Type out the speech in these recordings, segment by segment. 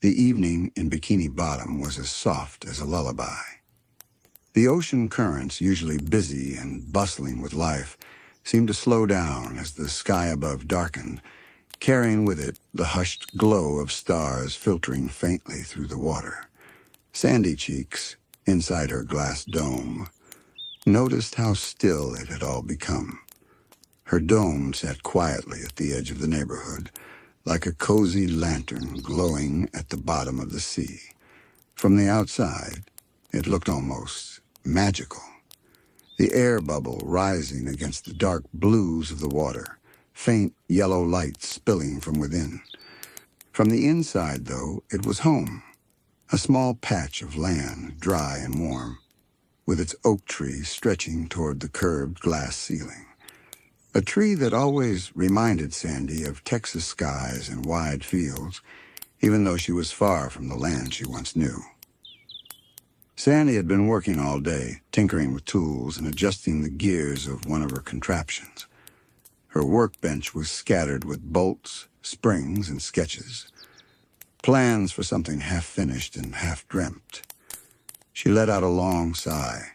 The evening in Bikini Bottom was as soft as a lullaby. The ocean currents, usually busy and bustling with life, seemed to slow down as the sky above darkened, carrying with it the hushed glow of stars filtering faintly through the water. Sandy Cheeks, inside her glass dome, noticed how still it had all become. Her dome sat quietly at the edge of the neighborhood, like a cozy lantern glowing at the bottom of the sea. From the outside, it looked almost magical. The air bubble rising against the dark blues of the water, faint yellow light spilling from within. From the inside, though, it was home, a small patch of land, dry and warm, with its oak tree stretching toward the curved glass ceiling. A tree that always reminded Sandy of Texas skies and wide fields, even though she was far from the land she once knew. Sandy had been working all day, tinkering with tools and adjusting the gears of one of her contraptions. Her workbench was scattered with bolts, springs, and sketches, plans for something half-finished and half-dreamt. She let out a long sigh,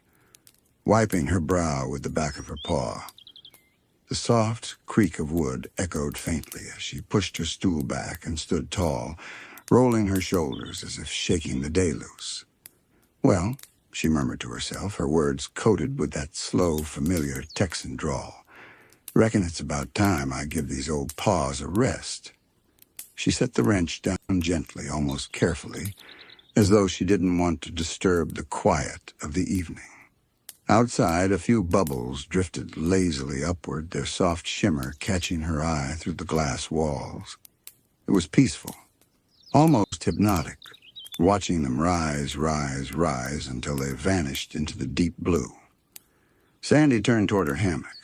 wiping her brow with the back of her paw. The soft creak of wood echoed faintly as she pushed her stool back and stood tall, rolling her shoulders as if shaking the day loose. "Well," she murmured to herself, her words coated with that slow, familiar Texan drawl, "reckon it's about time I give these old paws a rest." She set the wrench down gently, almost carefully, as though she didn't want to disturb the quiet of the evening. Outside, a few bubbles drifted lazily upward, their soft shimmer catching her eye through the glass walls. It was peaceful, almost hypnotic, watching them rise until they vanished into the deep blue. Sandy turned toward her hammock.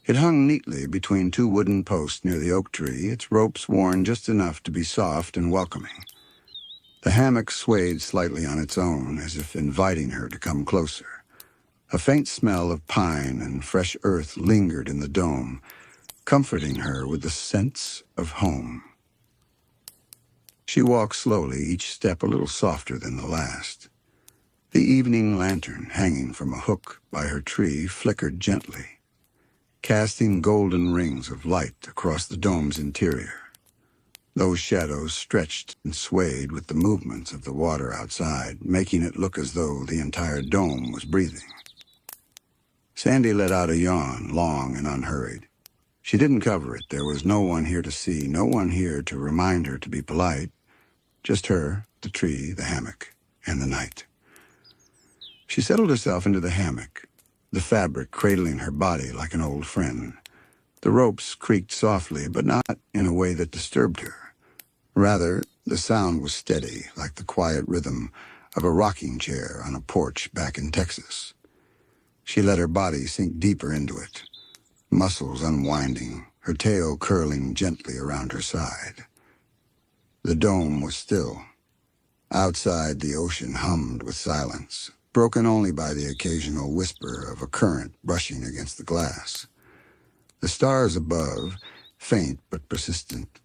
It hung neatly between two wooden posts near the oak tree, its ropes worn just enough to be soft and welcoming. The hammock swayed slightly on its own, as if inviting her to come closer. A faint smell of pine and fresh earth lingered in the dome, comforting her with the sense of home. She walked slowly, each step a little softer than the last. The evening lantern hanging from a hook by her tree flickered gently, casting golden rings of light across the dome's interior. Those shadows stretched and swayed with the movements of the water outside, making it look as though the entire dome was breathing. Sandy let out a yawn, long and unhurried. She didn't cover it. There was no one here to see, no one here to remind her to be polite. Just her, the tree, the hammock, and the night. She settled herself into the hammock, the fabric cradling her body like an old friend. The ropes creaked softly, but not in a way that disturbed her. Rather, the sound was steady, like the quiet rhythm of a rocking chair on a porch back in Texas. She let her body sink deeper into it, muscles unwinding, her tail curling gently around her side. The dome was still. Outside, the ocean hummed with silence, broken only by the occasional whisper of a current brushing against the glass. The stars above, faint but persistent,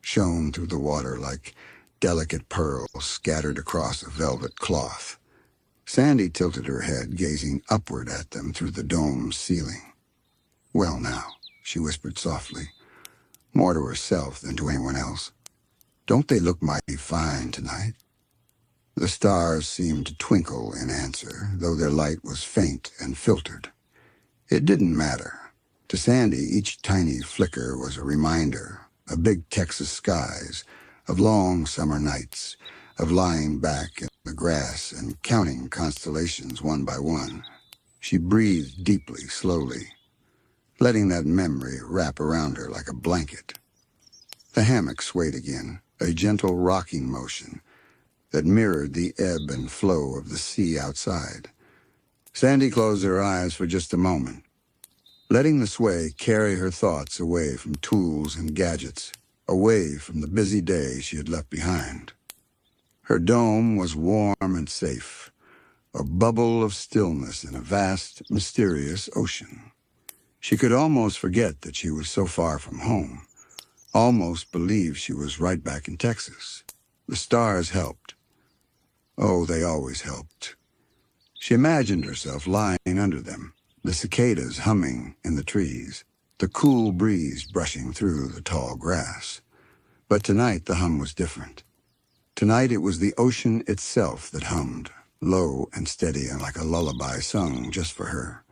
shone through the water like delicate pearls scattered across a velvet cloth. Sandy tilted her head, gazing upward at them through the dome's ceiling. "Well now," she whispered softly, more to herself than to anyone else, "don't they look mighty fine tonight?" The stars seemed to twinkle in answer, though their light was faint and filtered. It didn't matter. To Sandy, each tiny flicker was a reminder of big Texas skies, of long summer nights, of lying back in the grass and counting constellations one by one. She breathed deeply, slowly, letting that memory wrap around her like a blanket. The hammock swayed again, a gentle rocking motion that mirrored the ebb and flow of the sea outside. Sandy closed her eyes for just a moment, letting the sway carry her thoughts away from tools and gadgets, away from the busy day she had left behind. Her dome was warm and safe, a bubble of stillness in a vast, mysterious ocean. She could almost forget that she was so far from home, almost believe she was right back in Texas. The stars helped. Oh, they always helped. She imagined herself lying under them, the cicadas humming in the trees, the cool breeze brushing through the tall grass. But tonight the hum was different. Tonight it was the ocean itself that hummed, low and steady and like a lullaby sung just for her.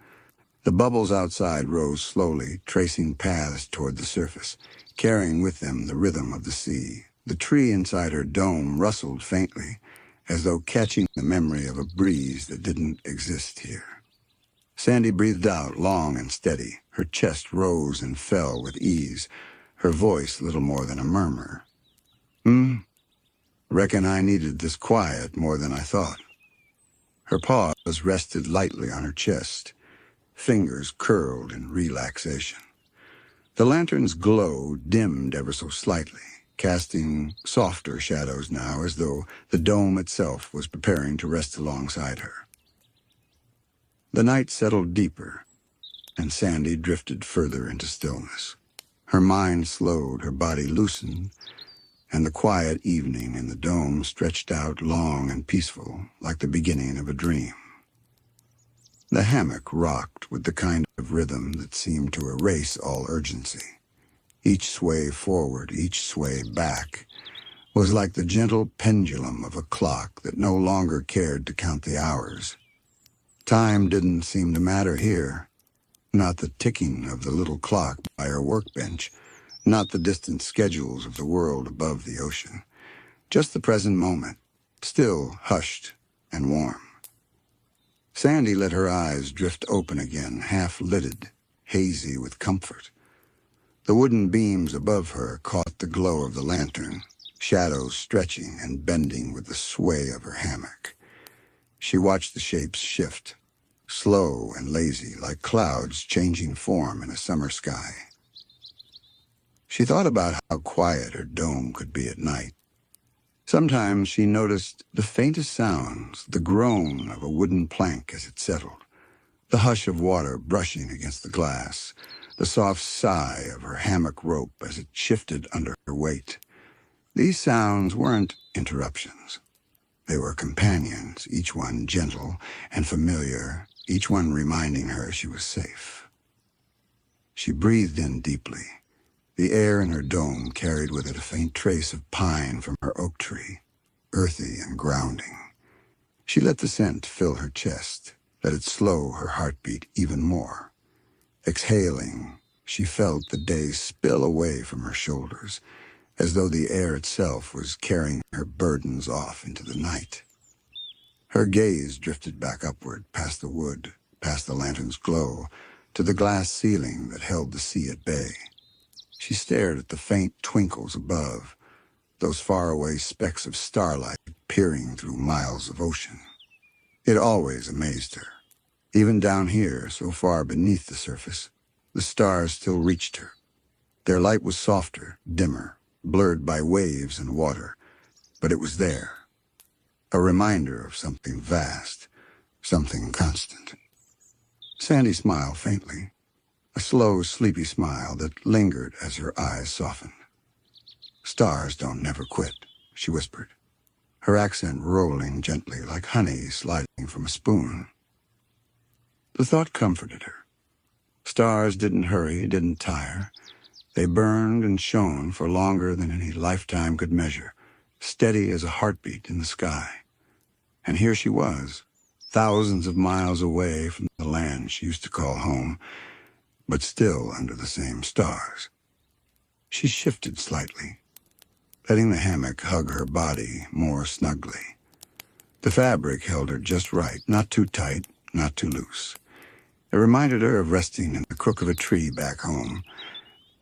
The bubbles outside rose slowly, tracing paths toward the surface, carrying with them the rhythm of the sea. The tree inside her dome rustled faintly, as though catching the memory of a breeze that didn't exist here. Sandy breathed out long and steady. Her chest rose and fell with ease, her voice little more than a murmur. Reckon I needed this quiet more than I thought. Her paws rested lightly on her chest, fingers curled in relaxation. The lantern's glow dimmed ever so slightly, casting softer shadows now, as though the dome itself was preparing to rest alongside her. The night settled deeper, and Sandy drifted further into stillness. Her mind slowed, her body loosened, and the quiet evening in the dome stretched out long and peaceful, like the beginning of a dream. The hammock rocked with the kind of rhythm that seemed to erase all urgency. Each sway forward, each sway back, was like the gentle pendulum of a clock that no longer cared to count the hours. Time didn't seem to matter here, not the ticking of the little clock by her workbench, not the distant schedules of the world above the ocean. Just the present moment, still hushed and warm. Sandy let her eyes drift open again, half-lidded, hazy with comfort. The wooden beams above her caught the glow of the lantern, shadows stretching and bending with the sway of her hammock. She watched the shapes shift, slow and lazy, like clouds changing form in a summer sky. She thought about how quiet her dome could be at night. Sometimes she noticed the faintest sounds, the groan of a wooden plank as it settled, the hush of water brushing against the glass, the soft sigh of her hammock rope as it shifted under her weight. These sounds weren't interruptions. They were companions, each one gentle and familiar, each one reminding her she was safe. She breathed in deeply. The air in her dome carried with it a faint trace of pine from her oak tree, earthy and grounding. She let the scent fill her chest, let it slow her heartbeat even more. Exhaling, she felt the day spill away from her shoulders, as though the air itself was carrying her burdens off into the night. Her gaze drifted back upward, past the wood, past the lantern's glow, to the glass ceiling that held the sea at bay. She stared at the faint twinkles above, those faraway specks of starlight peering through miles of ocean. It always amazed her. Even down here, so far beneath the surface, the stars still reached her. Their light was softer, dimmer, blurred by waves and water, but it was there. A reminder of something vast, something constant. Sandy smiled faintly. A slow, sleepy smile that lingered as her eyes softened. "Stars don't never quit," she whispered, her accent rolling gently like honey sliding from a spoon. The thought comforted her. Stars didn't hurry, didn't tire. They burned and shone for longer than any lifetime could measure, steady as a heartbeat in the sky. And here she was, thousands of miles away from the land she used to call home, but still under the same stars. She shifted slightly, letting the hammock hug her body more snugly. The fabric held her just right, not too tight, not too loose. It reminded her of resting in the crook of a tree back home,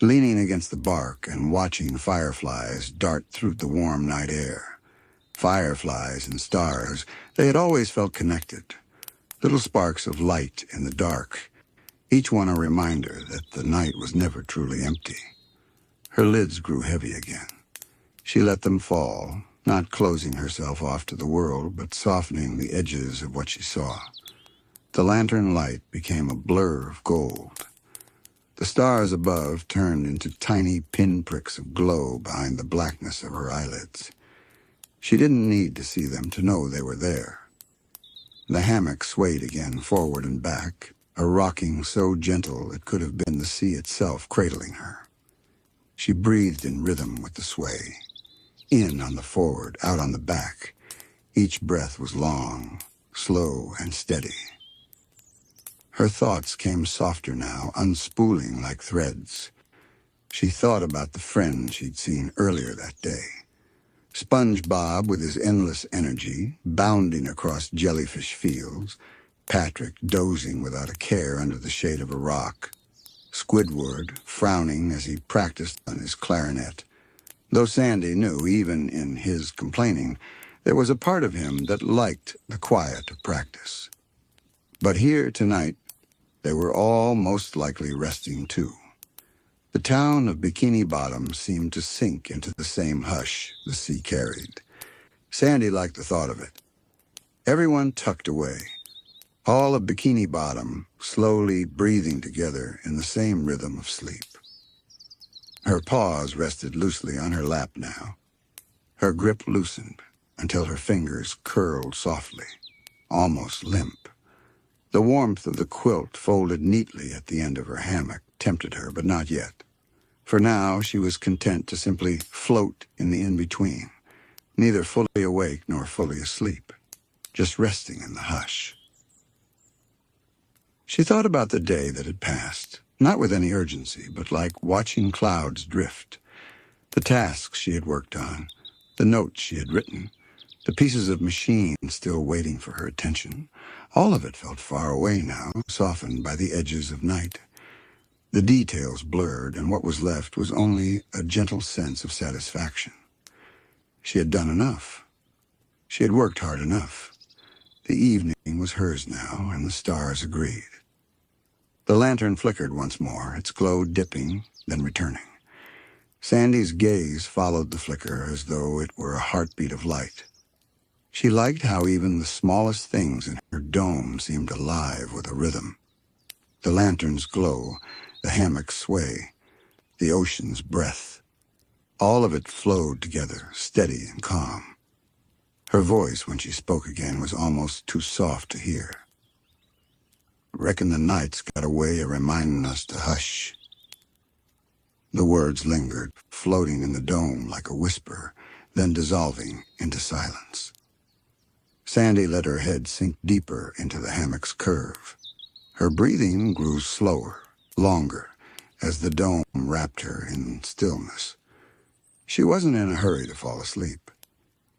leaning against the bark and watching fireflies dart through the warm night air. Fireflies and stars, they had always felt connected, little sparks of light in the dark, each one a reminder that the night was never truly empty. Her lids grew heavy again. She let them fall, not closing herself off to the world, but softening the edges of what she saw. The lantern light became a blur of gold. The stars above turned into tiny pinpricks of glow behind the blackness of her eyelids. She didn't need to see them to know they were there. The hammock swayed again, forward and back, a rocking so gentle it could have been the sea itself cradling her. She breathed in rhythm with the sway, in on the forward, out on the back. Each breath was long, slow, and steady. Her thoughts came softer now, unspooling like threads. She thought about the friend she'd seen earlier that day. SpongeBob with his endless energy, bounding across jellyfish fields, Patrick dozing without a care under the shade of a rock, Squidward frowning as he practiced on his clarinet. Though Sandy knew, even in his complaining, there was a part of him that liked the quiet of practice. But here tonight, they were all most likely resting too. The town of Bikini Bottom seemed to sink into the same hush the sea carried. Sandy liked the thought of it. Everyone tucked away, all of Bikini Bottom slowly breathing together in the same rhythm of sleep. Her paws rested loosely on her lap now. Her grip loosened until her fingers curled softly, almost limp. The warmth of the quilt folded neatly at the end of her hammock tempted her, but not yet. For now, she was content to simply float in the in-between, neither fully awake nor fully asleep, just resting in the hush. She thought about the day that had passed, not with any urgency, but like watching clouds drift. The tasks she had worked on, the notes she had written, the pieces of machine still waiting for her attention. All of it felt far away now, softened by the edges of night. The details blurred, and what was left was only a gentle sense of satisfaction. She had done enough. She had worked hard enough. The evening was hers now, and the stars agreed. The lantern flickered once more, its glow dipping, then returning. Sandy's gaze followed the flicker as though it were a heartbeat of light. She liked how even the smallest things in her dome seemed alive with a rhythm. The lantern's glow, the hammock's sway, the ocean's breath. All of it flowed together, steady and calm. Her voice, when she spoke again, was almost too soft to hear. "Reckon the night's got a way of reminding us to hush." The words lingered, floating in the dome like a whisper, then dissolving into silence. Sandy let her head sink deeper into the hammock's curve. Her breathing grew slower, longer, as the dome wrapped her in stillness. She wasn't in a hurry to fall asleep.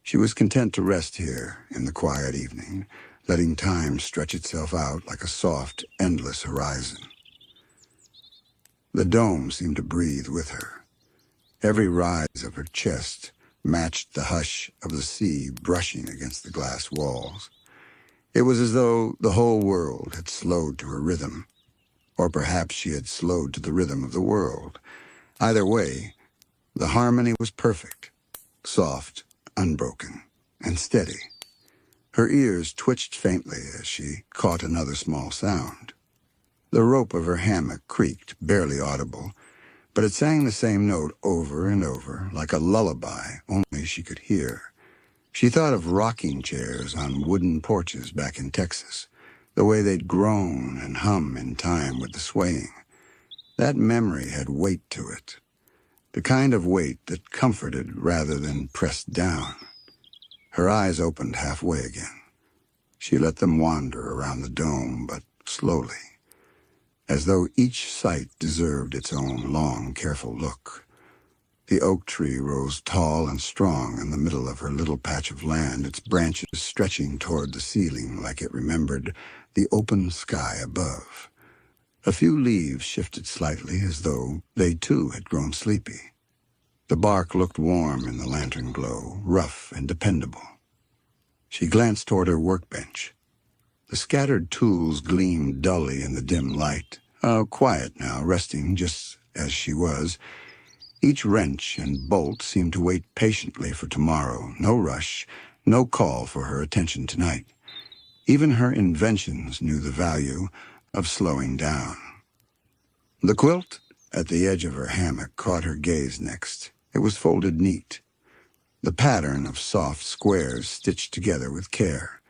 She was content to rest here in the quiet evening, letting time stretch itself out like a soft, endless horizon. The dome seemed to breathe with her. Every rise of her chest matched the hush of the sea brushing against the glass walls. It was as though the whole world had slowed to her rhythm, or perhaps she had slowed to the rhythm of the world. Either way, the harmony was perfect, soft, unbroken, and steady. Her ears twitched faintly as she caught another small sound. The rope of her hammock creaked, barely audible, but it sang the same note over and over, like a lullaby only she could hear. She thought of rocking chairs on wooden porches back in Texas, the way they'd groan and hum in time with the swaying. That memory had weight to it, the kind of weight that comforted rather than pressed down. Her eyes opened halfway again. She let them wander around the dome, but slowly, as though each sight deserved its own long, careful look. The oak tree rose tall and strong in the middle of her little patch of land, its branches stretching toward the ceiling like it remembered the open sky above. A few leaves shifted slightly as though they too had grown sleepy. The bark looked warm in the lantern glow, rough and dependable. She glanced toward her workbench. The scattered tools gleamed dully in the dim light. Quiet now, resting just as she was. Each wrench and bolt seemed to wait patiently for tomorrow. No rush, no call for her attention tonight. Even her inventions knew the value of slowing down. The quilt at the edge of her hammock caught her gaze next. It was folded neat. the pattern of soft squares stitched together with care.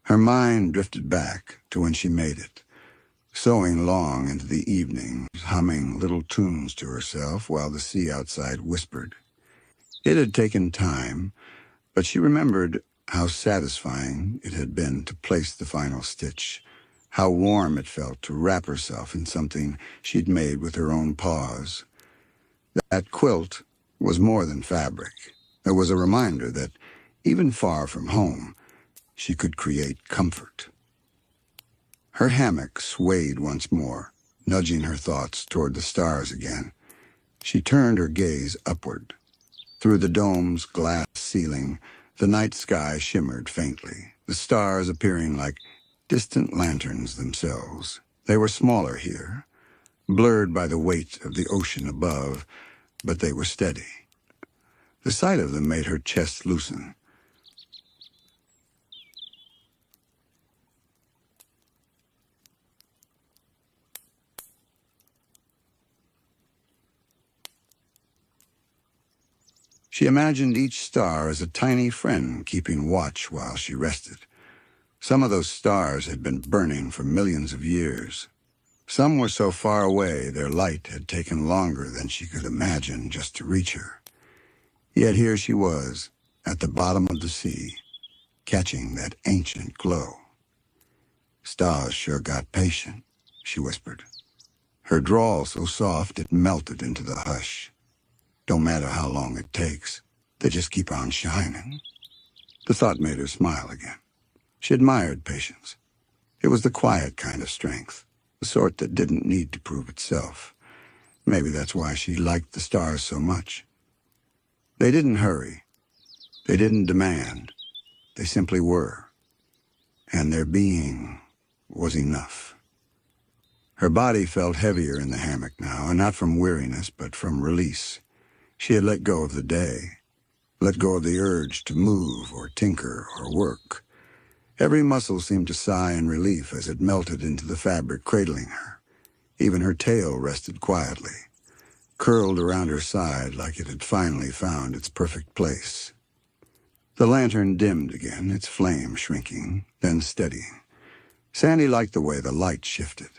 Her mind drifted back to when she made it, sewing long into the evening, humming little tunes to herself while the sea outside whispered. It had taken time, but she remembered how satisfying it had been to place the final stitch, how warm it felt to wrap herself in something she'd made with her own paws. That quilt was more than fabric. It was a reminder that, even far from home, she could create comfort. Her hammock swayed once more, nudging her thoughts toward the stars again. She turned her gaze upward. Through the dome's glass ceiling, the night sky shimmered faintly, the stars appearing like distant lanterns themselves. They were smaller here, blurred by the weight of the ocean above, but they were steady. The sight of them made her chest loosen. She imagined each star as a tiny friend keeping watch while she rested. Some of those stars had been burning for millions of years. Some were so far away their light had taken longer than she could imagine just to reach her. Yet here she was, at the bottom of the sea, catching that ancient glow. "Stars sure got patient," she whispered. Her drawl so soft it melted into the hush. "Don't matter how long it takes, they just keep on shining." The thought made her smile again. She admired patience. It was the quiet kind of strength, the sort that didn't need to prove itself. Maybe that's why she liked the stars so much. They didn't hurry. They didn't demand. They simply were. And their being was enough. Her body felt heavier in the hammock now, and not from weariness, but from release. She had let go of the day, let go of the urge to move or tinker or work. Every muscle seemed to sigh in relief as it melted into the fabric cradling her. Even her tail rested quietly, curled around her side like it had finally found its perfect place. The lantern dimmed again, its flame shrinking, then steadying. Sandy liked the way the light shifted.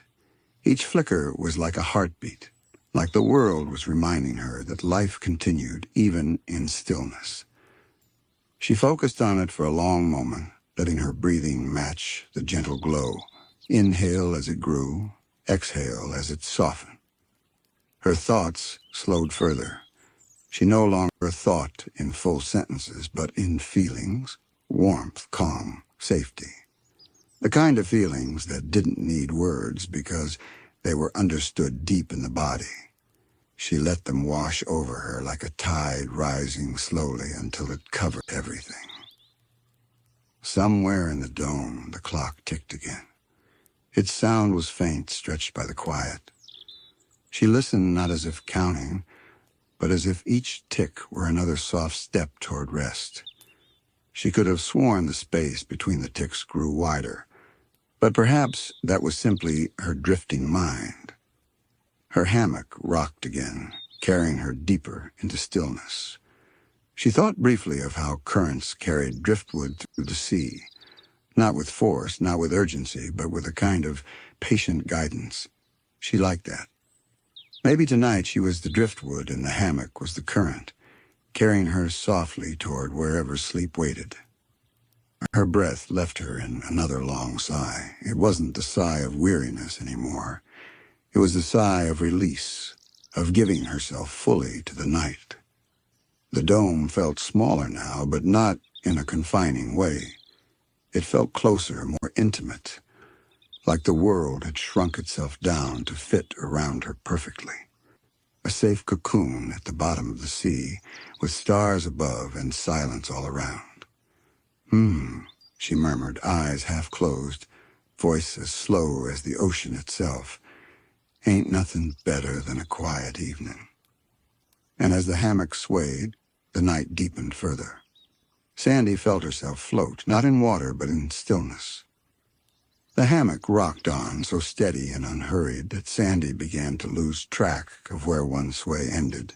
Each flicker was like a heartbeat, like the world was reminding her that life continued even in stillness. She focused on it for a long moment, letting her breathing match the gentle glow. Inhale as it grew, exhale as it softened. Her thoughts slowed further. She no longer thought in full sentences, but in feelings, warmth, calm, safety. The kind of feelings that didn't need words because they were understood deep in the body. She let them wash over her like a tide rising slowly until it covered everything. Somewhere in the dome, the clock ticked again. Its sound was faint, stretched by the quiet. She listened not as if counting, but as if each tick were another soft step toward rest. She could have sworn the space between the ticks grew wider, but perhaps that was simply her drifting mind. Her hammock rocked again, carrying her deeper into stillness. She thought briefly of how currents carried driftwood through the sea, not with force, not with urgency, but with a kind of patient guidance. She liked that. Maybe tonight she was the driftwood and the hammock was the current, carrying her softly toward wherever sleep waited. Her breath left her in another long sigh. It wasn't the sigh of weariness anymore. It was the sigh of release, of giving herself fully to the night. The dome felt smaller now, but not in a confining way. It felt closer, more intimate, like the world had shrunk itself down to fit around her perfectly. A safe cocoon at the bottom of the sea, with stars above and silence all around. She murmured, eyes half closed, voice as slow as the ocean itself. Ain't nothing better than a quiet evening. And as the hammock swayed, the night deepened further. Sandy felt herself float, not in water, but in stillness. The hammock rocked on, so steady and unhurried that Sandy began to lose track of where one sway ended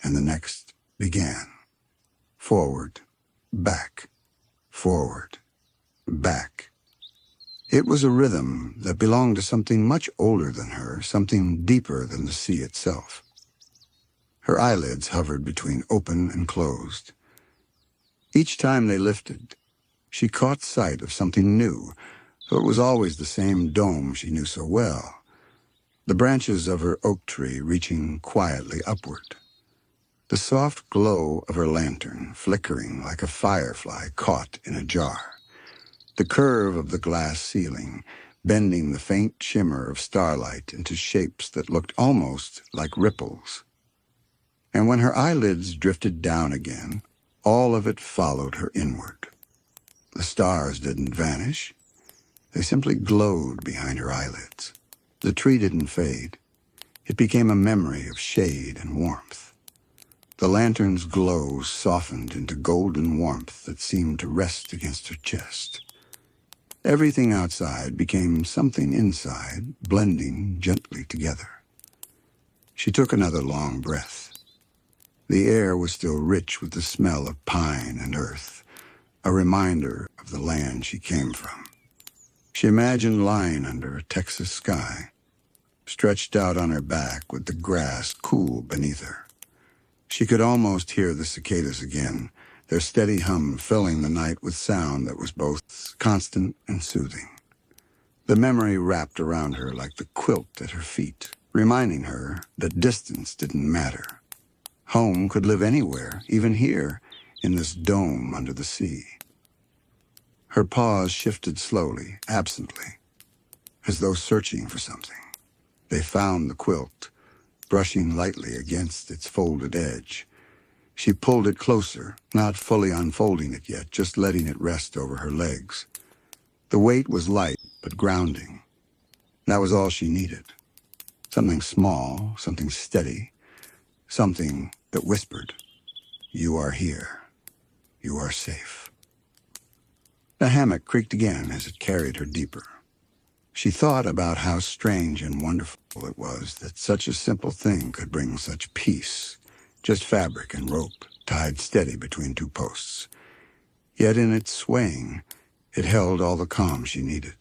and the next began. Forward, back, forward, back. It was a rhythm that belonged to something much older than her, something deeper than the sea itself. Her eyelids hovered between open and closed. Each time they lifted, she caught sight of something new, though it was always the same dome she knew so well, the branches of her oak tree reaching quietly upward, the soft glow of her lantern flickering like a firefly caught in a jar, the curve of the glass ceiling bending the faint shimmer of starlight into shapes that looked almost like ripples. And when her eyelids drifted down again, all of it followed her inward. The stars didn't vanish. They simply glowed behind her eyelids. The tree didn't fade. It became a memory of shade and warmth. The lantern's glow softened into golden warmth that seemed to rest against her chest. Everything outside became something inside, blending gently together. She took another long breath. The air was still rich with the smell of pine and earth, a reminder of the land she came from. She imagined lying under a Texas sky, stretched out on her back with the grass cool beneath her. She could almost hear the cicadas again, their steady hum filling the night with sound that was both constant and soothing. The memory wrapped around her like the quilt at her feet, reminding her that distance didn't matter. Home could live anywhere, even here, in this dome under the sea. Her paws shifted slowly, absently, as though searching for something. They found the quilt, brushing lightly against its folded edge. She pulled it closer, not fully unfolding it yet, just letting it rest over her legs. The weight was light, but grounding. That was all she needed. Something small, something steady, something that whispered, "You are here. You are safe." The hammock creaked again as it carried her deeper. She thought about how strange and wonderful it was that such a simple thing could bring such peace, just fabric and rope tied steady between two posts. Yet in its swaying, it held all the calm she needed.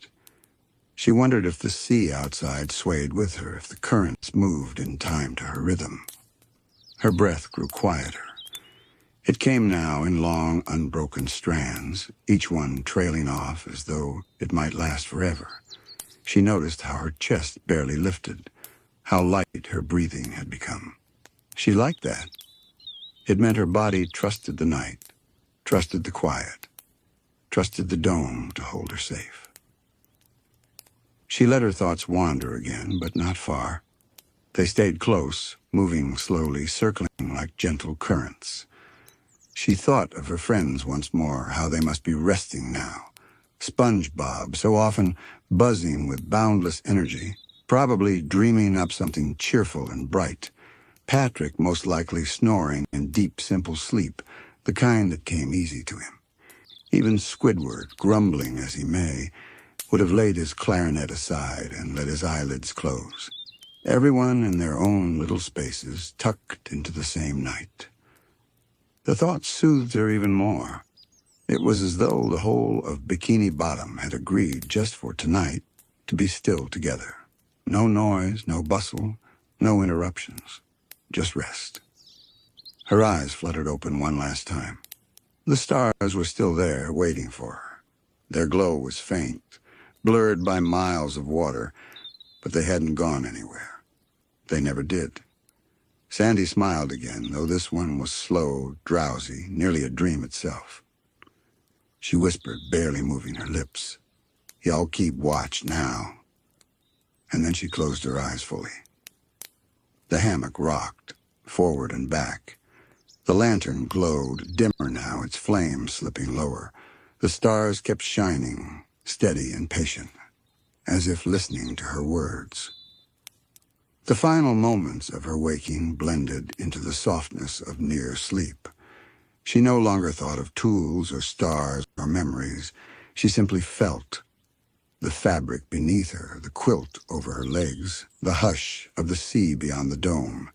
She wondered if the sea outside swayed with her, if the currents moved in time to her rhythm. Her breath grew quieter. It came now in long, unbroken strands, each one trailing off as though it might last forever. She noticed how her chest barely lifted, how light her breathing had become. She liked that. It meant her body trusted the night, trusted the quiet, trusted the dome to hold her safe. She let her thoughts wander again, but not far. They stayed close, moving slowly, circling like gentle currents. She thought of her friends once more, how they must be resting now. SpongeBob, so often buzzing with boundless energy, probably dreaming up something cheerful and bright. Patrick most likely snoring in deep, simple sleep, the kind that came easy to him. Even Squidward, grumbling as he may, would have laid his clarinet aside and let his eyelids close. Everyone in their own little spaces, tucked into the same night. The thought soothed her even more. It was as though the whole of Bikini Bottom had agreed just for tonight to be still together. No noise, no bustle, no interruptions. Just rest. Her eyes fluttered open one last time. The stars were still there, waiting for her. Their glow was faint, blurred by miles of water, but they hadn't gone anywhere. They never did. Sandy smiled again, though this one was slow, drowsy, nearly a dream itself. She whispered, barely moving her lips, "Y'all keep watch now." And then she closed her eyes fully. The hammock rocked, forward and back. The lantern glowed, dimmer now, its flame slipping lower. The stars kept shining, steady and patient, as if listening to her words. The final moments of her waking blended into the softness of near sleep. She no longer thought of tools or stars or memories. She simply felt the fabric beneath her, the quilt over her legs, the hush of the sea beyond the dome.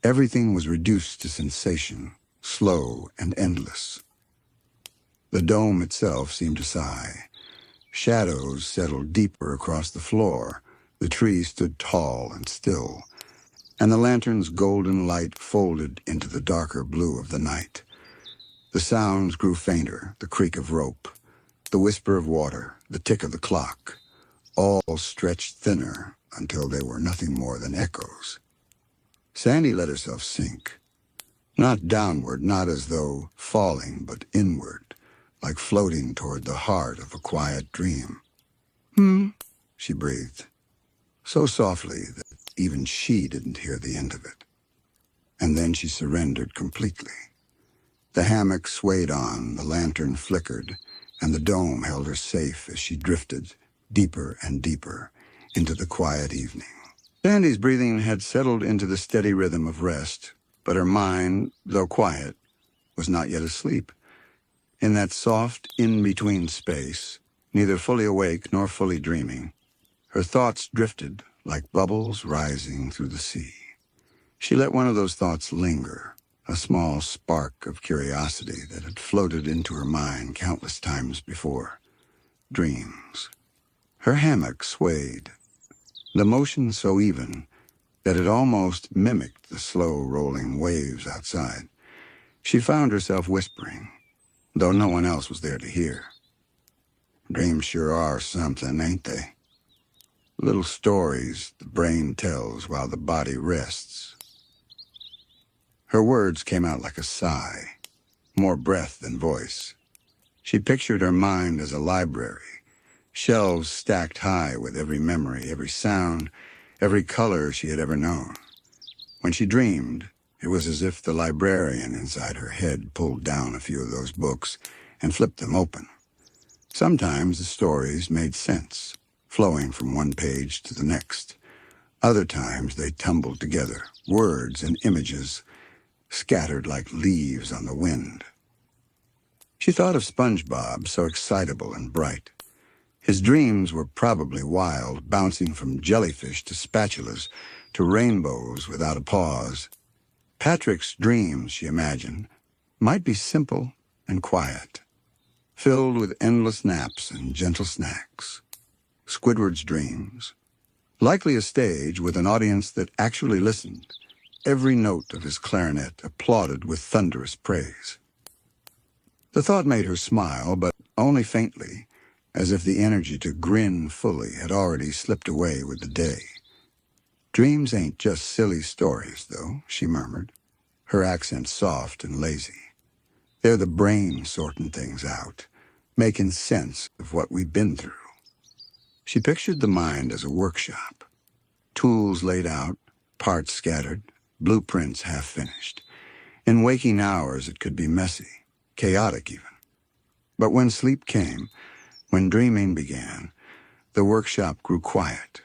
Everything was reduced to sensation, slow and endless. The dome itself seemed to sigh. Shadows settled deeper across the floor. The trees stood tall and still, and the lantern's golden light folded into the darker blue of the night. The sounds grew fainter, the creak of rope, the whisper of water, the tick of the clock, all stretched thinner until they were nothing more than echoes. Sandy let herself sink, not downward, not as though falling, but inward, like floating toward the heart of a quiet dream. She breathed, so softly that even she didn't hear the end of it. And then she surrendered completely. The hammock swayed on, the lantern flickered, and the dome held her safe as she drifted deeper and deeper into the quiet evening. Sandy's breathing had settled into the steady rhythm of rest, but her mind, though quiet, was not yet asleep. In that soft, in-between space, neither fully awake nor fully dreaming, her thoughts drifted like bubbles rising through the sea. She let one of those thoughts linger, a small spark of curiosity that had floated into her mind countless times before. Dreams. Her hammock swayed, the motion so even that it almost mimicked the slow rolling waves outside. She found herself whispering, though no one else was there to hear. Dreams sure are something, ain't they? Little stories the brain tells while the body rests. Her words came out like a sigh, more breath than voice. She pictured her mind as a library, shelves stacked high with every memory, every sound, every color she had ever known. When she dreamed, it was as if the librarian inside her head pulled down a few of those books and flipped them open. Sometimes the stories made sense, flowing from one page to the next. Other times they tumbled together, words and images scattered like leaves on the wind. She thought of SpongeBob, so excitable and bright. His dreams were probably wild, bouncing from jellyfish to spatulas to rainbows without a pause. Patrick's dreams, she imagined, might be simple and quiet, filled with endless naps and gentle snacks. Squidward's dreams, likely a stage with an audience that actually listened, every note of his clarinet applauded with thunderous praise. The thought made her smile, but only faintly, as if the energy to grin fully had already slipped away with the day. Dreams ain't just silly stories, though, she murmured, her accent soft and lazy. They're the brain sorting things out, making sense of what we've been through. She pictured the mind as a workshop, tools laid out, parts scattered, blueprints half finished. In waking hours it could be messy, chaotic even. But when sleep came, when dreaming began, the workshop grew quiet.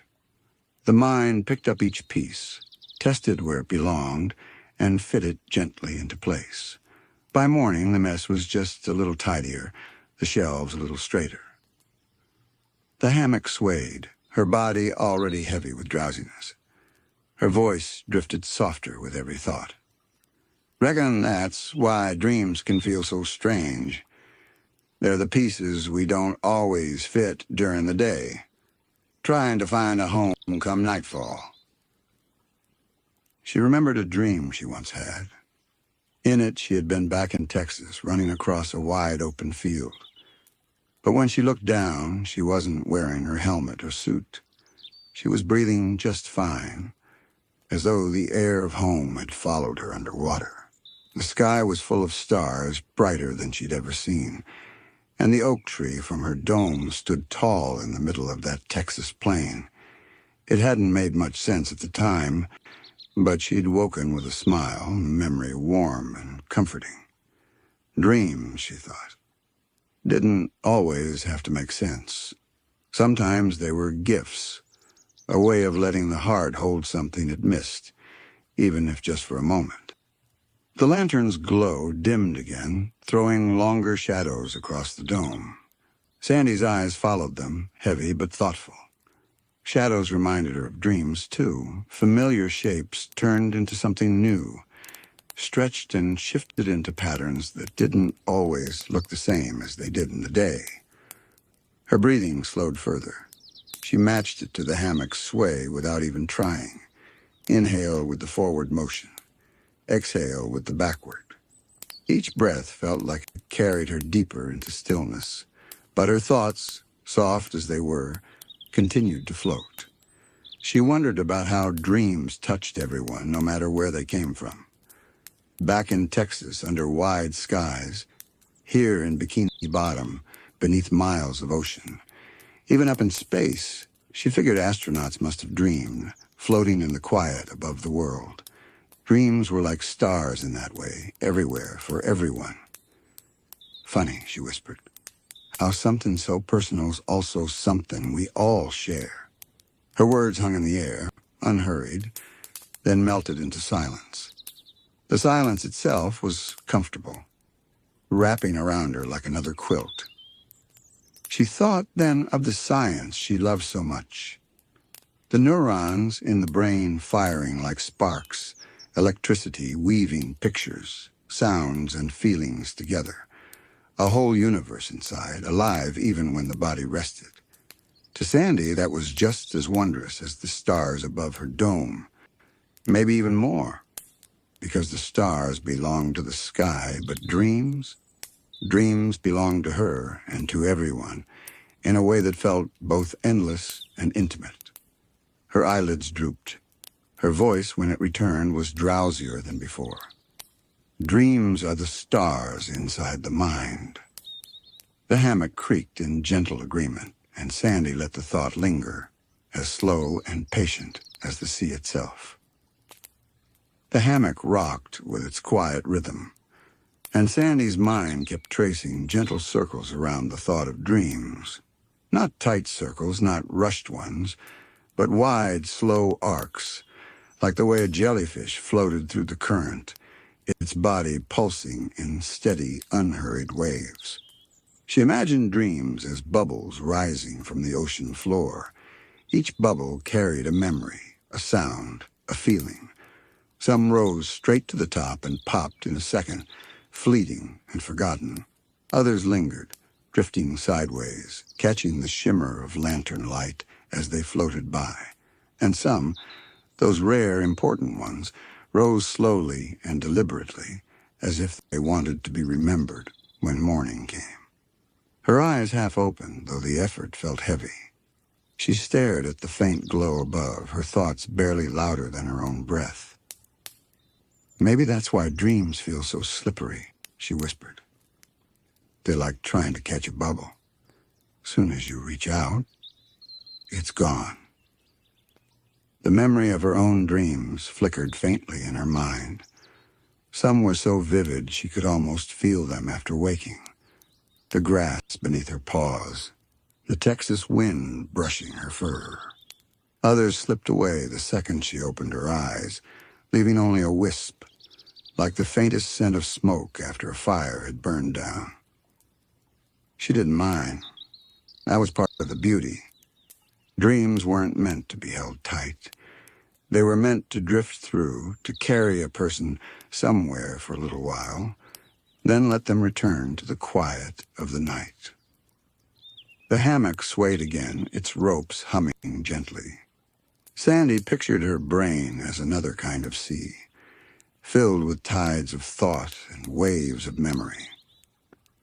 The mind picked up each piece, tested where it belonged, and fit it gently into place. By morning, the mess was just a little tidier, the shelves a little straighter. The hammock swayed, her body already heavy with drowsiness. Her voice drifted softer with every thought. Reckon that's why dreams can feel so strange. They're the pieces we don't always fit during the day, trying to find a home come nightfall. She remembered a dream she once had. In it, she had been back in Texas, running across a wide-open field. But when she looked down, she wasn't wearing her helmet or suit. She was breathing just fine, as though the air of home had followed her underwater. The sky was full of stars, brighter than she'd ever seen, and the oak tree from her dome stood tall in the middle of that Texas plain. It hadn't made much sense at the time, but she'd woken with a smile, memory warm and comforting. Dreams, she thought, didn't always have to make sense. Sometimes they were gifts, a way of letting the heart hold something it missed, even if just for a moment. The lantern's glow dimmed again, throwing longer shadows across the dome. Sandy's eyes followed them, heavy but thoughtful. Shadows reminded her of dreams, too, familiar shapes turned into something new, stretched and shifted into patterns that didn't always look the same as they did in the day. Her breathing slowed further. She matched it to the hammock's sway without even trying. Inhale with the forward motion. Exhale with the backward. Each breath felt like it carried her deeper into stillness, but her thoughts, soft as they were, continued to float. She wondered about how dreams touched everyone, no matter where they came from. Back in Texas, under wide skies, here in Bikini Bottom, beneath miles of ocean. Even up in space, she figured astronauts must have dreamed, floating in the quiet above the world. Dreams were like stars in that way, everywhere, for everyone. Funny, she whispered, how something so personal is also something we all share. Her words hung in the air, unhurried, then melted into silence. The silence itself was comfortable, wrapping around her like another quilt. She thought then of the science she loved so much. The neurons in the brain firing like sparks, electricity weaving pictures, sounds, and feelings together. A whole universe inside, alive even when the body rested. To Sandy, that was just as wondrous as the stars above her dome. Maybe even more, because the stars belonged to the sky, but dreams belonged to her and to everyone in a way that felt both endless and intimate. Her eyelids drooped. Her voice, when it returned, was drowsier than before. Dreams are the stars inside the mind. The hammock creaked in gentle agreement, and Sandy let the thought linger, as slow and patient as the sea itself. The hammock rocked with its quiet rhythm, and Sandy's mind kept tracing gentle circles around the thought of dreams. Not tight circles, not rushed ones, but wide, slow arcs, like the way a jellyfish floated through the current, its body pulsing in steady, unhurried waves. She imagined dreams as bubbles rising from the ocean floor. Each bubble carried a memory, a sound, a feeling. Some rose straight to the top and popped in a second, fleeting and forgotten. Others lingered, drifting sideways, catching the shimmer of lantern light as they floated by. And some, those rare, important ones, rose slowly and deliberately, as if they wanted to be remembered when morning came. Her eyes half open, though the effort felt heavy. She stared at the faint glow above, her thoughts barely louder than her own breath. Maybe that's why dreams feel so slippery, she whispered. They're like trying to catch a bubble. Soon as you reach out, it's gone. The memory of her own dreams flickered faintly in her mind. Some were so vivid she could almost feel them after waking. The grass beneath her paws, the Texas wind brushing her fur. Others slipped away the second she opened her eyes, leaving only a wisp, like the faintest scent of smoke after a fire had burned down. She didn't mind. That was part of the beauty. Dreams weren't meant to be held tight. They were meant to drift through, to carry a person somewhere for a little while, then let them return to the quiet of the night. The hammock swayed again, its ropes humming gently. Sandy pictured her brain as another kind of sea, filled with tides of thought and waves of memory.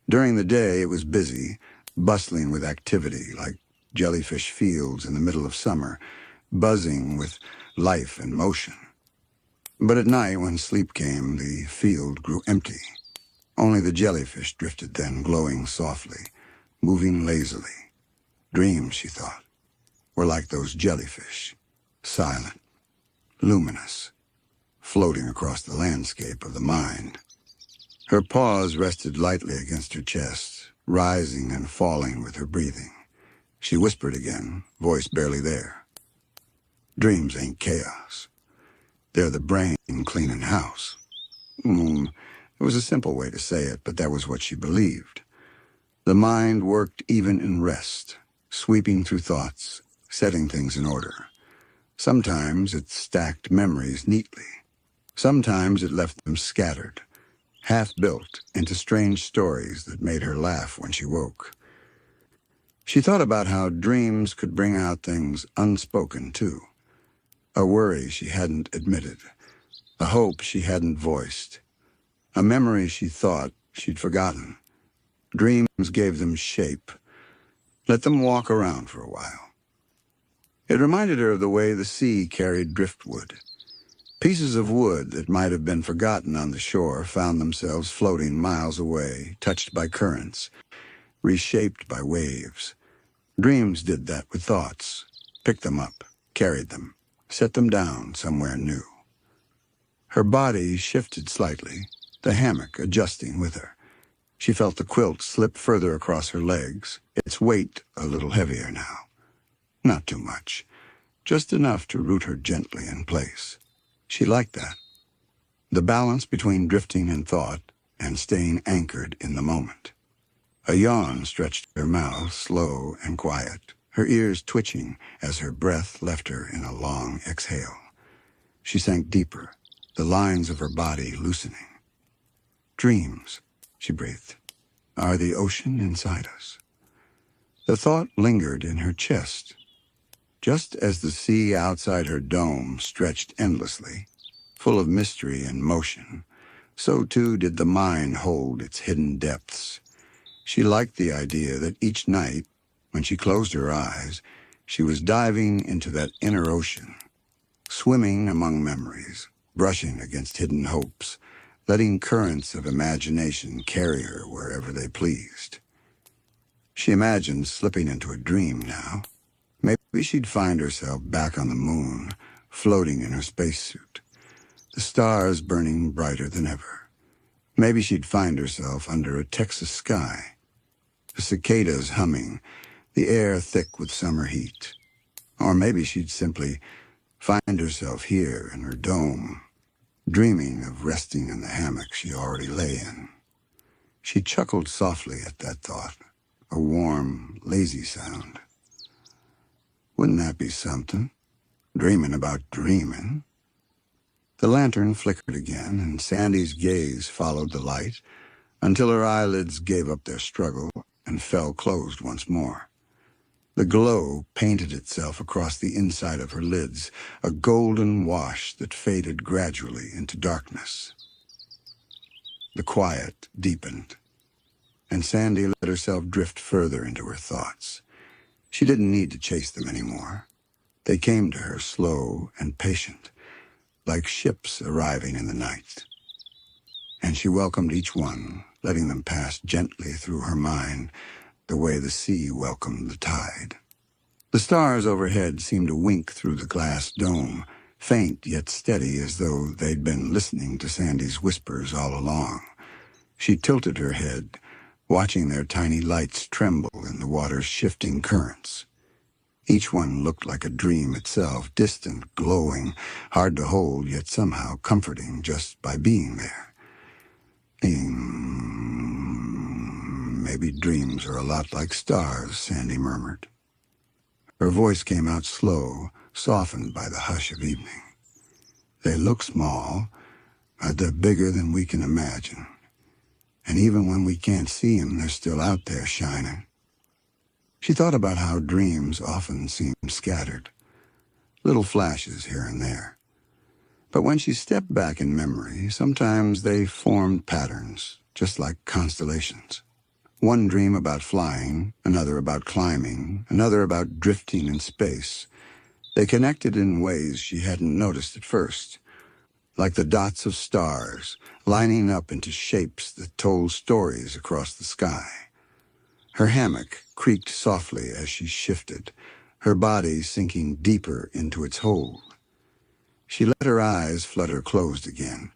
During the day, it was busy, bustling with activity, like jellyfish fields in the middle of summer, buzzing with life and motion. But at night, when sleep came, the field grew empty. Only the jellyfish drifted then, glowing softly, moving lazily. Dreams, she thought, were like those jellyfish, silent, luminous, floating across the landscape of the mind. Her paws rested lightly against her chest, rising and falling with her breathing. She whispered again, voice barely there. Dreams ain't chaos. They're the brain cleaning house. It was a simple way to say it, but that was what she believed. The mind worked even in rest, sweeping through thoughts, setting things in order. Sometimes it stacked memories neatly. Sometimes it left them scattered, half-built into strange stories that made her laugh when she woke. She thought about how dreams could bring out things unspoken, too. A worry she hadn't admitted, a hope she hadn't voiced, a memory she thought she'd forgotten. Dreams gave them shape. Let them walk around for a while. It reminded her of the way the sea carried driftwood. Pieces of wood that might have been forgotten on the shore found themselves floating miles away, touched by currents, reshaped by waves. Dreams did that with thoughts, picked them up, carried them, set them down somewhere new. Her body shifted slightly, the hammock adjusting with her. She felt the quilt slip further across her legs, its weight a little heavier now. Not too much, just enough to root her gently in place. She liked that. The balance between drifting in thought and staying anchored in the moment. A yawn stretched her mouth, slow and quiet, her ears twitching as her breath left her in a long exhale. She sank deeper, the lines of her body loosening. Dreams, she breathed, are the ocean inside us. The thought lingered in her chest. Just as the sea outside her dome stretched endlessly, full of mystery and motion, so too did the mind hold its hidden depths. She liked the idea that each night, when she closed her eyes, she was diving into that inner ocean, swimming among memories, brushing against hidden hopes, letting currents of imagination carry her wherever they pleased. She imagined slipping into a dream now. Maybe she'd find herself back on the moon, floating in her spacesuit, the stars burning brighter than ever. Maybe she'd find herself under a Texas sky, the cicadas humming, the air thick with summer heat. Or maybe she'd simply find herself here in her dome, dreaming of resting in the hammock she already lay in. She chuckled softly at that thought, a warm, lazy sound. Wouldn't that be something? Dreaming about dreaming. The lantern flickered again, and Sandy's gaze followed the light until her eyelids gave up their struggle and fell closed once more. The glow painted itself across the inside of her lids, a golden wash that faded gradually into darkness. The quiet deepened, and Sandy let herself drift further into her thoughts. She didn't need to chase them anymore. They came to her slow and patient, like ships arriving in the night. And she welcomed each one, letting them pass gently through her mind, the way the sea welcomed the tide. The stars overhead seemed to wink through the glass dome, faint yet steady, as though they'd been listening to Sandy's whispers all along. She tilted her head, watching their tiny lights tremble in the water's shifting currents. Each one looked like a dream itself, distant, glowing, hard to hold, yet somehow comforting just by being there. Maybe dreams are a lot like stars, Sandy murmured. Her voice came out slow, softened by the hush of evening. They look small, but they're bigger than we can imagine. And even when we can't see them, they're still out there shining. She thought about how dreams often seem scattered, little flashes here and there. But when she stepped back in memory, sometimes they formed patterns, just like constellations. One dream about flying, another about climbing, another about drifting in space. They connected in ways she hadn't noticed at first, like the dots of stars, lining up into shapes that told stories across the sky. Her hammock creaked softly as she shifted, her body sinking deeper into its hold. She let her eyes flutter closed again,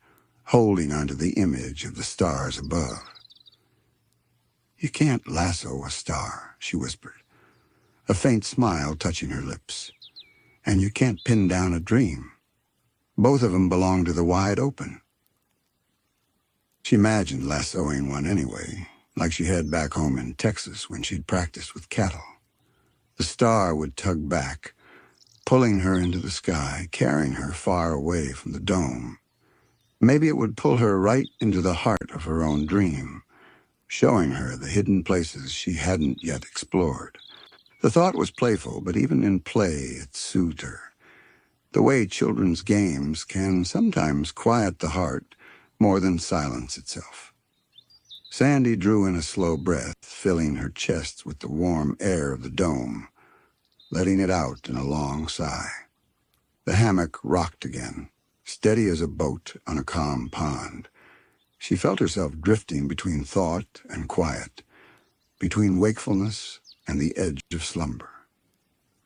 holding onto the image of the stars above. "You can't lasso a star," she whispered, a faint smile touching her lips. "And you can't pin down a dream. Both of them belong to the wide open." She imagined lassoing one anyway, like she had back home in Texas when she'd practiced with cattle. The star would tug back, pulling her into the sky, carrying her far away from the dome. Maybe it would pull her right into the heart of her own dream, showing her the hidden places she hadn't yet explored. The thought was playful, but even in play it soothed her. The way children's games can sometimes quiet the heart more than silence itself. Sandy drew in a slow breath, filling her chest with the warm air of the dome, letting it out in a long sigh. The hammock rocked again, steady as a boat on a calm pond. She felt herself drifting between thought and quiet, between wakefulness and the edge of slumber.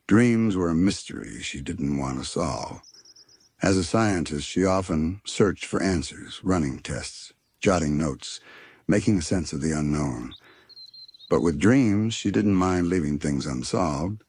Dreams were a mystery she didn't want to solve. As a scientist, she often searched for answers, running tests, jotting notes, making sense of the unknown. But with dreams, she didn't mind leaving things unsolved.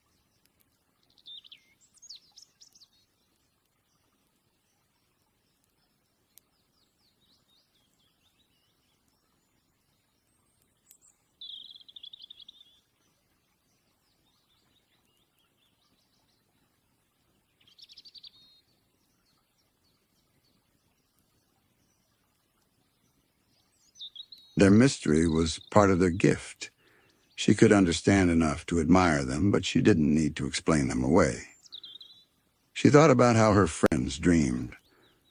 Their mystery was part of their gift. She could understand enough to admire them, but she didn't need to explain them away. She thought about how her friends dreamed.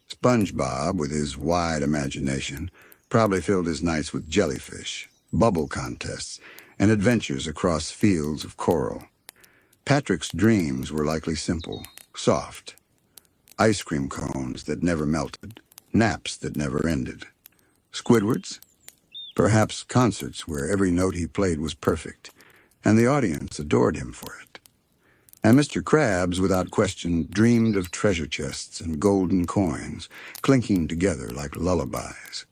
SpongeBob, with his wide imagination, probably filled his nights with jellyfish, bubble contests, and adventures across fields of coral. Patrick's dreams were likely simple, soft. Ice cream cones that never melted, naps that never ended. Squidward's? Perhaps concerts where every note he played was perfect, and the audience adored him for it. And Mr. Krabs, without question, dreamed of treasure chests and golden coins, clinking together like lullabies.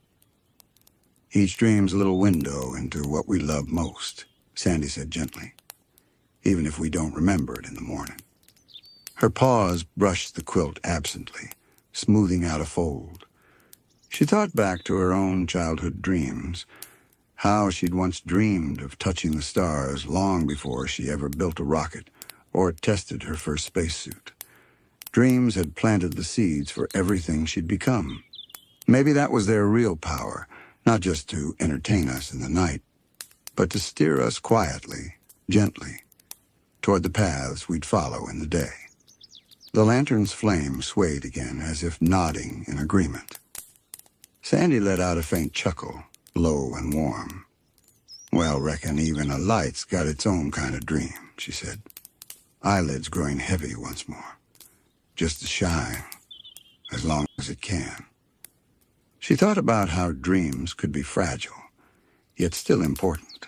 Each dream's a little window into what we love most, Sandy said gently, even if we don't remember it in the morning. Her paws brushed the quilt absently, smoothing out a fold. She thought back to her own childhood dreams, how she'd once dreamed of touching the stars long before she ever built a rocket or tested her first spacesuit. Dreams had planted the seeds for everything she'd become. Maybe that was their real power, not just to entertain us in the night, but to steer us quietly, gently, toward the paths we'd follow in the day. The lantern's flame swayed again, as if nodding in agreement. Sandy let out a faint chuckle, low and warm. "Well, reckon even a light's got its own kind of dream," she said, eyelids growing heavy once more. "Just to shine, as long as it can." She thought about how dreams could be fragile, yet still important.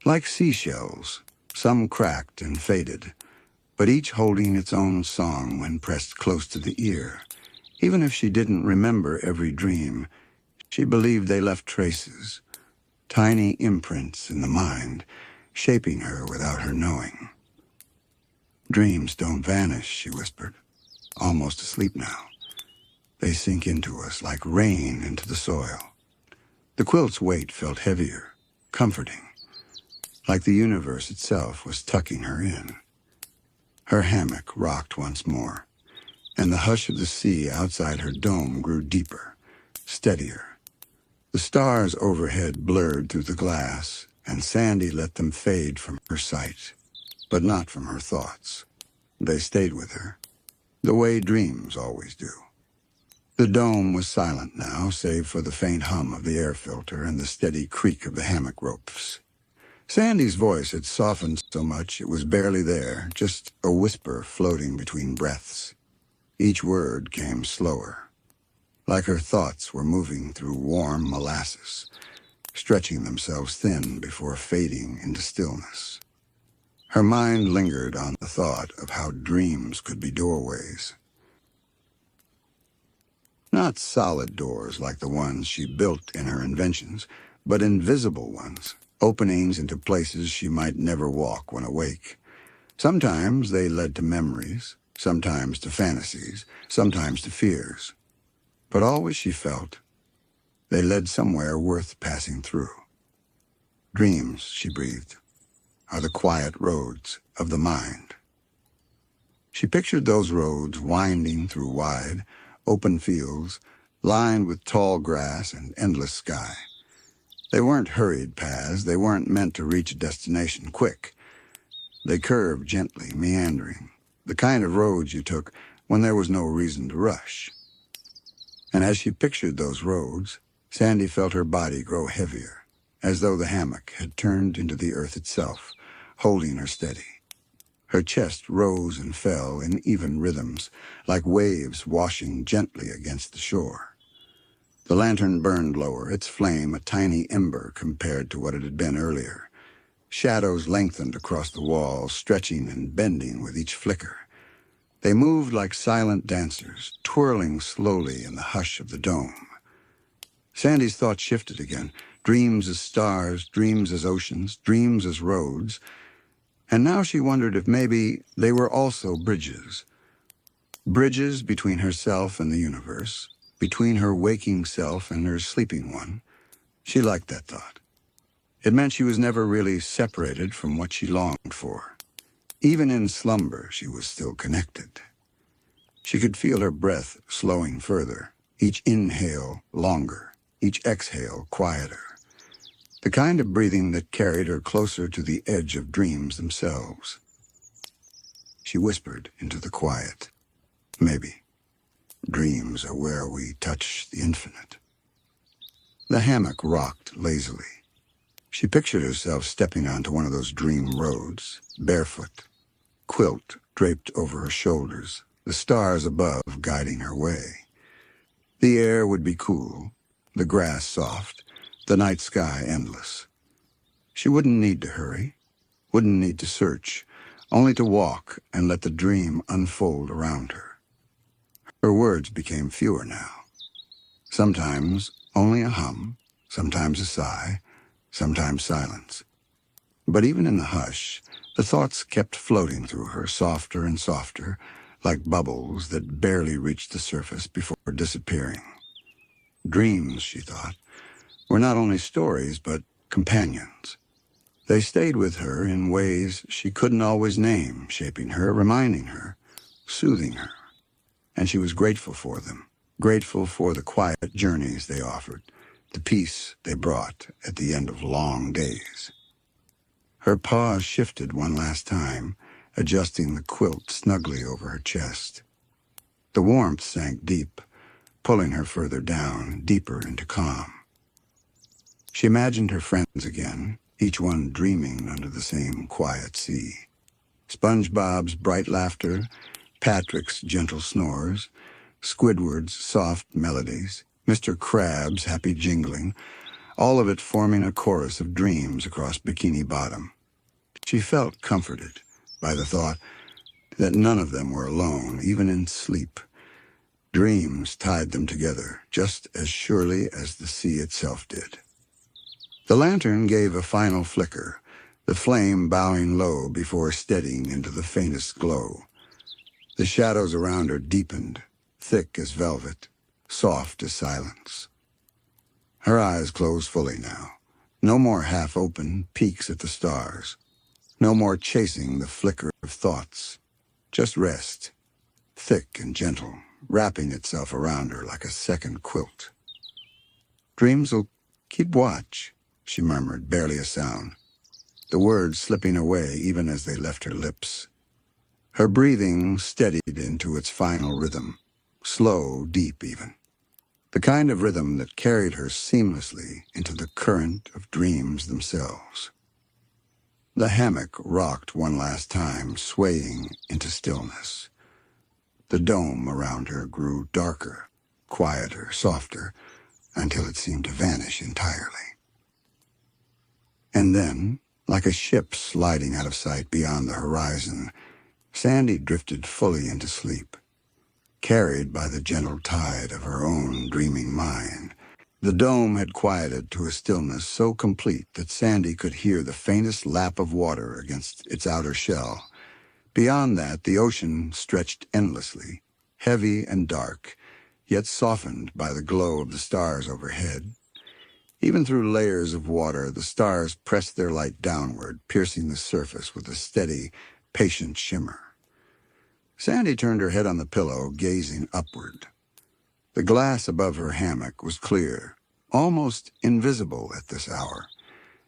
Like seashells, some cracked and faded, but each holding its own song when pressed close to the ear. Even if she didn't remember every dream, she believed they left traces, tiny imprints in the mind, shaping her without her knowing. "Dreams don't vanish," she whispered, almost asleep now. "They sink into us like rain into the soil." The quilt's weight felt heavier, comforting, like the universe itself was tucking her in. Her hammock rocked once more, and the hush of the sea outside her dome grew deeper, steadier. The stars overhead blurred through the glass, and Sandy let them fade from her sight, but not from her thoughts. They stayed with her, the way dreams always do. The dome was silent now, save for the faint hum of the air filter and the steady creak of the hammock ropes. Sandy's voice had softened so much it was barely there, just a whisper floating between breaths. Each word came slower, like her thoughts were moving through warm molasses, stretching themselves thin before fading into stillness. Her mind lingered on the thought of how dreams could be doorways. Not solid doors like the ones she built in her inventions, but invisible ones, openings into places she might never walk when awake. Sometimes they led to memories, sometimes to fantasies, sometimes to fears. But always, she felt, they led somewhere worth passing through. Dreams, she breathed, are the quiet roads of the mind. She pictured those roads winding through wide, open fields, lined with tall grass and endless sky. They weren't hurried paths. They weren't meant to reach a destination quick. They curved gently, meandering, the kind of roads you took when there was no reason to rush. And as she pictured those roads, Sandy felt her body grow heavier, as though the hammock had turned into the earth itself, holding her steady. Her chest rose and fell in even rhythms, like waves washing gently against the shore. The lantern burned lower, its flame a tiny ember compared to what it had been earlier. Shadows lengthened across the walls, stretching and bending with each flicker. They moved like silent dancers, twirling slowly in the hush of the dome. Sandy's thoughts shifted again, dreams as stars, dreams as oceans, dreams as roads, and now she wondered if maybe they were also bridges. Bridges between herself and the universe, between her waking self and her sleeping one. She liked that thought. It meant she was never really separated from what she longed for. Even in slumber, she was still connected. She could feel her breath slowing further, each inhale longer, each exhale quieter. The kind of breathing that carried her closer to the edge of dreams themselves. She whispered into the quiet, maybe dreams are where we touch the infinite. The hammock rocked lazily. She pictured herself stepping onto one of those dream roads, barefoot, quilt draped over her shoulders, the stars above guiding her way. The air would be cool, the grass soft, the night sky endless. She wouldn't need to hurry, wouldn't need to search, only to walk and let the dream unfold around her. Her words became fewer now. Sometimes only a hum, sometimes a sigh, sometimes silence. But even in the hush, the thoughts kept floating through her, softer and softer, like bubbles that barely reached the surface before disappearing. Dreams, she thought, were not only stories, but companions. They stayed with her in ways she couldn't always name, shaping her, reminding her, soothing her. And she was grateful for them, grateful for the quiet journeys they offered, the peace they brought at the end of long days. Her paws shifted one last time, adjusting the quilt snugly over her chest. The warmth sank deep, pulling her further down, deeper into calm. She imagined her friends again, each one dreaming under the same quiet sea. SpongeBob's bright laughter, Patrick's gentle snores, Squidward's soft melodies, Mr. Crab's happy jingling, all of it forming a chorus of dreams across Bikini Bottom. She felt comforted by the thought that none of them were alone, even in sleep. Dreams tied them together just as surely as the sea itself did. The lantern gave a final flicker, the flame bowing low before steadying into the faintest glow. The shadows around her deepened, thick as velvet, soft as silence. Her eyes closed fully now. No more half-open peeks at the stars. No more chasing the flicker of thoughts. Just rest, thick and gentle, wrapping itself around her like a second quilt. Dreams'll keep watch, she murmured, barely a sound, the words slipping away even as they left her lips. Her breathing steadied into its final rhythm, slow, deep even. The kind of rhythm that carried her seamlessly into the current of dreams themselves. The hammock rocked one last time, swaying into stillness. The dome around her grew darker, quieter, softer, until it seemed to vanish entirely. And then, like a ship sliding out of sight beyond the horizon, Sandy drifted fully into sleep, carried by the gentle tide of her own dreaming mind. The dome had quieted to a stillness so complete that Sandy could hear the faintest lap of water against its outer shell. Beyond that, the ocean stretched endlessly, heavy and dark, yet softened by the glow of the stars overhead. Even through layers of water, the stars pressed their light downward, piercing the surface with a steady, patient shimmer. Sandy turned her head on the pillow, gazing upward. The glass above her hammock was clear, almost invisible at this hour,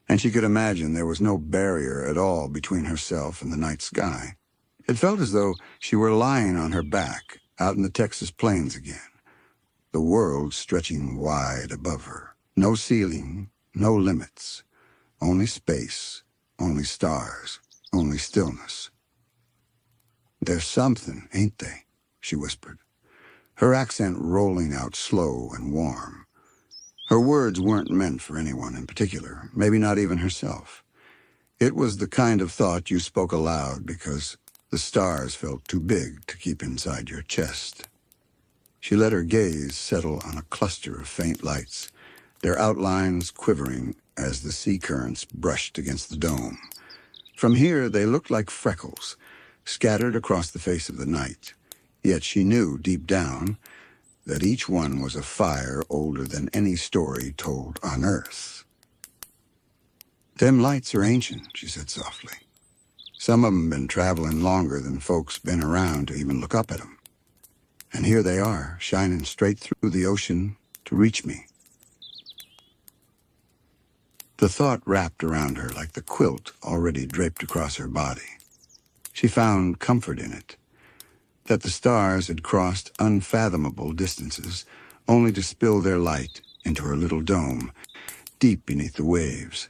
and she could imagine there was no barrier at all between herself and the night sky. It felt as though she were lying on her back out in the Texas plains again, the world stretching wide above her. No ceiling, no limits, only space, only stars, only stillness. "There's something, ain't they?" she whispered, her accent rolling out slow and warm. Her words weren't meant for anyone in particular, maybe not even herself. It was the kind of thought you spoke aloud because the stars felt too big to keep inside your chest. She let her gaze settle on a cluster of faint lights, their outlines quivering as the sea currents brushed against the dome. From here, they looked like freckles, scattered across the face of the night. Yet she knew deep down that each one was a fire older than any story told on Earth. "Them lights are ancient," she said softly. "Some of 'em been traveling longer than folks been around to even look up at 'em. And here they are, shining straight through the ocean to reach me." The thought wrapped around her like the quilt already draped across her body. She found comfort in it, that the stars had crossed unfathomable distances only to spill their light into her little dome, deep beneath the waves.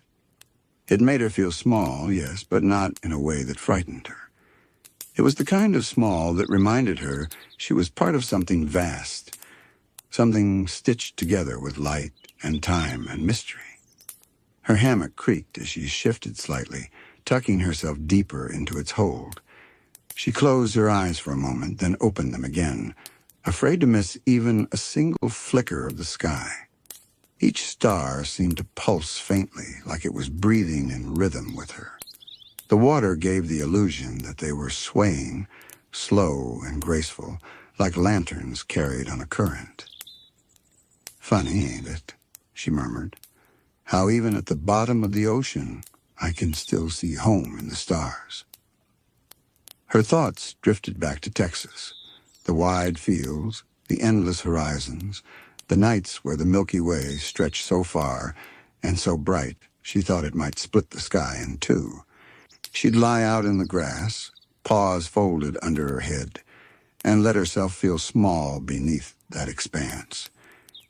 It made her feel small, yes, but not in a way that frightened her. It was the kind of small that reminded her she was part of something vast, something stitched together with light and time and mystery. Her hammock creaked as she shifted slightly, tucking herself deeper into its hold. She closed her eyes for a moment, then opened them again, afraid to miss even a single flicker of the sky. Each star seemed to pulse faintly, like it was breathing in rhythm with her. The water gave the illusion that they were swaying, slow and graceful, like lanterns carried on a current. "Funny, ain't it?" she murmured. "How even at the bottom of the ocean, I can still see home in the stars." Her thoughts drifted back to Texas, the wide fields, the endless horizons, the nights where the Milky Way stretched so far and so bright she thought it might split the sky in two. She'd lie out in the grass, paws folded under her head, and let herself feel small beneath that expanse.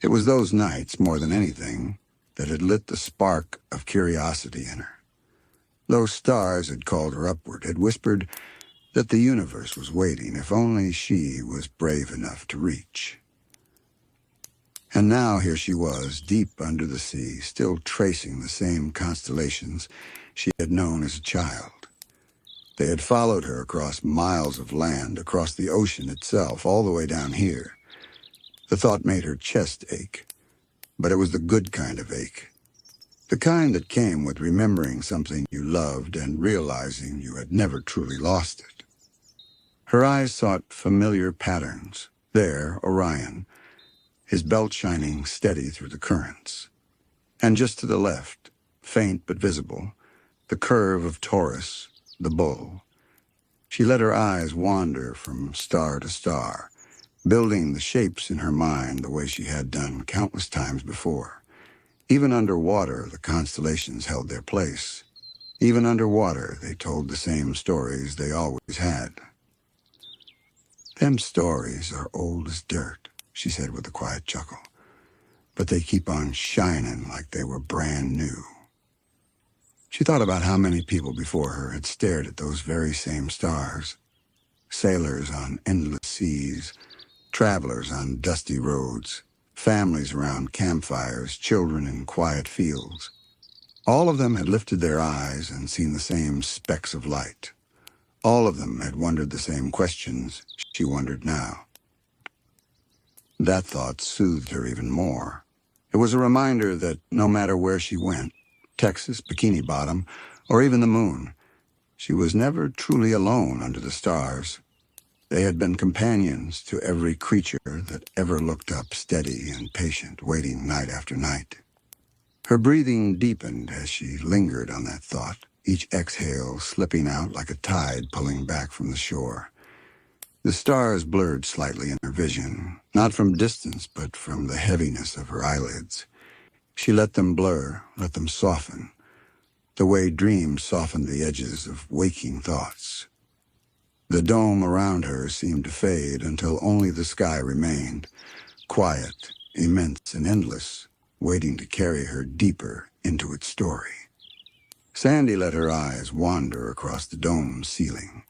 It was those nights, more than anything, that had lit the spark of curiosity in her. Those stars had called her upward, had whispered that the universe was waiting if only she was brave enough to reach. And now here she was, deep under the sea, still tracing the same constellations she had known as a child. They had followed her across miles of land, across the ocean itself, all the way down here. The thought made her chest ache, but it was the good kind of ache. The kind that came with remembering something you loved and realizing you had never truly lost it. Her eyes sought familiar patterns. There, Orion, his belt shining steady through the currents. And just to the left, faint but visible, the curve of Taurus, the bull. She let her eyes wander from star to star, building the shapes in her mind the way she had done countless times before. Even underwater, the constellations held their place. Even underwater, they told the same stories they always had. "Them stories are old as dirt," she said with a quiet chuckle, "but they keep on shining like they were brand new." She thought about how many people before her had stared at those very same stars. Sailors on endless seas, travelers on dusty roads, families around campfires, children in quiet fields. All of them had lifted their eyes and seen the same specks of light. All of them had wondered the same questions she wondered now. That thought soothed her even more. It was a reminder that no matter where she went, Texas, Bikini Bottom, or even the moon, she was never truly alone under the stars. They had been companions to every creature that ever looked up steady and patient, waiting night after night. Her breathing deepened as she lingered on that thought, each exhale slipping out like a tide pulling back from the shore. The stars blurred slightly in her vision, not from distance, but from the heaviness of her eyelids. She let them blur, let them soften, the way dreams soften the edges of waking thoughts. The dome around her seemed to fade until only the sky remained, quiet, immense, and endless, waiting to carry her deeper into its story. Sandy let her eyes wander across the dome's ceiling,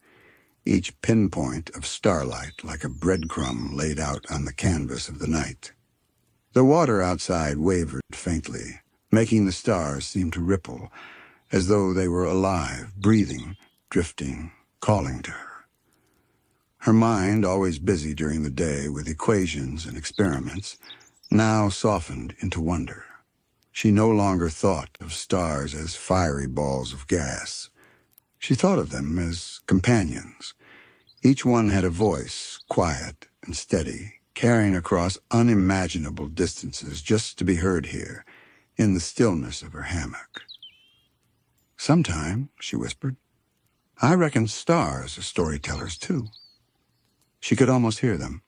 each pinpoint of starlight like a breadcrumb laid out on the canvas of the night. The water outside wavered faintly, making the stars seem to ripple, as though they were alive, breathing, drifting, calling to her. Her mind, always busy during the day with equations and experiments, now softened into wonder. She no longer thought of stars as fiery balls of gas. She thought of them as companions. Each one had a voice, quiet and steady, carrying across unimaginable distances just to be heard here, in the stillness of her hammock. "Sometime," she whispered, "I reckon stars are storytellers too." She could almost hear them,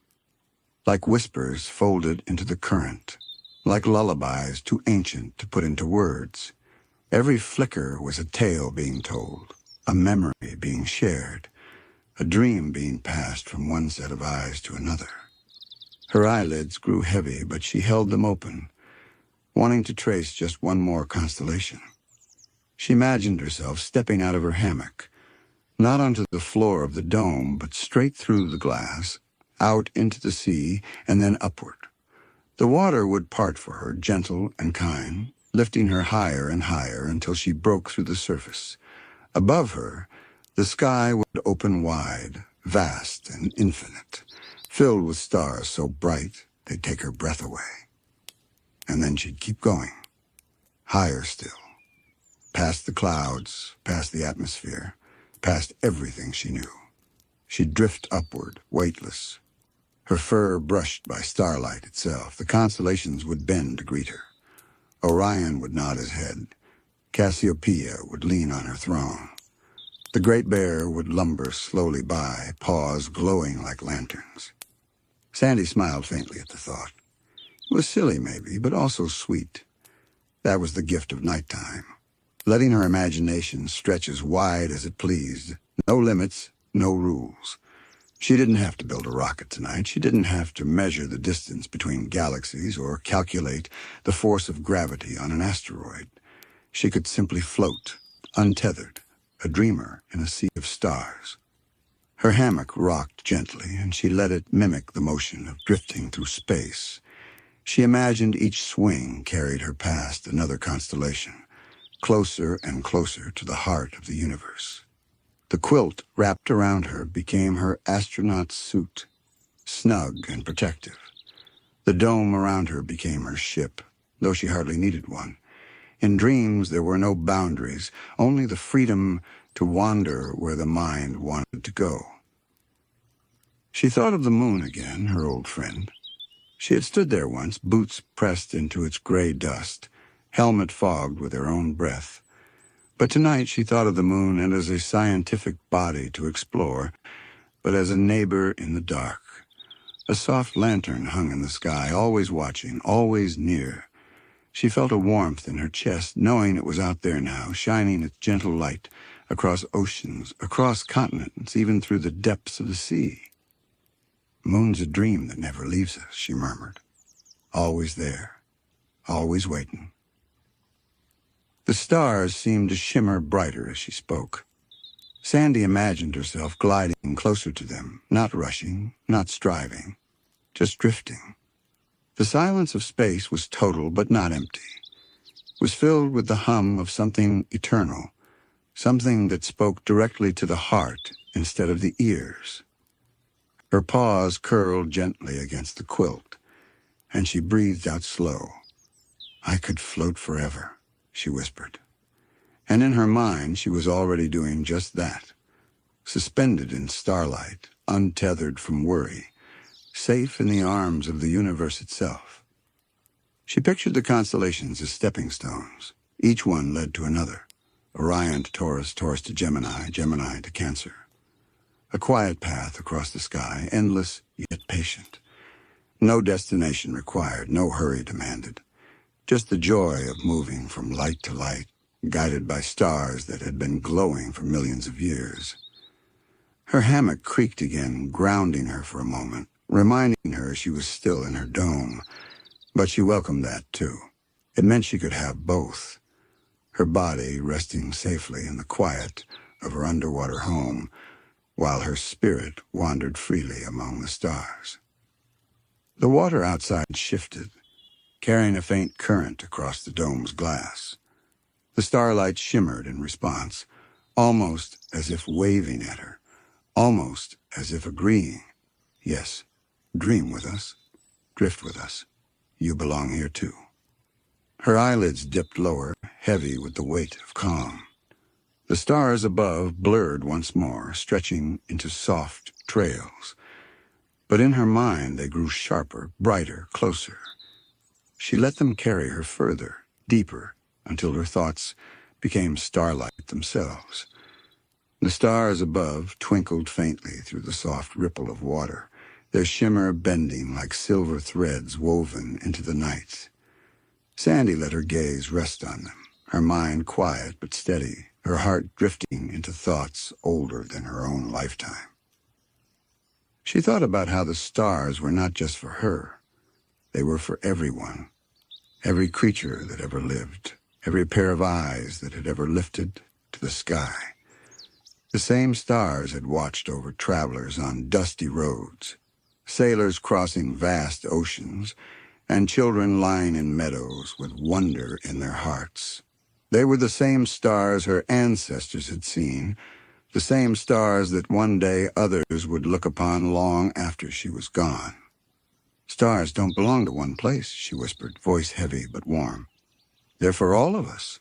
like whispers folded into the current, like lullabies too ancient to put into words. Every flicker was a tale being told, a memory being shared, a dream being passed from one set of eyes to another. Her eyelids grew heavy, but she held them open, wanting to trace just one more constellation. She imagined herself stepping out of her hammock, not onto the floor of the dome, but straight through the glass, out into the sea, and then upward. The water would part for her, gentle and kind, lifting her higher and higher until she broke through the surface. Above her, the sky would open wide, vast and infinite, filled with stars so bright they'd take her breath away. And then she'd keep going, higher still, past the clouds, past the atmosphere, past everything she knew. She'd drift upward, weightless, her fur brushed by starlight itself. The constellations would bend to greet her. Orion would nod his head. Cassiopeia would lean on her throne. The Great Bear would lumber slowly by, paws glowing like lanterns. Sandy smiled faintly at the thought. It was silly, maybe, but also sweet. That was the gift of nighttime, letting her imagination stretch as wide as it pleased. No limits, no rules. She didn't have to build a rocket tonight. She didn't have to measure the distance between galaxies or calculate the force of gravity on an asteroid. She could simply float, untethered, a dreamer in a sea of stars. Her hammock rocked gently, and she let it mimic the motion of drifting through space. She imagined each swing carried her past another constellation, closer and closer to the heart of the universe. The quilt wrapped around her became her astronaut's suit, snug and protective. The dome around her became her ship, though she hardly needed one. In dreams there were no boundaries, only the freedom to wander where the mind wanted to go. She thought of the moon again, her old friend. She had stood there once, boots pressed into its gray dust, helmet fogged with her own breath. But tonight she thought of the moon not as a scientific body to explore, but as a neighbor in the dark. A soft lantern hung in the sky, always watching, always near. She felt a warmth in her chest, knowing it was out there now, shining its gentle light across oceans, across continents, even through the depths of the sea. "Moon's a dream that never leaves us," she murmured. "Always there, always waiting." The stars seemed to shimmer brighter as she spoke. Sandy imagined herself gliding closer to them, not rushing, not striving, just drifting. The silence of space was total but not empty. It was filled with the hum of something eternal, something that spoke directly to the heart instead of the ears. Her paws curled gently against the quilt, and she breathed out slow. "I could float forever," she whispered. And in her mind she was already doing just that, suspended in starlight, untethered from worry, safe in the arms of the universe itself. She pictured the constellations as stepping stones. Each one led to another. Orion to Taurus, Taurus to Gemini, Gemini to Cancer. A quiet path across the sky, endless yet patient. No destination required, no hurry demanded. Just the joy of moving from light to light, guided by stars that had been glowing for millions of years. Her hammock creaked again, grounding her for a moment, reminding her she was still in her dome. But she welcomed that, too. It meant she could have both. Her body resting safely in the quiet of her underwater home, while her spirit wandered freely among the stars. The water outside shifted, carrying a faint current across the dome's glass. The starlight shimmered in response, almost as if waving at her, almost as if agreeing. Yes, dream with us, drift with us. You belong here too. Her eyelids dipped lower, heavy with the weight of calm. The stars above blurred once more, stretching into soft trails. But in her mind they grew sharper, brighter, closer. She let them carry her further, deeper, until her thoughts became starlight themselves. The stars above twinkled faintly through the soft ripple of water, their shimmer bending like silver threads woven into the night. Sandy let her gaze rest on them, her mind quiet but steady, her heart drifting into thoughts older than her own lifetime. She thought about how the stars were not just for her. They were for everyone, every creature that ever lived, every pair of eyes that had ever lifted to the sky. The same stars had watched over travelers on dusty roads, sailors crossing vast oceans, and children lying in meadows with wonder in their hearts. They were the same stars her ancestors had seen, the same stars that one day others would look upon long after she was gone. Stars don't belong to one place, she whispered, voice heavy but warm. They're for all of us,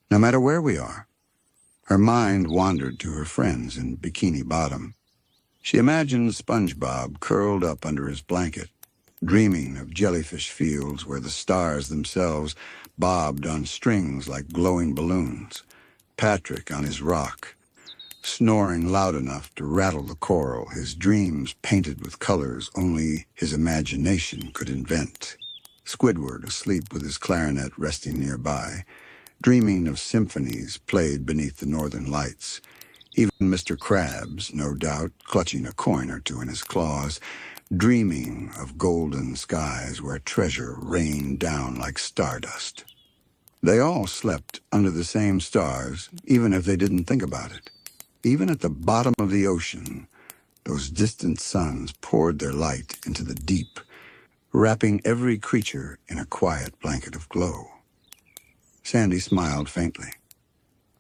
no matter where we are. Her mind wandered to her friends in Bikini Bottom. She imagined SpongeBob curled up under his blanket, dreaming of jellyfish fields where the stars themselves bobbed on strings like glowing balloons. Patrick on his rock, snoring loud enough to rattle the coral, his dreams painted with colors only his imagination could invent. Squidward asleep with his clarinet resting nearby, dreaming of symphonies played beneath the northern lights. Even Mr. Krabs, no doubt, clutching a coin or two in his claws, dreaming of golden skies where treasure rained down like stardust. They all slept under the same stars, even if they didn't think about it. Even at the bottom of the ocean, those distant suns poured their light into the deep, wrapping every creature in a quiet blanket of glow. Sandy smiled faintly.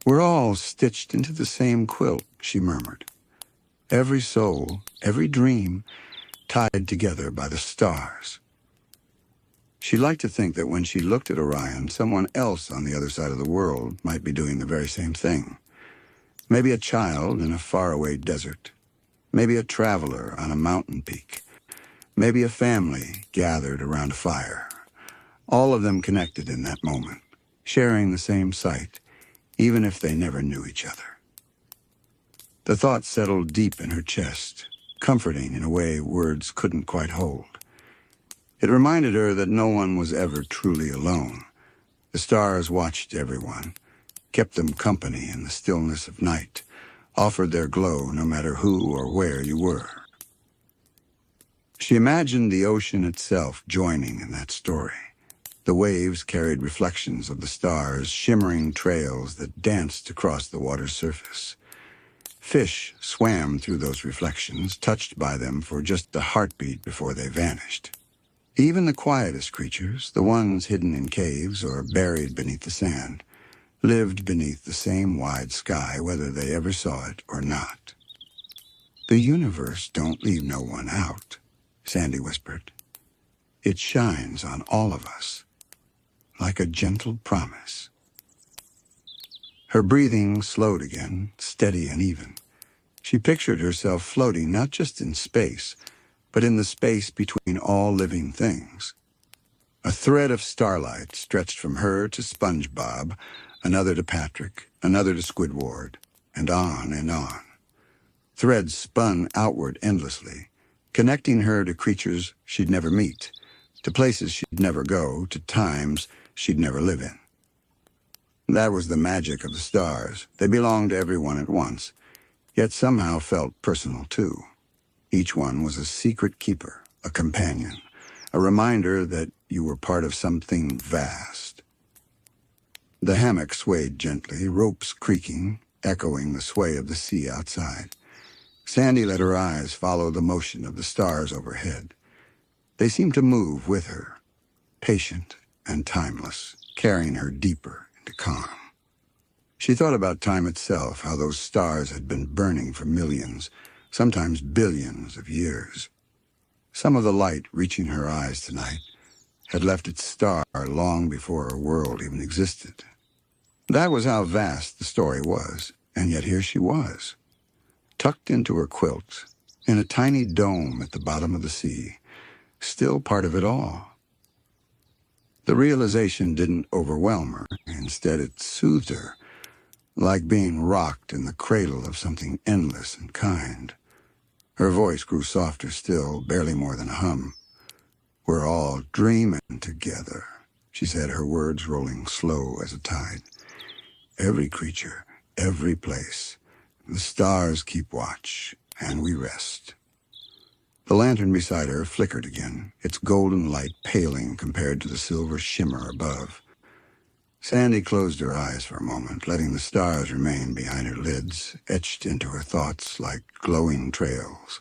We're all stitched into the same quilt, she murmured. Every soul, every dream, tied together by the stars. She liked to think that when she looked at Orion, someone else on the other side of the world might be doing the very same thing. Maybe a child in a faraway desert. Maybe a traveler on a mountain peak. Maybe a family gathered around a fire. All of them connected in that moment, sharing the same sight, even if they never knew each other. The thought settled deep in her chest, comforting in a way words couldn't quite hold. It reminded her that no one was ever truly alone. The stars watched everyone, kept them company in the stillness of night, offered their glow no matter who or where you were. She imagined the ocean itself joining in that story. The waves carried reflections of the stars, shimmering trails that danced across the water's surface. Fish swam through those reflections, touched by them for just a heartbeat before they vanished. Even the quietest creatures, the ones hidden in caves or buried beneath the sand, lived beneath the same wide sky, whether they ever saw it or not. The universe don't leave no one out, Sandy whispered. It shines on all of us, like a gentle promise. Her breathing slowed again, steady and even. She pictured herself floating not just in space, but in the space between all living things. A thread of starlight stretched from her to SpongeBob, another to Patrick, another to Squidward, and on and on. Threads spun outward endlessly, connecting her to creatures she'd never meet, to places she'd never go, to times she'd never live in. That was the magic of the stars. They belonged to everyone at once, yet somehow felt personal too. Each one was a secret keeper, a companion, a reminder that you were part of something vast. The hammock swayed gently, ropes creaking, echoing the sway of the sea outside. Sandy let her eyes follow the motion of the stars overhead. They seemed to move with her, patient and timeless, carrying her deeper into calm. She thought about time itself, how those stars had been burning for millions, sometimes billions of years. Some of the light reaching her eyes tonight had left its star long before her world even existed. That was how vast the story was, and yet here she was, tucked into her quilt, in a tiny dome at the bottom of the sea, still part of it all. The realization didn't overwhelm her. Instead, it soothed her, like being rocked in the cradle of something endless and kind. Her voice grew softer still, barely more than a hum. "We're all dreaming together," she said, her words rolling slow as a tide. "Every creature, every place. The stars keep watch, and we rest." The lantern beside her flickered again, its golden light paling compared to the silver shimmer above. Sandy closed her eyes for a moment, letting the stars remain behind her lids, etched into her thoughts like glowing trails.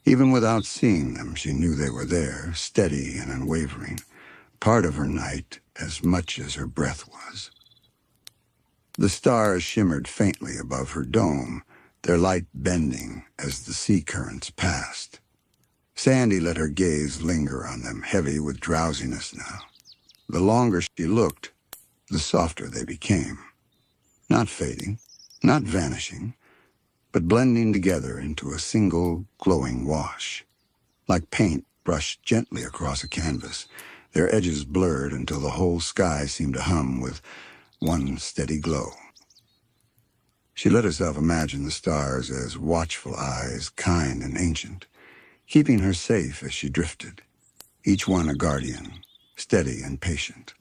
Even without seeing them, she knew they were there, steady and unwavering, part of her night as much as her breath was. The stars shimmered faintly above her dome, their light bending as the sea currents passed. Sandy let her gaze linger on them, heavy with drowsiness now. The longer she looked, the softer they became. Not fading, not vanishing, but blending together into a single glowing wash. Like paint brushed gently across a canvas, their edges blurred until the whole sky seemed to hum with one steady glow. She let herself imagine the stars as watchful eyes, kind and ancient, keeping her safe as she drifted, each one a guardian, steady and patient,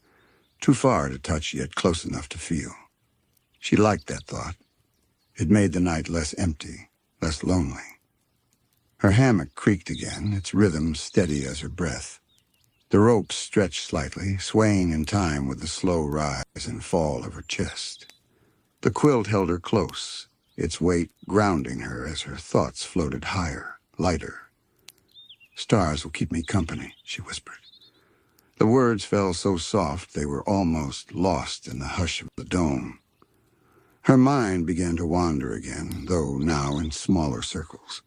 too far to touch yet close enough to feel. She liked that thought. It made the night less empty, less lonely. Her hammock creaked again, its rhythm steady as her breath. The ropes stretched slightly, swaying in time with the slow rise and fall of her chest. The quilt held her close, its weight grounding her as her thoughts floated higher, lighter. "Stars will keep me company," she whispered. The words fell so soft they were almost lost in the hush of the dome. Her mind began to wander again, though now in smaller circles.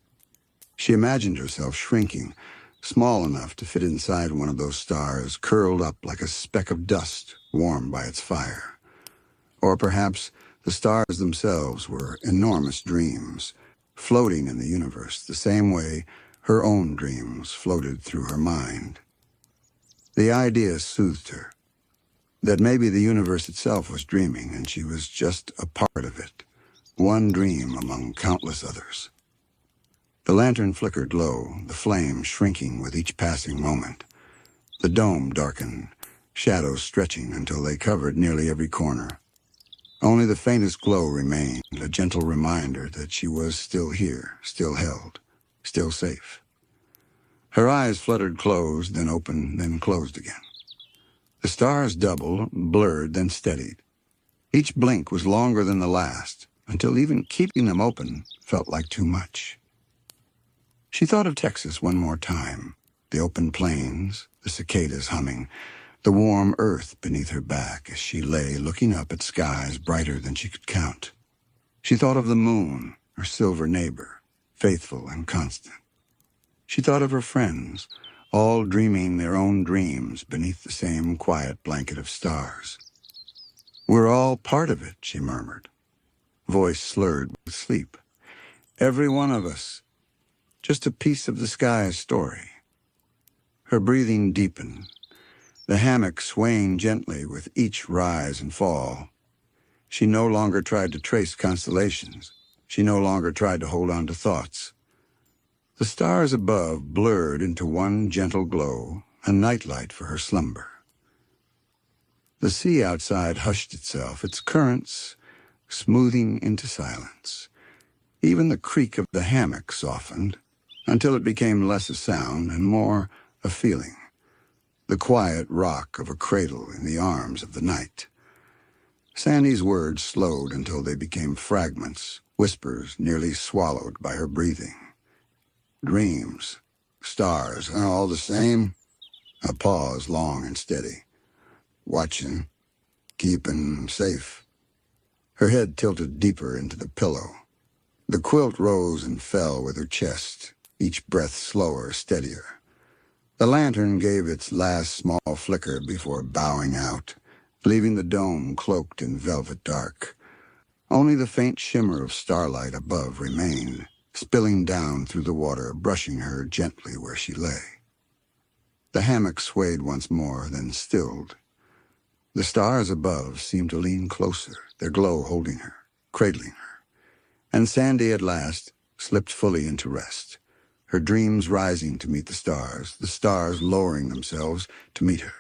She imagined herself shrinking, small enough to fit inside one of those stars, curled up like a speck of dust warmed by its fire. Or perhaps the stars themselves were enormous dreams, floating in the universe the same way her own dreams floated through her mind. The idea soothed her, that maybe the universe itself was dreaming and she was just a part of it, one dream among countless others. The lantern flickered low, the flame shrinking with each passing moment. The dome darkened, shadows stretching until they covered nearly every corner. Only the faintest glow remained, a gentle reminder that she was still here, still held, still safe. Her eyes fluttered closed, then opened, then closed again. The stars doubled, blurred, then steadied. Each blink was longer than the last, until even keeping them open felt like too much. She thought of Texas one more time, the open plains, the cicadas humming, the warm earth beneath her back as she lay looking up at skies brighter than she could count. She thought of the moon, her silver neighbor, faithful and constant. She thought of her friends, all dreaming their own dreams beneath the same quiet blanket of stars. "We're all part of it," she murmured, voice slurred with sleep. "Every one of us. Just a piece of the sky's story." Her breathing deepened, the hammock swaying gently with each rise and fall. She no longer tried to trace constellations. She no longer tried to hold on to thoughts. The stars above blurred into one gentle glow, a nightlight for her slumber. The sea outside hushed itself, its currents smoothing into silence. Even the creak of the hammock softened, until it became less a sound and more a feeling, the quiet rock of a cradle in the arms of the night. Sandy's words slowed until they became fragments, whispers nearly swallowed by her breathing. Dreams, stars, all the same. A pause, long and steady. Watching, keeping safe. Her head tilted deeper into the pillow. The quilt rose and fell with her chest, each breath slower, steadier. The lantern gave its last small flicker before bowing out, leaving the dome cloaked in velvet dark. Only the faint shimmer of starlight above remained, spilling down through the water, brushing her gently where she lay. The hammock swayed once more, then stilled. The stars above seemed to lean closer, their glow holding her, cradling her. And Sandy at last slipped fully into rest, her dreams rising to meet the stars lowering themselves to meet her.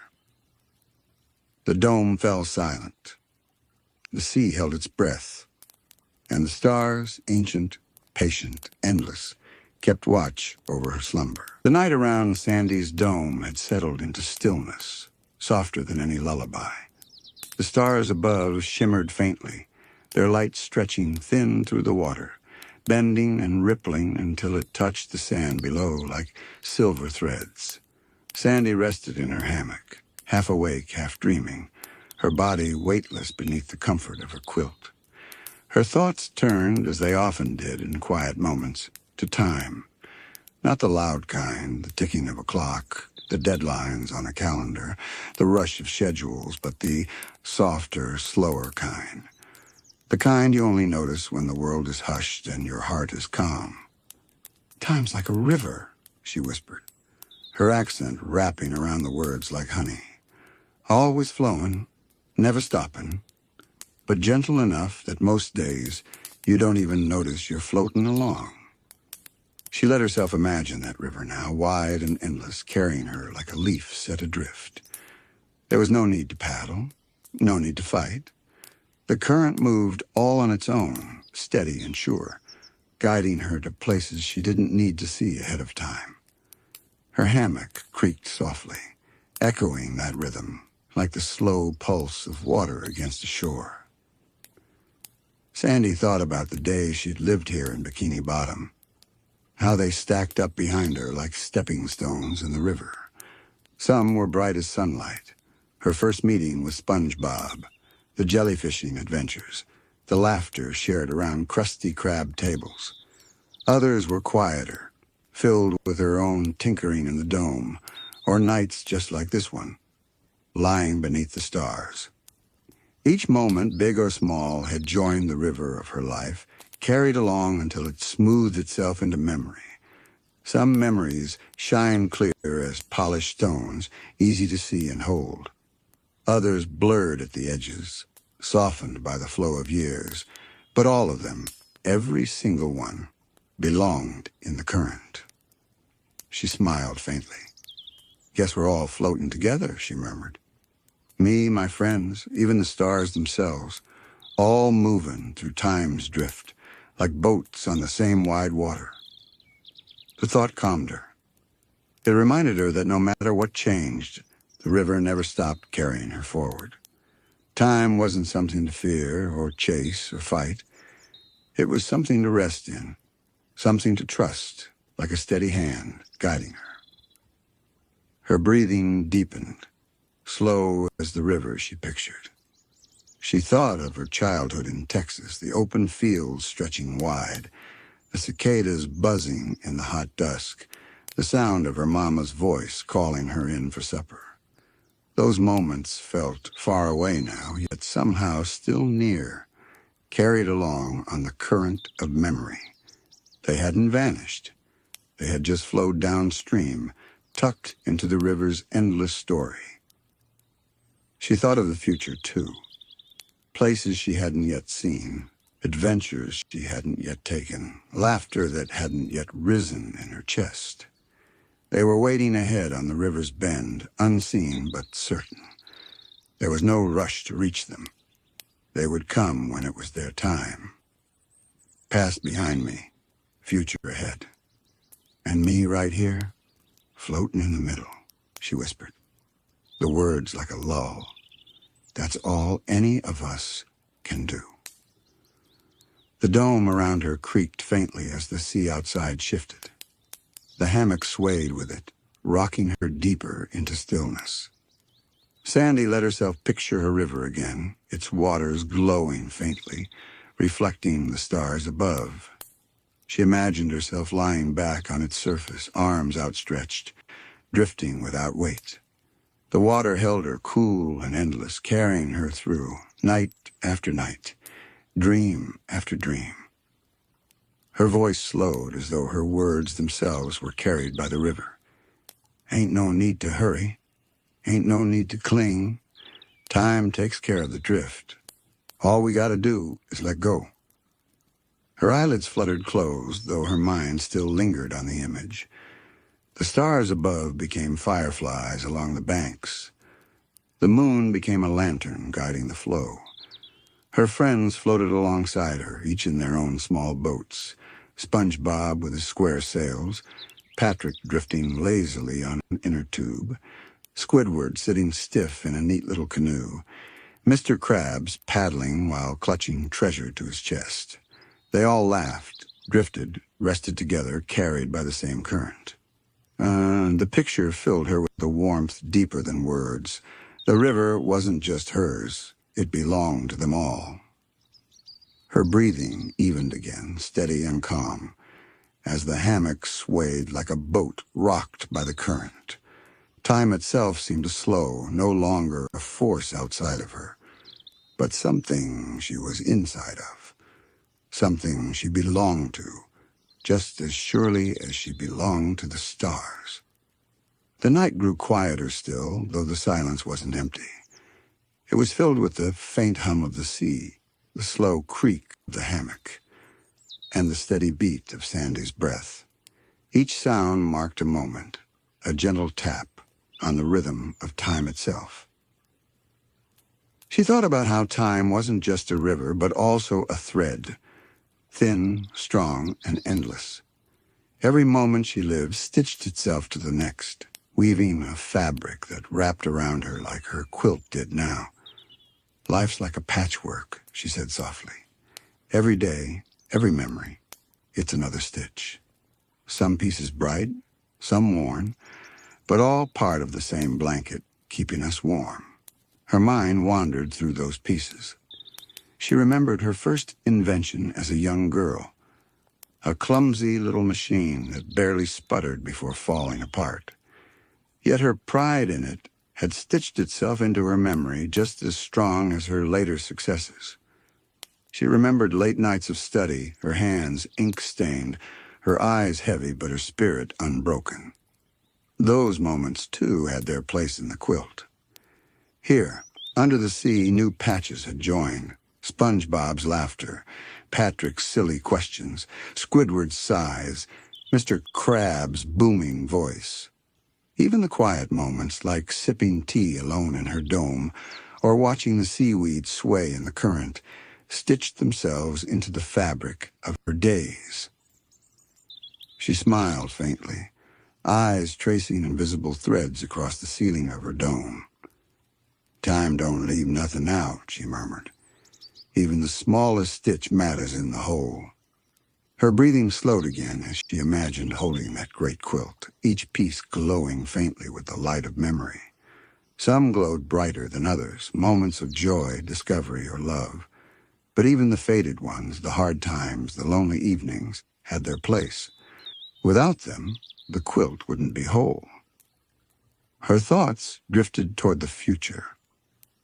The dome fell silent. The sea held its breath, and the stars, ancient, patient, endless, kept watch over her slumber. The night around Sandy's dome had settled into stillness, softer than any lullaby. The stars above shimmered faintly, their light stretching thin through the water, bending and rippling until it touched the sand below like silver threads. Sandy rested in her hammock, half awake, half dreaming, her body weightless beneath the comfort of her quilt. Her thoughts turned, as they often did in quiet moments, to time. Not the loud kind, the ticking of a clock, the deadlines on a calendar, the rush of schedules, but the softer, slower kind. The kind you only notice when the world is hushed and your heart is calm. "Time's like a river," she whispered, her accent wrapping around the words like honey. Always flowing, never stopping, but gentle enough that most days you don't even notice you're floating along. She let herself imagine that river now, wide and endless, carrying her like a leaf set adrift. There was no need to paddle, no need to fight. The current moved all on its own, steady and sure, guiding her to places she didn't need to see ahead of time. Her hammock creaked softly, echoing that rhythm, like the slow pulse of water against the shore. Sandy thought about the days she'd lived here in Bikini Bottom, how they stacked up behind her like stepping stones in the river. Some were bright as sunlight. Her first meeting with SpongeBob, the jellyfishing adventures, the laughter shared around crusty crab tables. Others were quieter, filled with her own tinkering in the dome, or nights just like this one, lying beneath the stars. Each moment, big or small, had joined the river of her life, carried along until it smoothed itself into memory. Some memories shine clear as polished stones, easy to see and hold. Others blurred at the edges, softened by the flow of years. But all of them, every single one, belonged in the current. She smiled faintly. "Guess we're all floating together," she murmured. "Me, my friends, even the stars themselves, all moving through time's drift, like boats on the same wide water." The thought calmed her. It reminded her that no matter what changed, the river never stopped carrying her forward. Time wasn't something to fear or chase or fight. It was something to rest in, something to trust, like a steady hand guiding her. Her breathing deepened, slow as the river she pictured. She thought of her childhood in Texas, the open fields stretching wide, the cicadas buzzing in the hot dusk, the sound of her mama's voice calling her in for supper. Those moments felt far away now, yet somehow still near, carried along on the current of memory. They hadn't vanished. They had just flowed downstream, tucked into the river's endless story. She thought of the future, too. Places she hadn't yet seen, adventures she hadn't yet taken, laughter that hadn't yet risen in her chest. They were waiting ahead on the river's bend, unseen but certain. There was no rush to reach them. They would come when it was their time. Past behind me, future ahead. And me right here, floating in the middle, she whispered. The words like a lull. That's all any of us can do. The dome around her creaked faintly as the sea outside shifted. The hammock swayed with it, rocking her deeper into stillness. Sandy let herself picture her river again, its waters glowing faintly, reflecting the stars above. She imagined herself lying back on its surface, arms outstretched, drifting without weight. The water held her cool and endless, carrying her through, night after night, dream after dream. Her voice slowed as though her words themselves were carried by the river. Ain't no need to hurry. Ain't no need to cling. Time takes care of the drift. All we gotta do is let go. Her eyelids fluttered closed, though her mind still lingered on the image. The stars above became fireflies along the banks. The moon became a lantern guiding the flow. Her friends floated alongside her, each in their own small boats. SpongeBob with his square sails, Patrick drifting lazily on an inner tube, Squidward sitting stiff in a neat little canoe, Mr. Krabs paddling while clutching treasure to his chest. They all laughed, drifted, rested together, carried by the same current. The picture filled her with a warmth deeper than words. The river wasn't just hers. It belonged to them all. Her breathing evened again, steady and calm, as the hammock swayed like a boat rocked by the current. Time itself seemed to slow, no longer a force outside of her, but something she was inside of, something she belonged to, just as surely as she belonged to the stars. The night grew quieter still, though the silence wasn't empty. It was filled with the faint hum of the sea, the slow creak of the hammock, and the steady beat of Sandy's breath. Each sound marked a moment, a gentle tap on the rhythm of time itself. She thought about how time wasn't just a river, but also a thread, thin, strong, and endless. Every moment she lived stitched itself to the next, weaving a fabric that wrapped around her like her quilt did now. Life's like a patchwork, she said softly. Every day, every memory, it's another stitch. Some pieces bright, some worn, but all part of the same blanket, keeping us warm. Her mind wandered through those pieces. She remembered her first invention as a young girl, a clumsy little machine that barely sputtered before falling apart. Yet her pride in it had stitched itself into her memory just as strong as her later successes. She remembered late nights of study, her hands ink-stained, her eyes heavy but her spirit unbroken. Those moments, too, had their place in the quilt. Here, under the sea, new patches had joined. SpongeBob's laughter, Patrick's silly questions, Squidward's sighs, Mr. Krabs' booming voice. Even the quiet moments, like sipping tea alone in her dome, or watching the seaweed sway in the current, stitched themselves into the fabric of her days. She smiled faintly, eyes tracing invisible threads across the ceiling of her dome. Time don't leave nothing out, she murmured. Even the smallest stitch matters in the whole. Her breathing slowed again as she imagined holding that great quilt, each piece glowing faintly with the light of memory. Some glowed brighter than others, moments of joy, discovery, or love. But even the faded ones, the hard times, the lonely evenings, had their place. Without them, the quilt wouldn't be whole. Her thoughts drifted toward the future.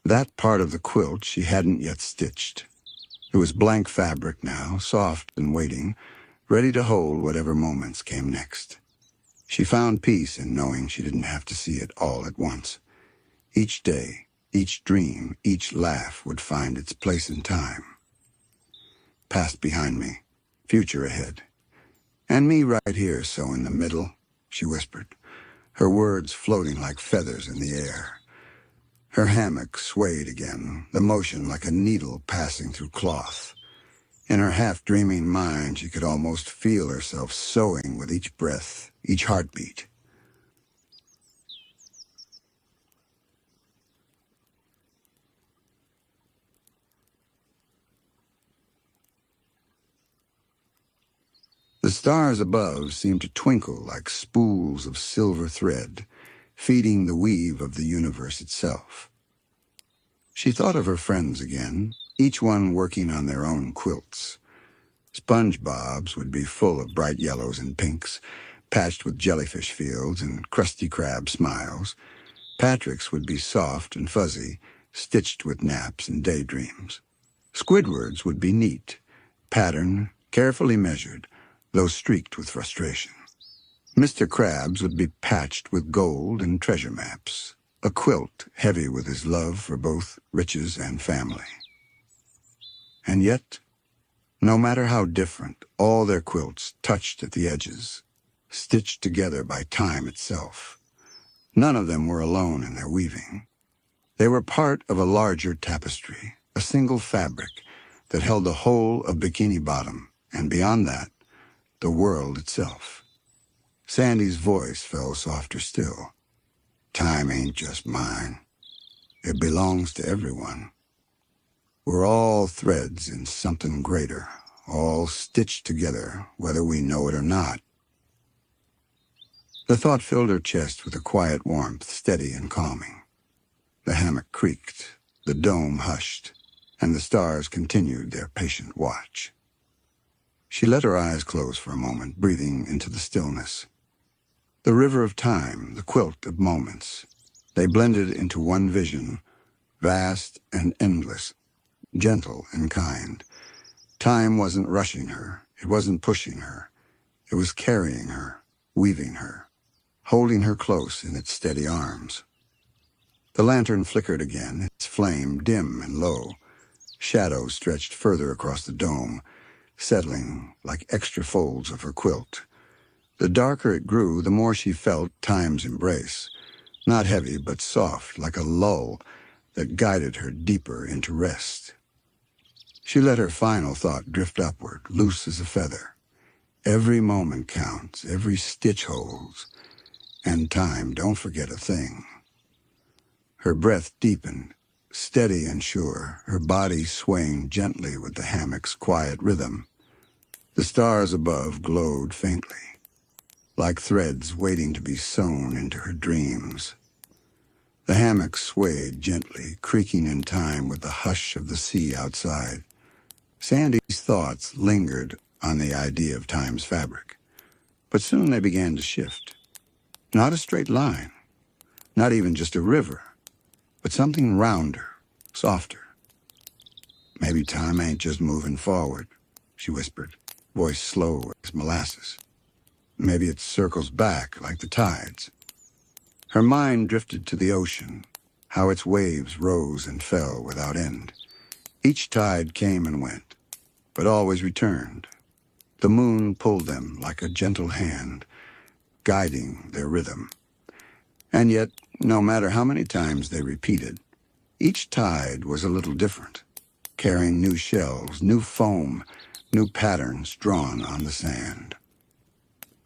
That part of the quilt she hadn't yet stitched. It was blank fabric now, soft and waiting, ready to hold whatever moments came next. She found peace in knowing she didn't have to see it all at once. Each day, each dream, each laugh would find its place in time. past behind me, future ahead. And me right here, so in the middle, she whispered, her words floating like feathers in the air. Her hammock swayed again, the motion like a needle passing through cloth. In her half-dreaming mind, she could almost feel herself sewing with each breath, each heartbeat. The stars above seemed to twinkle like spools of silver thread, feeding the weave of the universe itself. She thought of her friends again, each one working on their own quilts. SpongeBob's would be full of bright yellows and pinks, patched with jellyfish fields and Krusty Krab smiles. Patrick's would be soft and fuzzy, stitched with naps and daydreams. Squidward's would be neat, patterned, carefully measured, though streaked with frustration. Mr. Krabs would be patched with gold and treasure maps, a quilt heavy with his love for both riches and family. And yet, no matter how different, all their quilts touched at the edges, stitched together by time itself. None of them were alone in their weaving. They were part of a larger tapestry, a single fabric that held the whole of Bikini Bottom, and beyond that, the world itself. Sandy's voice fell softer still. Time ain't just mine. It belongs to everyone. We're all threads in something greater, all stitched together, whether we know it or not. The thought filled her chest with a quiet warmth, steady and calming. The hammock creaked, the dome hushed, and the stars continued their patient watch. She let her eyes close for a moment, breathing into the stillness. The river of time, the quilt of moments, they blended into one vision, vast and endless, gentle and kind. Time wasn't rushing her, it wasn't pushing her. It was carrying her, weaving her, holding her close in its steady arms. The lantern flickered again, its flame dim and low. Shadows stretched further across the dome, settling like extra folds of her quilt. The darker it grew, the more she felt time's embrace, not heavy but soft, like a lull that guided her deeper into rest. She let her final thought drift upward, loose as a feather. Every moment counts, every stitch holds, and time don't forget a thing. Her breath deepened, steady and sure, her body swaying gently with the hammock's quiet rhythm. The stars above glowed faintly, like threads waiting to be sewn into her dreams. The hammock swayed gently, creaking in time with the hush of the sea outside. Sandy's thoughts lingered on the idea of time's fabric, but soon they began to shift. Not a straight line, not even just a river, but something rounder, softer. Maybe time ain't just moving forward, she whispered, voice slow as molasses. Maybe it circles back like the tides. Her mind drifted to the ocean, how its waves rose and fell without end. Each tide came and went, but always returned. The moon pulled them like a gentle hand, guiding their rhythm. And yet, no matter how many times they repeated, each tide was a little different, carrying new shells, new foam, new patterns drawn on the sand.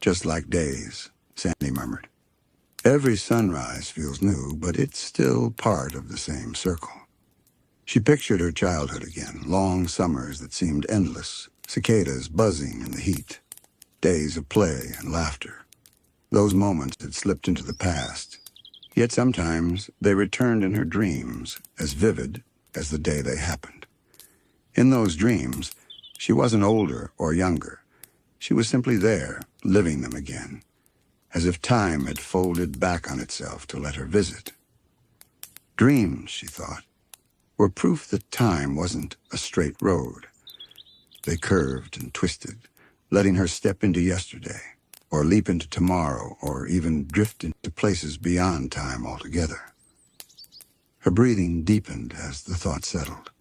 Just like days, Sandy murmured. Every sunrise feels new, but it's still part of the same circle. She pictured her childhood again, long summers that seemed endless, cicadas buzzing in the heat, days of play and laughter. Those moments had slipped into the past, yet sometimes they returned in her dreams, as vivid as the day they happened. In those dreams, she wasn't older or younger. She was simply there, living them again, as if time had folded back on itself to let her visit. Dreams, she thought, were proof that time wasn't a straight road. They curved and twisted, letting her step into yesterday, or leap into tomorrow, or even drift into places beyond time altogether. Her breathing deepened as the thought settled.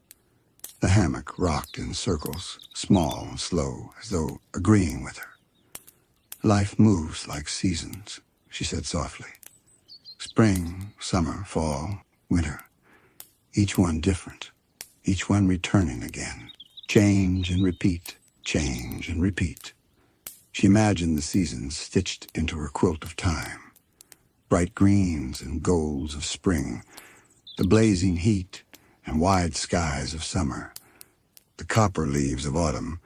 The hammock rocked in circles, small and slow, as though agreeing with her. "Life moves like seasons," she said softly. "Spring, summer, fall, winter. Each one different, each one returning again. Change and repeat, change and repeat." She imagined the seasons stitched into her quilt of time. Bright greens and golds of spring, the blazing heat and wide skies of summer, the copper leaves of autumn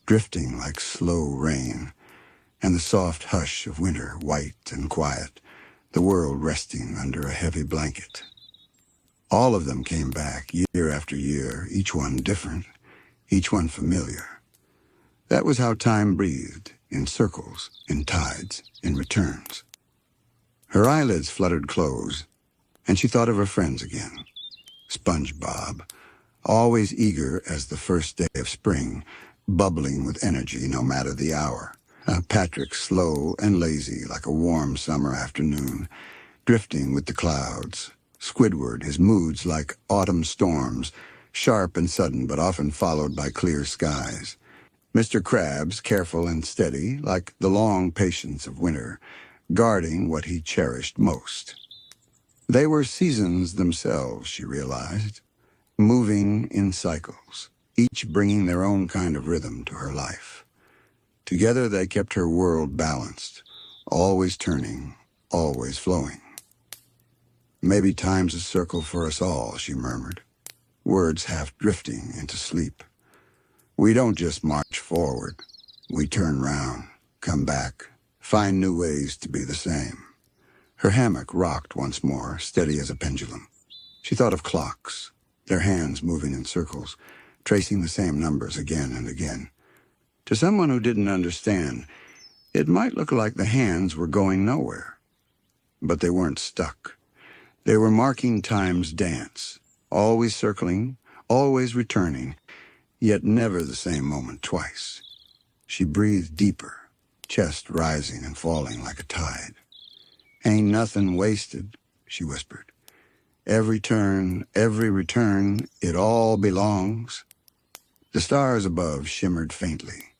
drifting like slow rain, and the soft hush of winter, white and quiet, the world resting under a heavy blanket. All of them came back year after year, each one different, each one familiar. That was how time breathed, in circles, in tides, in returns. Her eyelids fluttered close, and she thought of her friends again. SpongeBob, always eager as the first day of spring, bubbling with energy no matter the hour. Patrick, slow and lazy like a warm summer afternoon, drifting with the clouds. Squidward, his moods like autumn storms, sharp and sudden but often followed by clear skies. Mr. Krabs, careful and steady like the long patience of winter, guarding what he cherished most. They were seasons themselves, she realized, moving in cycles, each bringing their own kind of rhythm to her life. Together they kept her world balanced, always turning, always flowing. "Maybe time's a circle for us all," she murmured, words half drifting into sleep. "We don't just march forward. We turn round, come back, find new ways to be the same." Her hammock rocked once more, steady as a pendulum. She thought of clocks, their hands moving in circles, tracing the same numbers again and again. To someone who didn't understand, it might look like the hands were going nowhere. But they weren't stuck. They were marking time's dance, always circling, always returning, yet never the same moment twice. She breathed deeper, chest rising and falling like a tide. "Ain't nothing wasted," she whispered. "Every turn, every return, it all belongs." The stars above shimmered faintly,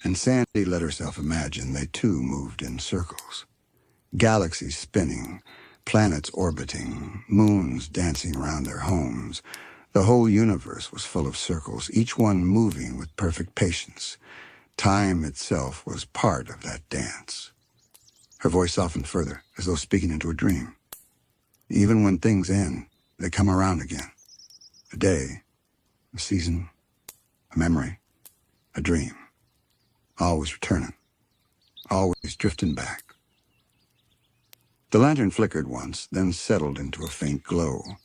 and Sandy let herself imagine they too moved in circles. Galaxies spinning, planets orbiting, moons dancing around their homes. The whole universe was full of circles, each one moving with perfect patience. Time itself was part of that dance. Her voice softened further, as though speaking into a dream. "Even when things end, they come around again. A day, a season, a memory, a dream. Always returning, always drifting back." The lantern flickered once, then settled into a faint glow.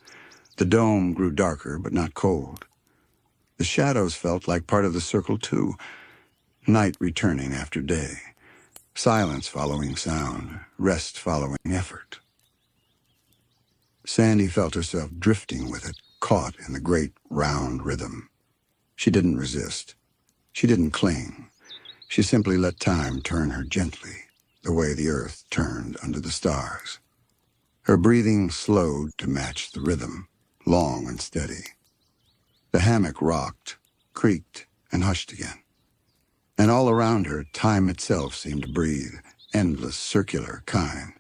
The dome grew darker, but not cold. The shadows felt like part of the circle, too. Night returning after day. Silence following sound. Rest following effort. Sandy felt herself drifting with it, caught in the great round rhythm. She didn't resist. She didn't cling. She simply let time turn her gently, the way the earth turned under the stars. Her breathing slowed to match the rhythm, long and steady. The hammock rocked, creaked, and hushed again. And all around her, time itself seemed to breathe, endless, circular kind.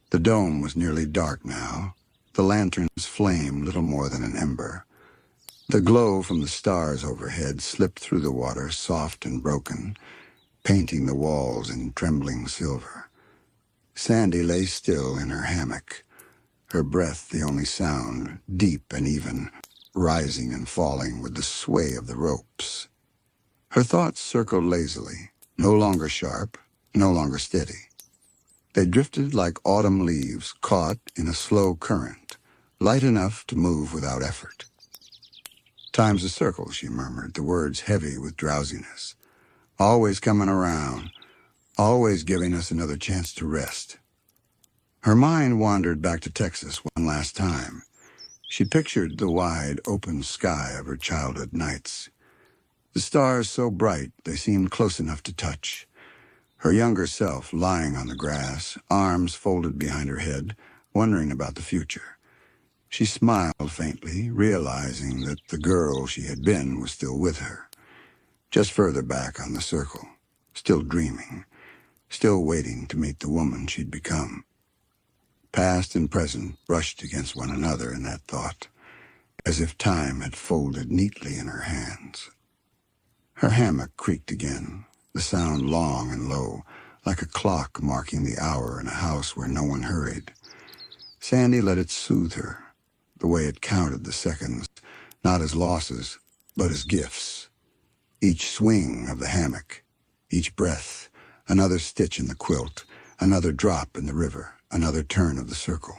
The dome was nearly dark now. The lantern's flame little more than an ember. The glow from the stars overhead slipped through the water, soft and broken, painting the walls in trembling silver. Sandy lay still in her hammock, her breath the only sound, deep and even, rising and falling with the sway of the ropes. Her thoughts circled lazily, no longer sharp, no longer steady. They drifted like autumn leaves caught in a slow current, light enough to move without effort. "Time's a circle," she murmured, the words heavy with drowsiness. "Always coming around, always giving us another chance to rest." Her mind wandered back to Texas one last time. She pictured the wide, open sky of her childhood nights. The stars so bright they seemed close enough to touch. Her younger self lying on the grass, arms folded behind her head, wondering about the future. She smiled faintly, realizing that the girl she had been was still with her, just further back on the circle, still dreaming, still waiting to meet the woman she'd become. Past and present brushed against one another in that thought, as if time had folded neatly in her hands. Her hammock creaked again, the sound long and low, like a clock marking the hour in a house where no one hurried. Sandy let it soothe her, the way it counted the seconds, not as losses, but as gifts. Each swing of the hammock, each breath, another stitch in the quilt, another drop in the river, another turn of the circle.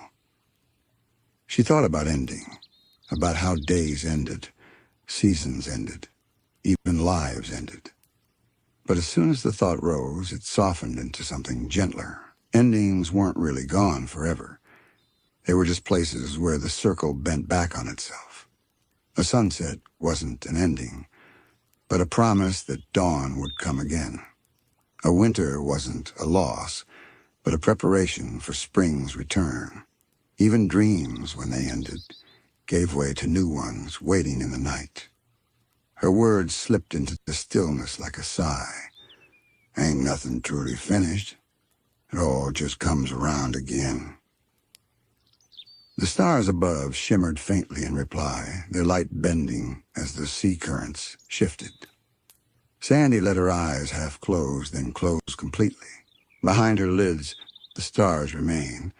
She thought about ending, about how days ended, seasons ended, even lives ended. But as soon as the thought rose, it softened into something gentler. Endings weren't really gone forever. They were just places where the circle bent back on itself. A sunset wasn't an ending, but a promise that dawn would come again. A winter wasn't a loss, but a preparation for spring's return. Even dreams, when they ended, gave way to new ones waiting in the night. Her words slipped into the stillness like a sigh. Ain't nothing truly finished. It all just comes around again. The stars above shimmered faintly in reply, their light bending as the sea currents shifted. Sandy let her eyes half close, then close completely. Behind her lids, the stars remained,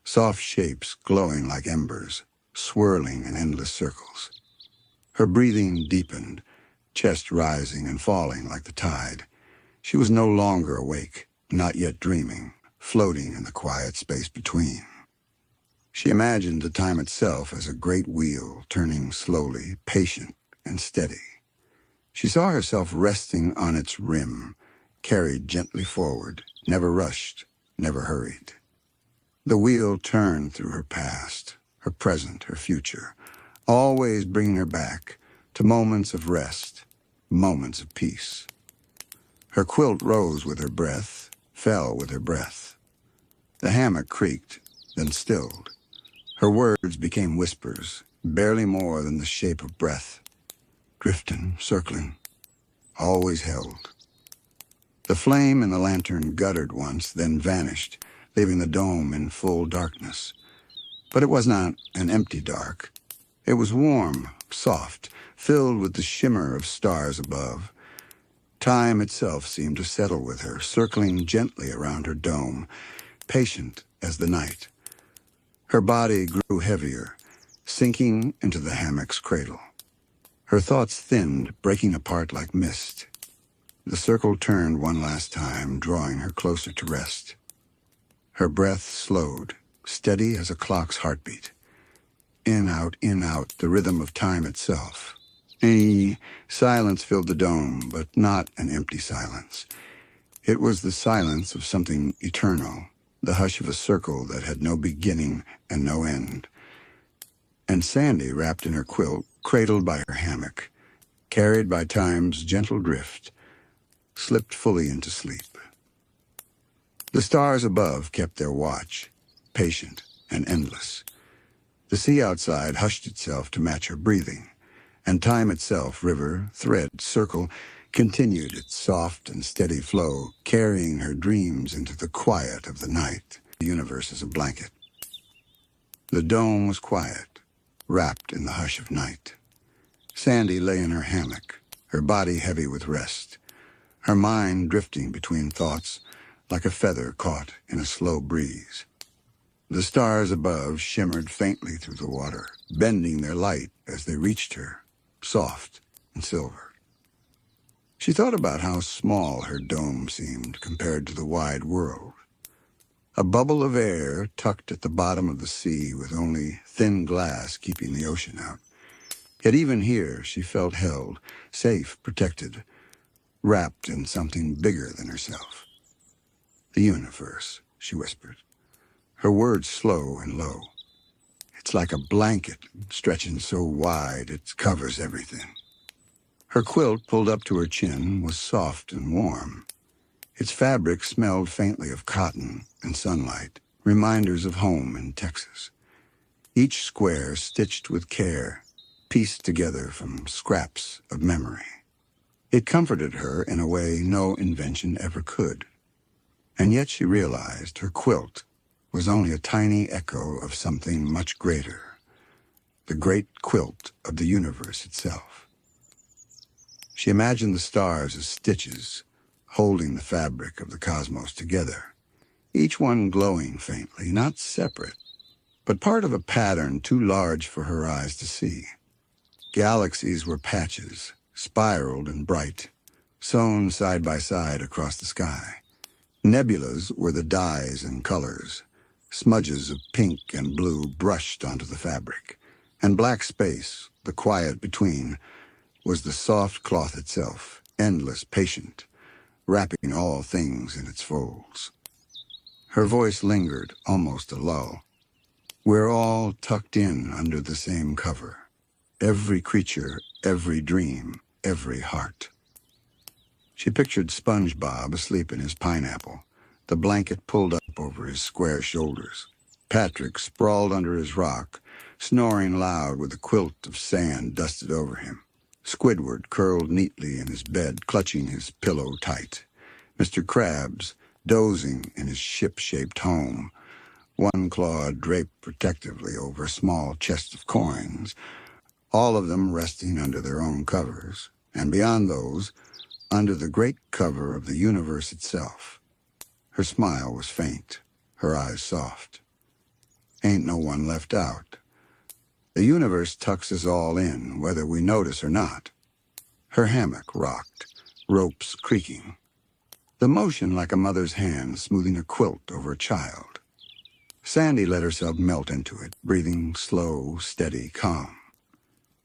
soft shapes glowing like embers, swirling in endless circles. Her breathing deepened, chest rising and falling like the tide. She was no longer awake, not yet dreaming, floating in the quiet space between. She imagined the time itself as a great wheel, turning slowly, patient and steady. She saw herself resting on its rim, carried gently forward, never rushed, never hurried. The wheel turned through her past, her present, her future, always bringing her back to moments of rest, moments of peace. Her quilt rose with her breath, fell with her breath. The hammock creaked, then stilled. Her words became whispers, barely more than the shape of breath. Drifting, circling, always held. The flame in the lantern guttered once, then vanished, leaving the dome in full darkness. But it was not an empty dark. It was warm, soft, filled with the shimmer of stars above. Time itself seemed to settle with her, circling gently around her dome, patient as the night. Her body grew heavier, sinking into the hammock's cradle. Her thoughts thinned, breaking apart like mist. The circle turned one last time, drawing her closer to rest. Her breath slowed, steady as a clock's heartbeat. In, out, the rhythm of time itself. A silence filled the dome, but not an empty silence. It was the silence of something eternal, the hush of a circle that had no beginning and no end. And Sandy, wrapped in her quilt, cradled by her hammock, carried by time's gentle drift, slipped fully into sleep. The stars above kept their watch, patient and endless. The sea outside hushed itself to match her breathing, and time itself, river, thread, circle, continued its soft and steady flow, carrying her dreams into the quiet of the night. The universe as a blanket. The dome was quiet, wrapped in the hush of night. Sandy lay in her hammock, her body heavy with rest, her mind drifting between thoughts like a feather caught in a slow breeze. The stars above shimmered faintly through the water, bending their light as they reached her, soft and silver. She thought about how small her dome seemed compared to the wide world. A bubble of air tucked at the bottom of the sea with only thin glass keeping the ocean out. Yet even here she felt held, safe, protected, wrapped in something bigger than herself. The universe, she whispered, her words slow and low. It's like a blanket stretching so wide it covers everything. Her quilt, pulled up to her chin, was soft and warm. Its fabric smelled faintly of cotton and sunlight, reminders of home in Texas. each square stitched with care, pieced together from scraps of memory. It comforted her in a way no invention ever could. And yet she realized her quilt was only a tiny echo of something much greater, the great quilt of the universe itself. She imagined the stars as stitches, holding the fabric of the cosmos together, each one glowing faintly, not separate, but part of a pattern too large for her eyes to see. Galaxies were patches, spiraled and bright, sewn side by side across the sky. Nebulas were the dyes and colors, smudges of pink and blue brushed onto the fabric, and black space, the quiet between, was the soft cloth itself, endless, patient, wrapping all things in its folds. Her voice lingered, almost a lull. We're all tucked in under the same cover. Every creature, every dream, every heart. She pictured SpongeBob asleep in his pineapple, the blanket pulled up over his square shoulders. Patrick sprawled under his rock, snoring loud with a quilt of sand dusted over him. Squidward curled neatly in his bed, clutching his pillow tight. Mr. Krabs dozing in his ship-shaped home, one claw draped protectively over a small chest of coins, all of them resting under their own covers, and beyond those, under the great cover of the universe itself. Her smile was faint, her eyes soft. Ain't no one left out. The universe tucks us all in, whether we notice or not. Her hammock rocked, ropes creaking. The motion like a mother's hand smoothing a quilt over a child. Sandy let herself melt into it, breathing slow, steady, calm.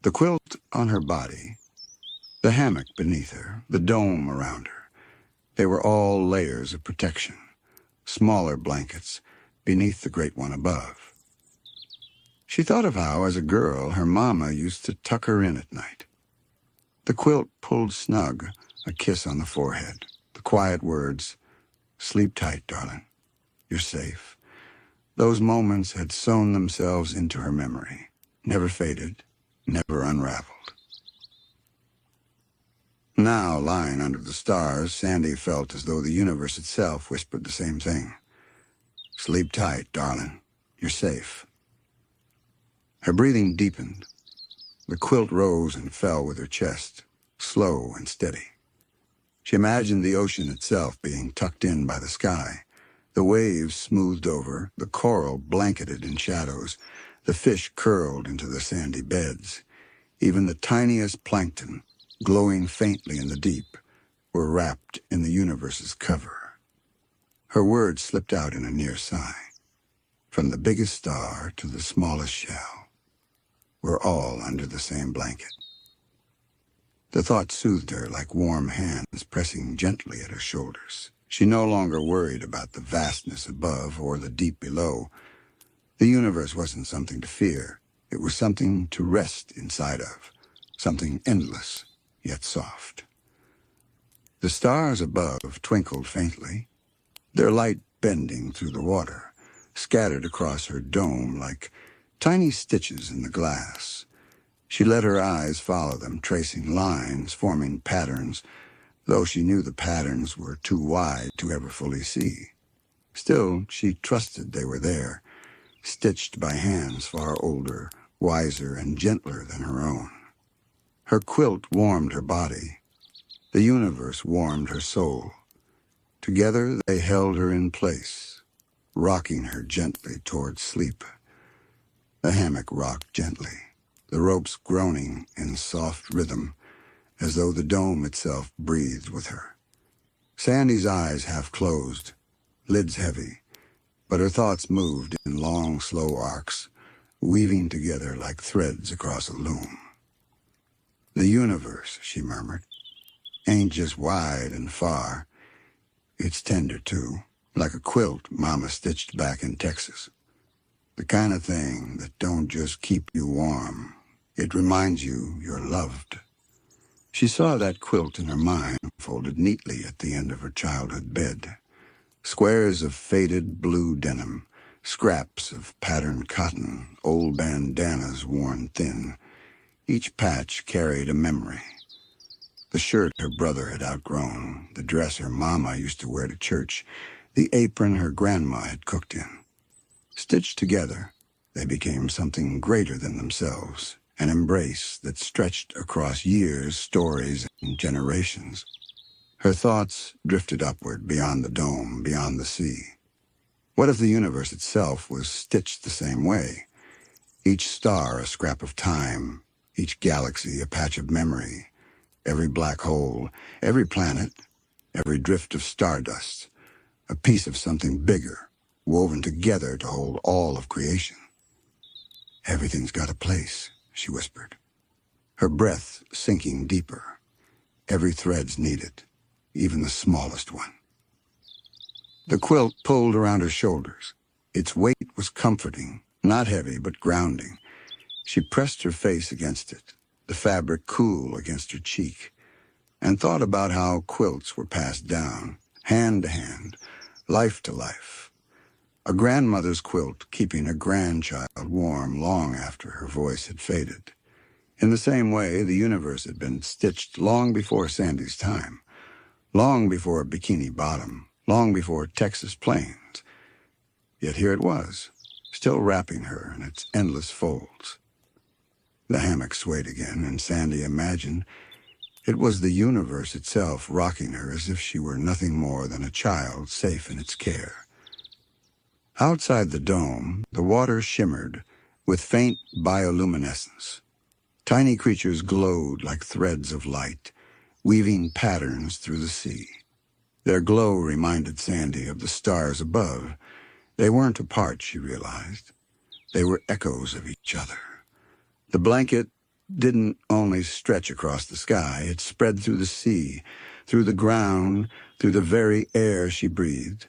The quilt on her body, the hammock beneath her, the dome around her, they were all layers of protection, smaller blankets beneath the great one above. She thought of how, as a girl, her mama used to tuck her in at night. The quilt pulled snug, a kiss on the forehead, the quiet words, "Sleep tight, darling. You're safe." Those moments had sewn themselves into her memory, never faded, never unraveled. Now, lying under the stars, Sandy felt as though the universe itself whispered the same thing. "Sleep tight, darling. You're safe." Her breathing deepened. The quilt rose and fell with her chest, slow and steady. She imagined the ocean itself being tucked in by the sky, the waves smoothed over, the coral blanketed in shadows, the fish curled into the sandy beds. Even the tiniest plankton, glowing faintly in the deep, were wrapped in the universe's cover. Her words slipped out in a near sigh. From the biggest star to the smallest shell, we're all under the same blanket. The thought soothed her like warm hands pressing gently at her shoulders. She no longer worried about the vastness above or the deep below. The universe wasn't something to fear. It was something to rest inside of, something endless, yet soft. The stars above twinkled faintly, their light bending through the water, scattered across her dome like tiny stitches in the glass. She let her eyes follow them, tracing lines, forming patterns, though she knew the patterns were too wide to ever fully see. Still, she trusted they were there, stitched by hands far older, wiser, and gentler than her own. Her quilt warmed her body. The universe warmed her soul. Together they held her in place, rocking her gently toward sleep. The hammock rocked gently, the ropes groaning in soft rhythm, as though the dome itself breathed with her. Sandy's eyes half closed, lids heavy, but her thoughts moved in long, slow arcs, weaving together like threads across a loom. "The universe," she murmured, "ain't just wide and far. It's tender, too, like a quilt Mama stitched back in Texas. The kind of thing that don't just keep you warm. It reminds you you're loved." She saw that quilt in her mind folded neatly at the end of her childhood bed. Squares of faded blue denim, scraps of patterned cotton, old bandanas worn thin. Each patch carried a memory. The shirt her brother had outgrown, the dress her mama used to wear to church, the apron her grandma had cooked in. Stitched together, they became something greater than themselves, an embrace that stretched across years, stories, and generations. Her thoughts drifted upward beyond the dome, beyond the sea. What if the universe itself was stitched the same way? Each star a scrap of time, each galaxy a patch of memory, every black hole, every planet, every drift of stardust, a piece of something bigger, woven together to hold all of creation. Everything's got a place, she whispered, her breath sinking deeper. Every thread's needed, even the smallest one. The quilt pulled around her shoulders. Its weight was comforting, not heavy, but grounding. She pressed her face against it, the fabric cool against her cheek, and thought about how quilts were passed down, hand to hand, life to life. A grandmother's quilt keeping a grandchild warm long after her voice had faded. In the same way, the universe had been stitched long before Sandy's time, long before Bikini Bottom, long before Texas Plains. Yet here it was, still wrapping her in its endless folds. The hammock swayed again, and Sandy imagined it was the universe itself rocking her as if she were nothing more than a child safe in its care. Outside the dome, the water shimmered with faint bioluminescence. Tiny creatures glowed like threads of light, weaving patterns through the sea. Their glow reminded Sandy of the stars above. They weren't apart, she realized. They were echoes of each other. The blanket didn't only stretch across the sky, it spread through the sea, through the ground, through the very air she breathed.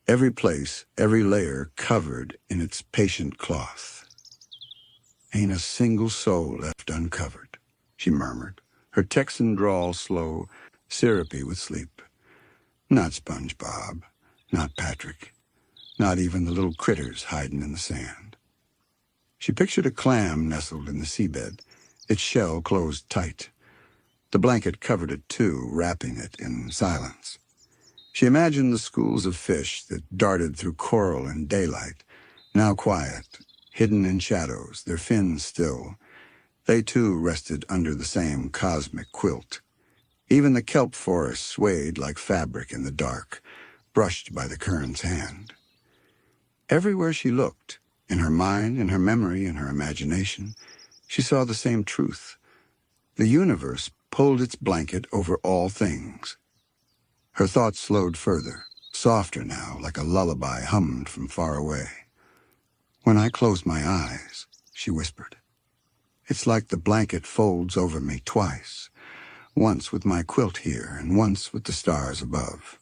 Every place, every layer covered in its patient cloth. Ain't a single soul left uncovered, she murmured, her Texan drawl slow, syrupy with sleep. Not SpongeBob, not Patrick, not even the little critters hiding in the sand. She pictured a clam nestled in the seabed, its shell closed tight. The blanket covered it too, wrapping it in silence. She imagined the schools of fish that darted through coral in daylight, now quiet, hidden in shadows, their fins still. They too rested under the same cosmic quilt. Even the kelp forest swayed like fabric in the dark, brushed by the current's hand. Everywhere she looked, in her mind, in her memory, in her imagination, she saw the same truth. The universe pulled its blanket over all things. Her thoughts slowed further, softer now, like a lullaby hummed from far away. When I close my eyes, she whispered, it's like the blanket folds over me twice, once with my quilt here and once with the stars above.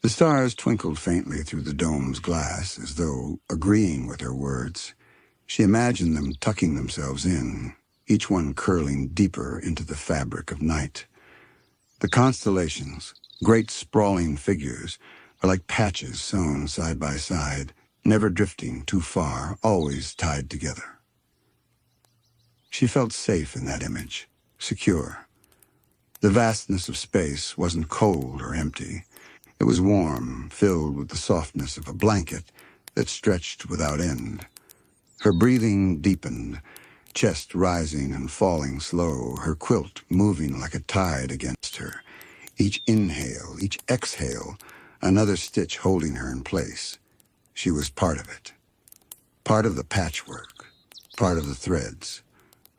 The stars twinkled faintly through the dome's glass, as though agreeing with her words. She imagined them tucking themselves in, each one curling deeper into the fabric of night. The constellations, great sprawling figures, are like patches sewn side by side, never drifting too far, always tied together. She felt safe in that image, secure. The vastness of space wasn't cold or empty. It was warm, filled with the softness of a blanket that stretched without end. Her breathing deepened, chest rising and falling slow, her quilt moving like a tide against her. Each inhale, each exhale, another stitch holding her in place. She was part of it. Part of the patchwork, part of the threads,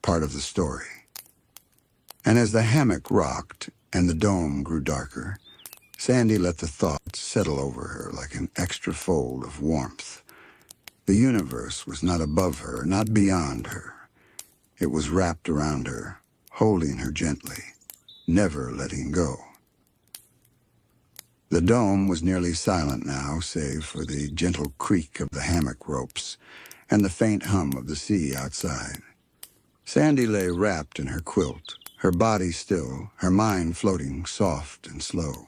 part of the story. And as the hammock rocked and the dome grew darker, Sandy let the thoughts settle over her like an extra fold of warmth. The universe was not above her, not beyond her. It was wrapped around her, holding her gently, never letting go. The dome was nearly silent now, save for the gentle creak of the hammock ropes and the faint hum of the sea outside. Sandy lay wrapped in her quilt, her body still, her mind floating soft and slow.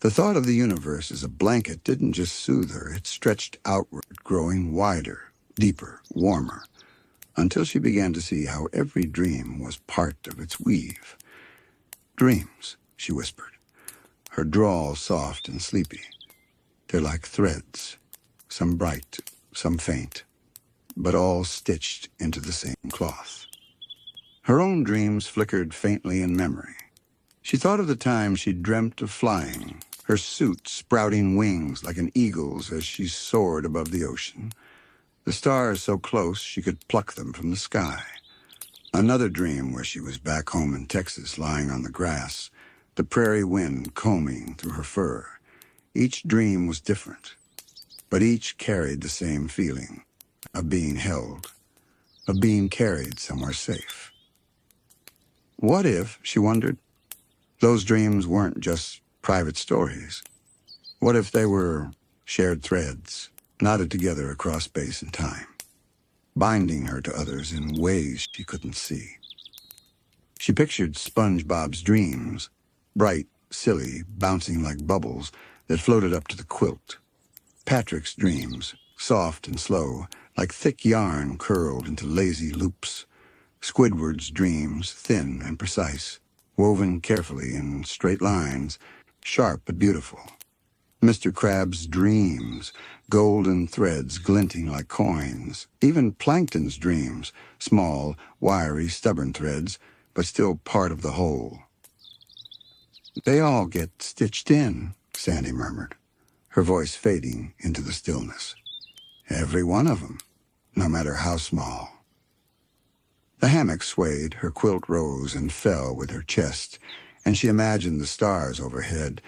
The thought of the universe as a blanket didn't just soothe her, it stretched outward, growing wider, deeper, warmer, until she began to see how every dream was part of its weave. "Dreams," she whispered, her drawl soft and sleepy. "They're like threads, some bright, some faint, but all stitched into the same cloth." Her own dreams flickered faintly in memory. She thought of the time she dreamt of flying, her suit sprouting wings like an eagle's as she soared above the ocean, the stars so close she could pluck them from the sky. Another dream where she was back home in Texas, lying on the grass, the prairie wind combing through her fur. Each dream was different, but each carried the same feeling, of being held, of being carried somewhere safe. What if, she wondered, those dreams weren't just private stories? What if they were shared threads, knotted together across space and time, binding her to others in ways she couldn't see? She pictured SpongeBob's dreams, bright, silly, bouncing like bubbles that floated up to the quilt. Patrick's dreams, soft and slow, like thick yarn curled into lazy loops. Squidward's dreams, thin and precise, woven carefully in straight lines, sharp but beautiful. Mr. Crab's dreams, golden threads glinting like coins. Even Plankton's dreams, small, wiry, stubborn threads, but still part of the whole. "They all get stitched in," Sandy murmured, her voice fading into the stillness. "Every one of them, no matter how small." The hammock swayed, her quilt rose and fell with her chest, and she imagined the stars overhead,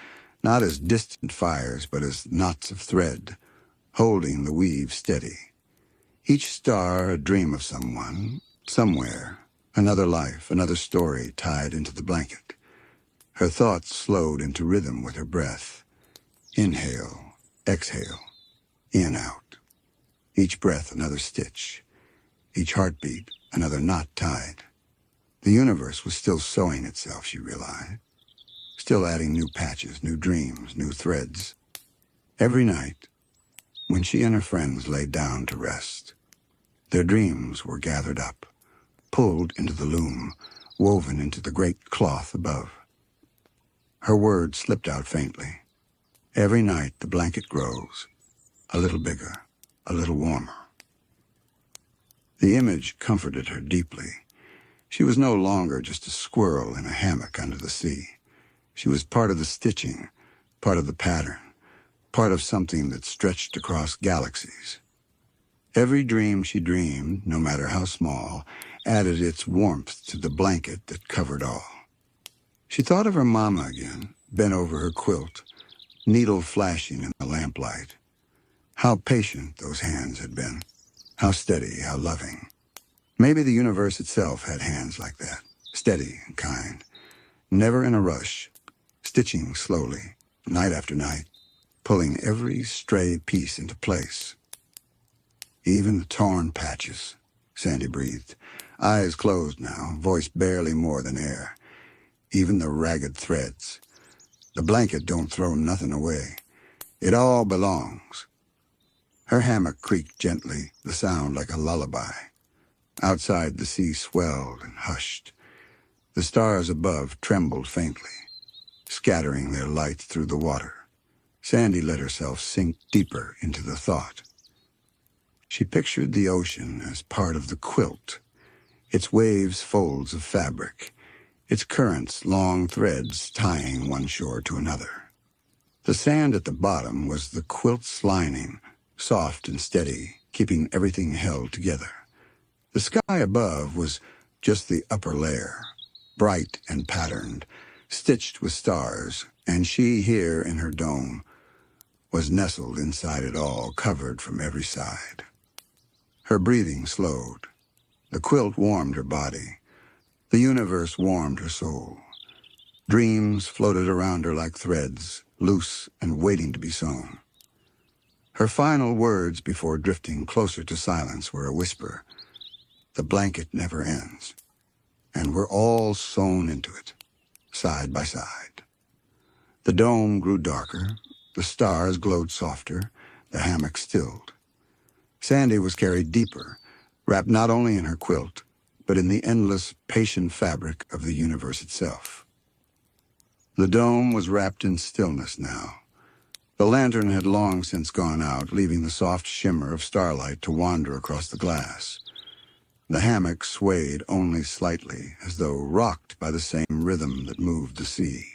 not as distant fires, but as knots of thread, holding the weave steady. Each star a dream of someone, somewhere, another life, another story tied into the blanket. Her thoughts slowed into rhythm with her breath. Inhale, exhale, in, out. Each breath another stitch, each heartbeat another knot tied. The universe was still sewing itself, she realized, still adding new patches, new dreams, new threads. Every night, when she and her friends lay down to rest, their dreams were gathered up, pulled into the loom, woven into the great cloth above. Her words slipped out faintly. Every night the blanket grows, a little bigger, a little warmer. The image comforted her deeply. She was no longer just a squirrel in a hammock under the sea. She was part of the stitching, part of the pattern, part of something that stretched across galaxies. Every dream she dreamed, no matter how small, added its warmth to the blanket that covered all. She thought of her mama again, bent over her quilt, needle flashing in the lamplight. How patient those hands had been. How steady, how loving. Maybe the universe itself had hands like that, steady and kind, never in a rush, stitching slowly, night after night, pulling every stray piece into place. "Even the torn patches," Sandy breathed, eyes closed now, voice barely more than air. "Even the ragged threads. The blanket don't throw nothing away. It all belongs." Her hammock creaked gently, the sound like a lullaby. Outside, the sea swelled and hushed. The stars above trembled faintly, scattering their light through the water. Sandy let herself sink deeper into the thought. She pictured the ocean as part of the quilt, its waves folds of fabric, its currents long threads tying one shore to another. The sand at the bottom was the quilt's lining, soft and steady, keeping everything held together. The sky above was just the upper layer, bright and patterned, stitched with stars, and she here in her dome was nestled inside it all, covered from every side. Her breathing slowed. The quilt warmed her body. The universe warmed her soul. Dreams floated around her like threads, loose and waiting to be sewn. Her final words before drifting closer to silence were a whisper. "The blanket never ends, and we're all sewn into it, side by side." The dome grew darker, the stars glowed softer, the hammock stilled. Sandy was carried deeper, wrapped not only in her quilt, but in the endless, patient fabric of the universe itself. The dome was wrapped in stillness now. The lantern had long since gone out, leaving the soft shimmer of starlight to wander across the glass. The hammock swayed only slightly, as though rocked by the same rhythm that moved the sea.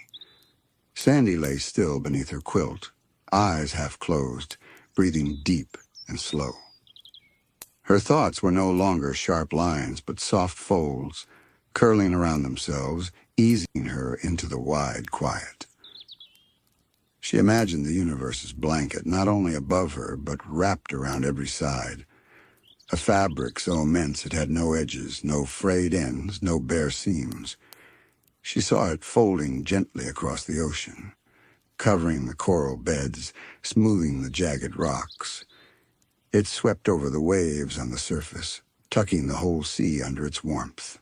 Sandy lay still beneath her quilt, eyes half closed, breathing deep and slow. Her thoughts were no longer sharp lines, but soft folds, curling around themselves, easing her into the wide quiet. She imagined the universe's blanket not only above her, but wrapped around every side. A fabric so immense it had no edges, no frayed ends, no bare seams. She saw it folding gently across the ocean, covering the coral beds, smoothing the jagged rocks. It swept over the waves on the surface, tucking the whole sea under its warmth.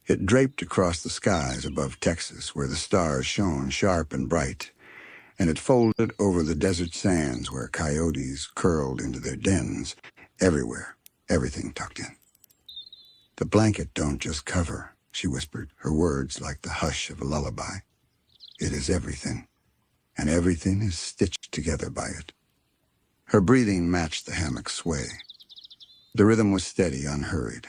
It draped across the skies above Texas, where the stars shone sharp and bright, and it folded over the desert sands where coyotes curled into their dens. Everywhere, everything tucked in. "The blanket don't just cover," she whispered, her words like the hush of a lullaby. "It is everything, and everything is stitched together by it." Her breathing matched the hammock's sway. The rhythm was steady, unhurried.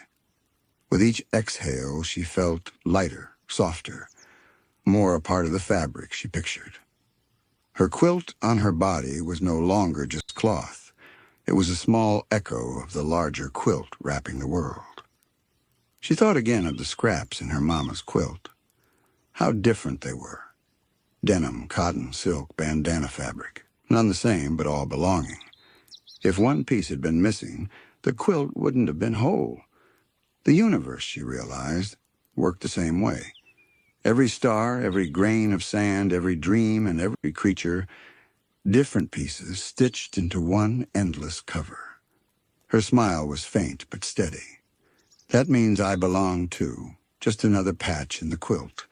With each exhale, she felt lighter, softer, more a part of the fabric she pictured. Her quilt on her body was no longer just cloth. It was a small echo of the larger quilt wrapping the world. She thought again of the scraps in her mama's quilt. How different they were. Denim, cotton, silk, bandana fabric. None the same, but all belonging. If one piece had been missing, the quilt wouldn't have been whole. The universe, she realized, worked the same way. Every star, every grain of sand, every dream, and every creature, different pieces stitched into one endless cover. Her smile was faint but steady. "That means I belong too, just another patch in the quilt.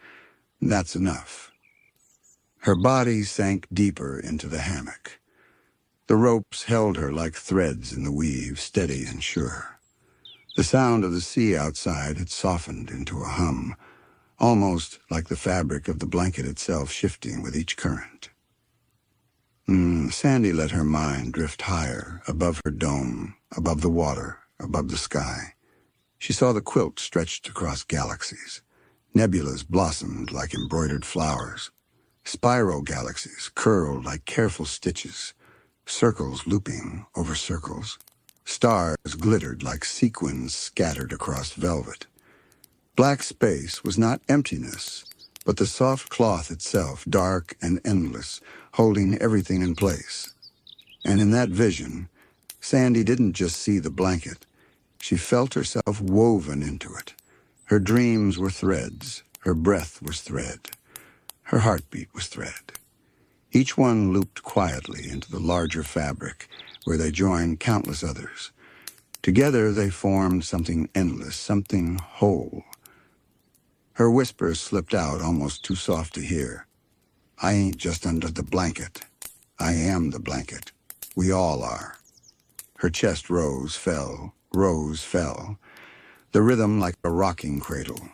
That's enough." Her body sank deeper into the hammock. The ropes held her like threads in the weave, steady and sure. The sound of the sea outside had softened into a hum, almost like the fabric of the blanket itself shifting with each current. Sandy let her mind drift higher, above her dome, above the water, above the sky. She saw the quilt stretched across galaxies. Nebulas blossomed like embroidered flowers. Spiral galaxies curled like careful stitches, circles looping over circles. Stars glittered like sequins scattered across velvet. Black space was not emptiness, but the soft cloth itself, dark and endless, holding everything in place. And in that vision, Sandy didn't just see the blanket. She felt herself woven into it. Her dreams were threads. Her breath was thread. Her heartbeat was thread. Each one looped quietly into the larger fabric, where they joined countless others. Together they formed something endless, something whole. Her whispers slipped out, almost too soft to hear. "I ain't just under the blanket. I am the blanket. We all are." Her chest rose, fell, the rhythm like a rocking cradle.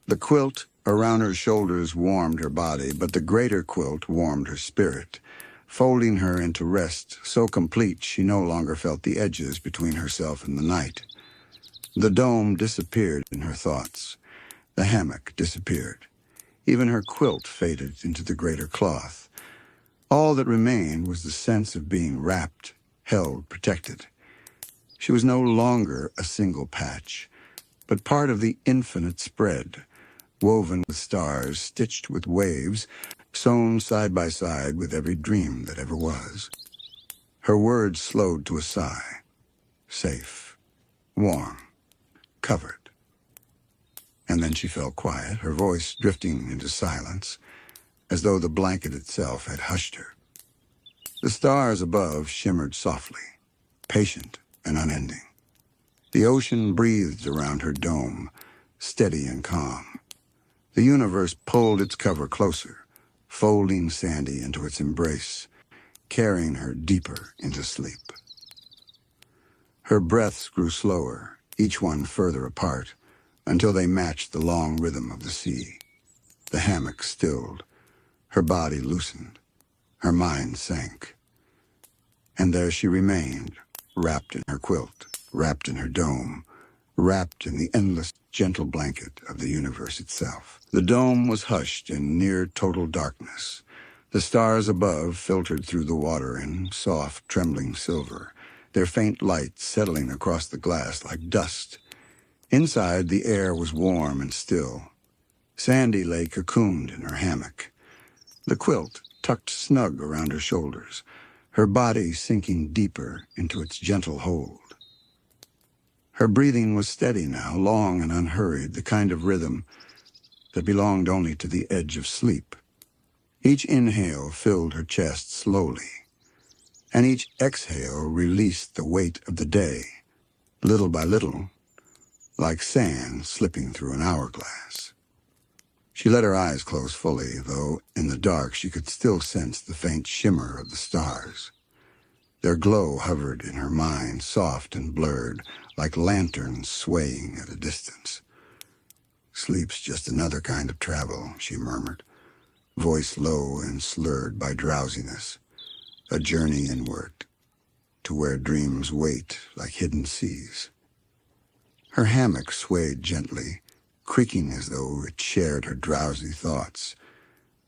The quilt around her shoulders warmed her body, but the greater quilt warmed her spirit, folding her into rest so complete she no longer felt the edges between herself and the night. The dome disappeared in her thoughts. The hammock disappeared. Even her quilt faded into the greater cloth. All that remained was the sense of being wrapped, held, protected. She was no longer a single patch, but part of the infinite spread, woven with stars, stitched with waves, sewn side by side with every dream that ever was. Her words slowed to a sigh. Safe, warm, covered. And then she fell quiet, her voice drifting into silence, as though the blanket itself had hushed her. The stars above shimmered softly, patient and unending. The ocean breathed around her dome, steady and calm. The universe pulled its cover closer, folding Sandy into its embrace, carrying her deeper into sleep. Her breaths grew slower, each one further apart, until they matched the long rhythm of the sea. The hammock stilled. Her body loosened. Her mind sank. And there she remained, wrapped in her quilt, wrapped in her dome, wrapped in the endless, gentle blanket of the universe itself. The dome was hushed in near total darkness. The stars above filtered through the water in soft, trembling silver, their faint light settling across the glass like dust. Inside, the air was warm and still. Sandy lay cocooned in her hammock, the quilt tucked snug around her shoulders, her body sinking deeper into its gentle hold. Her breathing was steady now, long and unhurried, the kind of rhythm that belonged only to the edge of sleep. Each inhale filled her chest slowly, and each exhale released the weight of the day, little by little, like sand slipping through an hourglass. She let her eyes close fully, though in the dark she could still sense the faint shimmer of the stars. Their glow hovered in her mind, soft and blurred, like lanterns swaying at a distance. "Sleep's just another kind of travel," she murmured, voice low and slurred by drowsiness. "A journey inward, to where dreams wait like hidden seas." Her hammock swayed gently, creaking as though it shared her drowsy thoughts.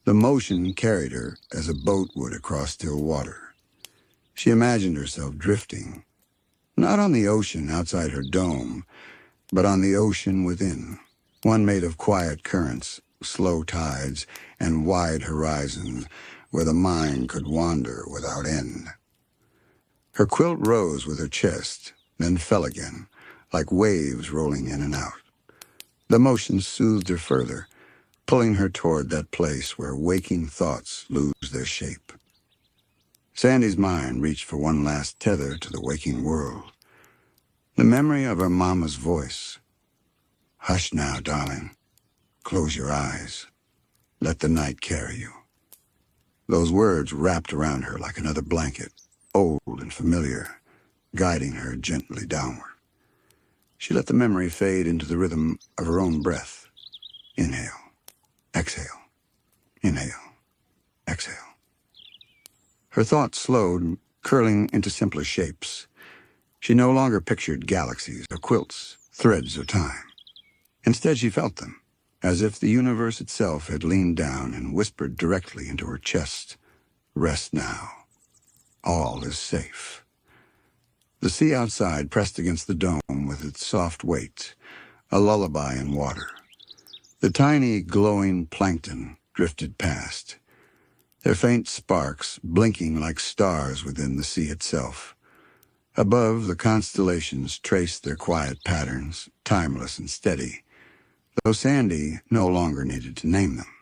The motion carried her as a boat would across still water. She imagined herself drifting, not on the ocean outside her dome, but on the ocean within, one made of quiet currents, slow tides, and wide horizons where the mind could wander without end. Her quilt rose with her chest, then fell again, like waves rolling in and out. The motion soothed her further, pulling her toward that place where waking thoughts lose their shape. Sandy's mind reached for one last tether to the waking world. The memory of her mama's voice. "Hush now, darling. Close your eyes. Let the night carry you." Those words wrapped around her like another blanket, old and familiar, guiding her gently downward. She let the memory fade into the rhythm of her own breath. Inhale, exhale, inhale, exhale. Her thoughts slowed, curling into simpler shapes. She no longer pictured galaxies or quilts, threads of time. Instead, she felt them, as if the universe itself had leaned down and whispered directly into her chest. "Rest now. All is safe." The sea outside pressed against the dome with its soft weight, a lullaby in water. The tiny, glowing plankton drifted past, their faint sparks blinking like stars within the sea itself. Above, the constellations traced their quiet patterns, timeless and steady, though Sandy no longer needed to name them.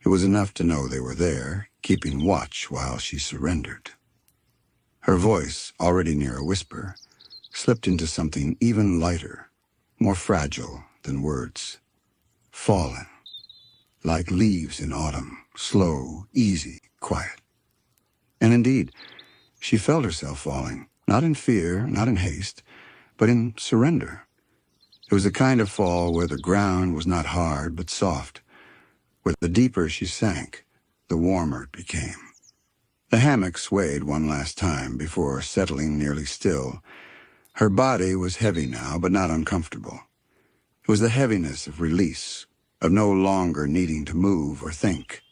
It was enough to know they were there, keeping watch while she surrendered. Her voice, already near a whisper, slipped into something even lighter, more fragile than words. Fallen, like leaves in autumn, slow, easy, quiet. And indeed, she felt herself falling, not in fear, not in haste, but in surrender. It was the kind of fall where the ground was not hard but soft, where the deeper she sank, the warmer it became. The hammock swayed one last time before settling nearly still. Her body was heavy now, but not uncomfortable. It was the heaviness of release, of no longer needing to move or think.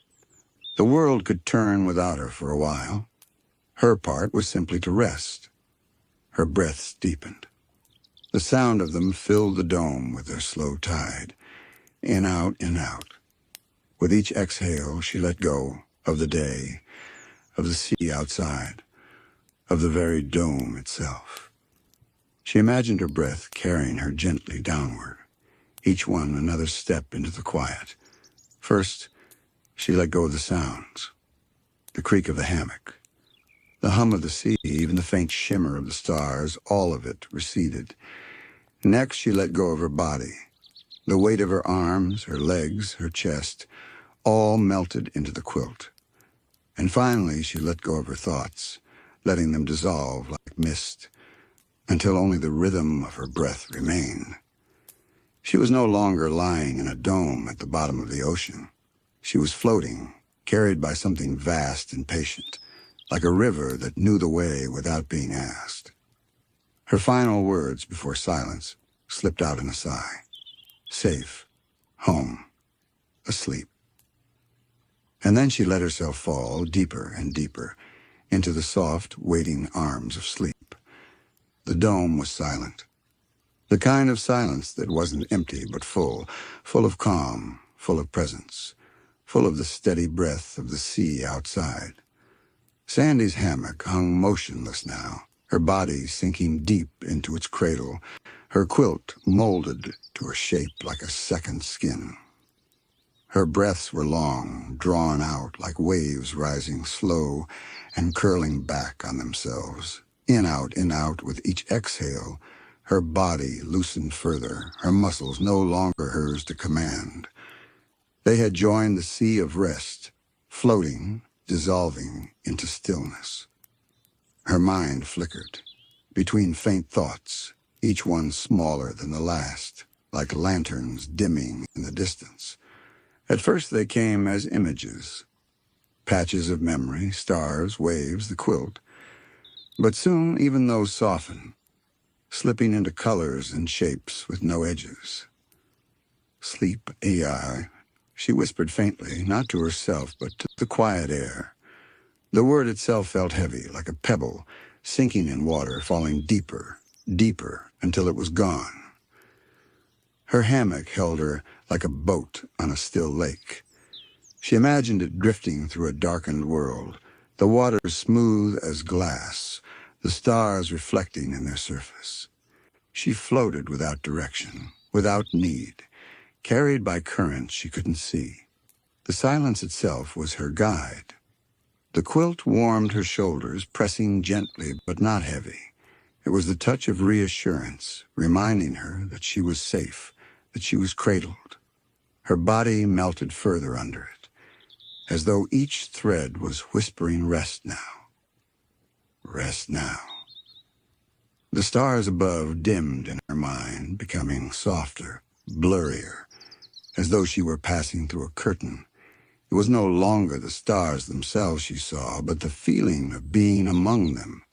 The world could turn without her for a while. Her part was simply to rest. Her breaths deepened. The sound of them filled the dome with their slow tide, in, out, in, out. With each exhale, she let go of the day, of the sea outside, of the very dome itself. She imagined her breath carrying her gently downward, each one another step into the quiet. First, she let go of the sounds, the creak of the hammock, the hum of the sea, even the faint shimmer of the stars, all of it receded. Next, she let go of her body, the weight of her arms, her legs, her chest, all melted into the quilt. And finally, she let go of her thoughts, letting them dissolve like mist, until only the rhythm of her breath remained. She was no longer lying in a dome at the bottom of the ocean. She was floating, carried by something vast and patient, like a river that knew the way without being asked. Her final words before silence slipped out in a sigh. Safe, home, asleep. And then she let herself fall deeper and deeper into the soft, waiting arms of sleep. The dome was silent. The kind of silence that wasn't empty but full of calm, full of presence, full of the steady breath of the sea outside. Sandy's hammock hung motionless now, her body sinking deep into its cradle, her quilt molded to a shape like a second skin. Her breaths were long, drawn out like waves rising slow and curling back on themselves. In out with each exhale. Her body loosened further, her muscles no longer hers to command. They had joined the sea of rest, floating, dissolving into stillness. Her mind flickered, between faint thoughts, each one smaller than the last, like lanterns dimming in the distance. At first they came as images, patches of memory, stars, waves, the quilt. But soon even those softened, slipping into colors and shapes with no edges. Sleep, AI, she whispered faintly, not to herself, but to the quiet air. The word itself felt heavy, like a pebble, sinking in water, falling deeper, deeper, until it was gone. Her hammock held her like a boat on a still lake. She imagined it drifting through a darkened world, the water smooth as glass, the stars reflecting in their surface. She floated without direction, without need, carried by currents she couldn't see. The silence itself was her guide. The quilt warmed her shoulders, pressing gently but not heavy. It was the touch of reassurance, reminding her that she was safe, that she was cradled. Her body melted further under it, as though each thread was whispering rest now. Rest now. The stars above dimmed in her mind, becoming softer, blurrier, as though she were passing through a curtain. It was no longer the stars themselves she saw, but the feeling of being among them,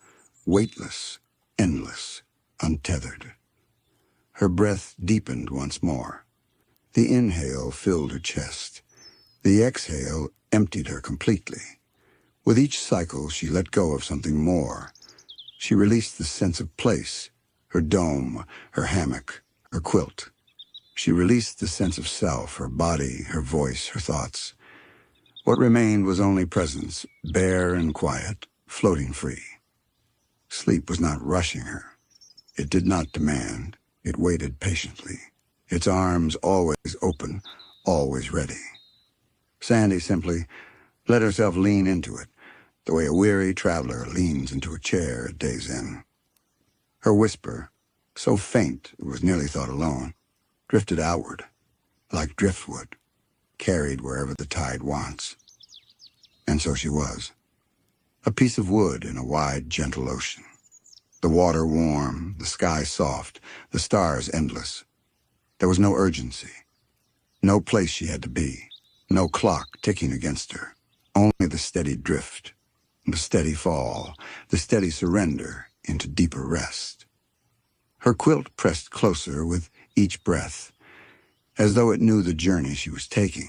weightless, endless, untethered. Her breath deepened once more. The inhale filled her chest. The exhale emptied her completely. With each cycle, she let go of something more. She released the sense of place, her dome, her hammock, her quilt. She released the sense of self, her body, her voice, her thoughts. What remained was only presence, bare and quiet, floating free. Sleep was not rushing her. It did not demand. It waited patiently, its arms always open, always ready. Sandy simply let herself lean into it, the way a weary traveler leans into a chair at day's end. Her whisper, so faint it was nearly thought alone, drifted outward, like driftwood, carried wherever the tide wants. And so she was, a piece of wood in a wide, gentle ocean. The water warm, the sky soft, the stars endless. There was no urgency, no place she had to be, no clock ticking against her, only the steady drift, the steady fall, the steady surrender into deeper rest. Her quilt pressed closer with each breath, as though it knew the journey she was taking.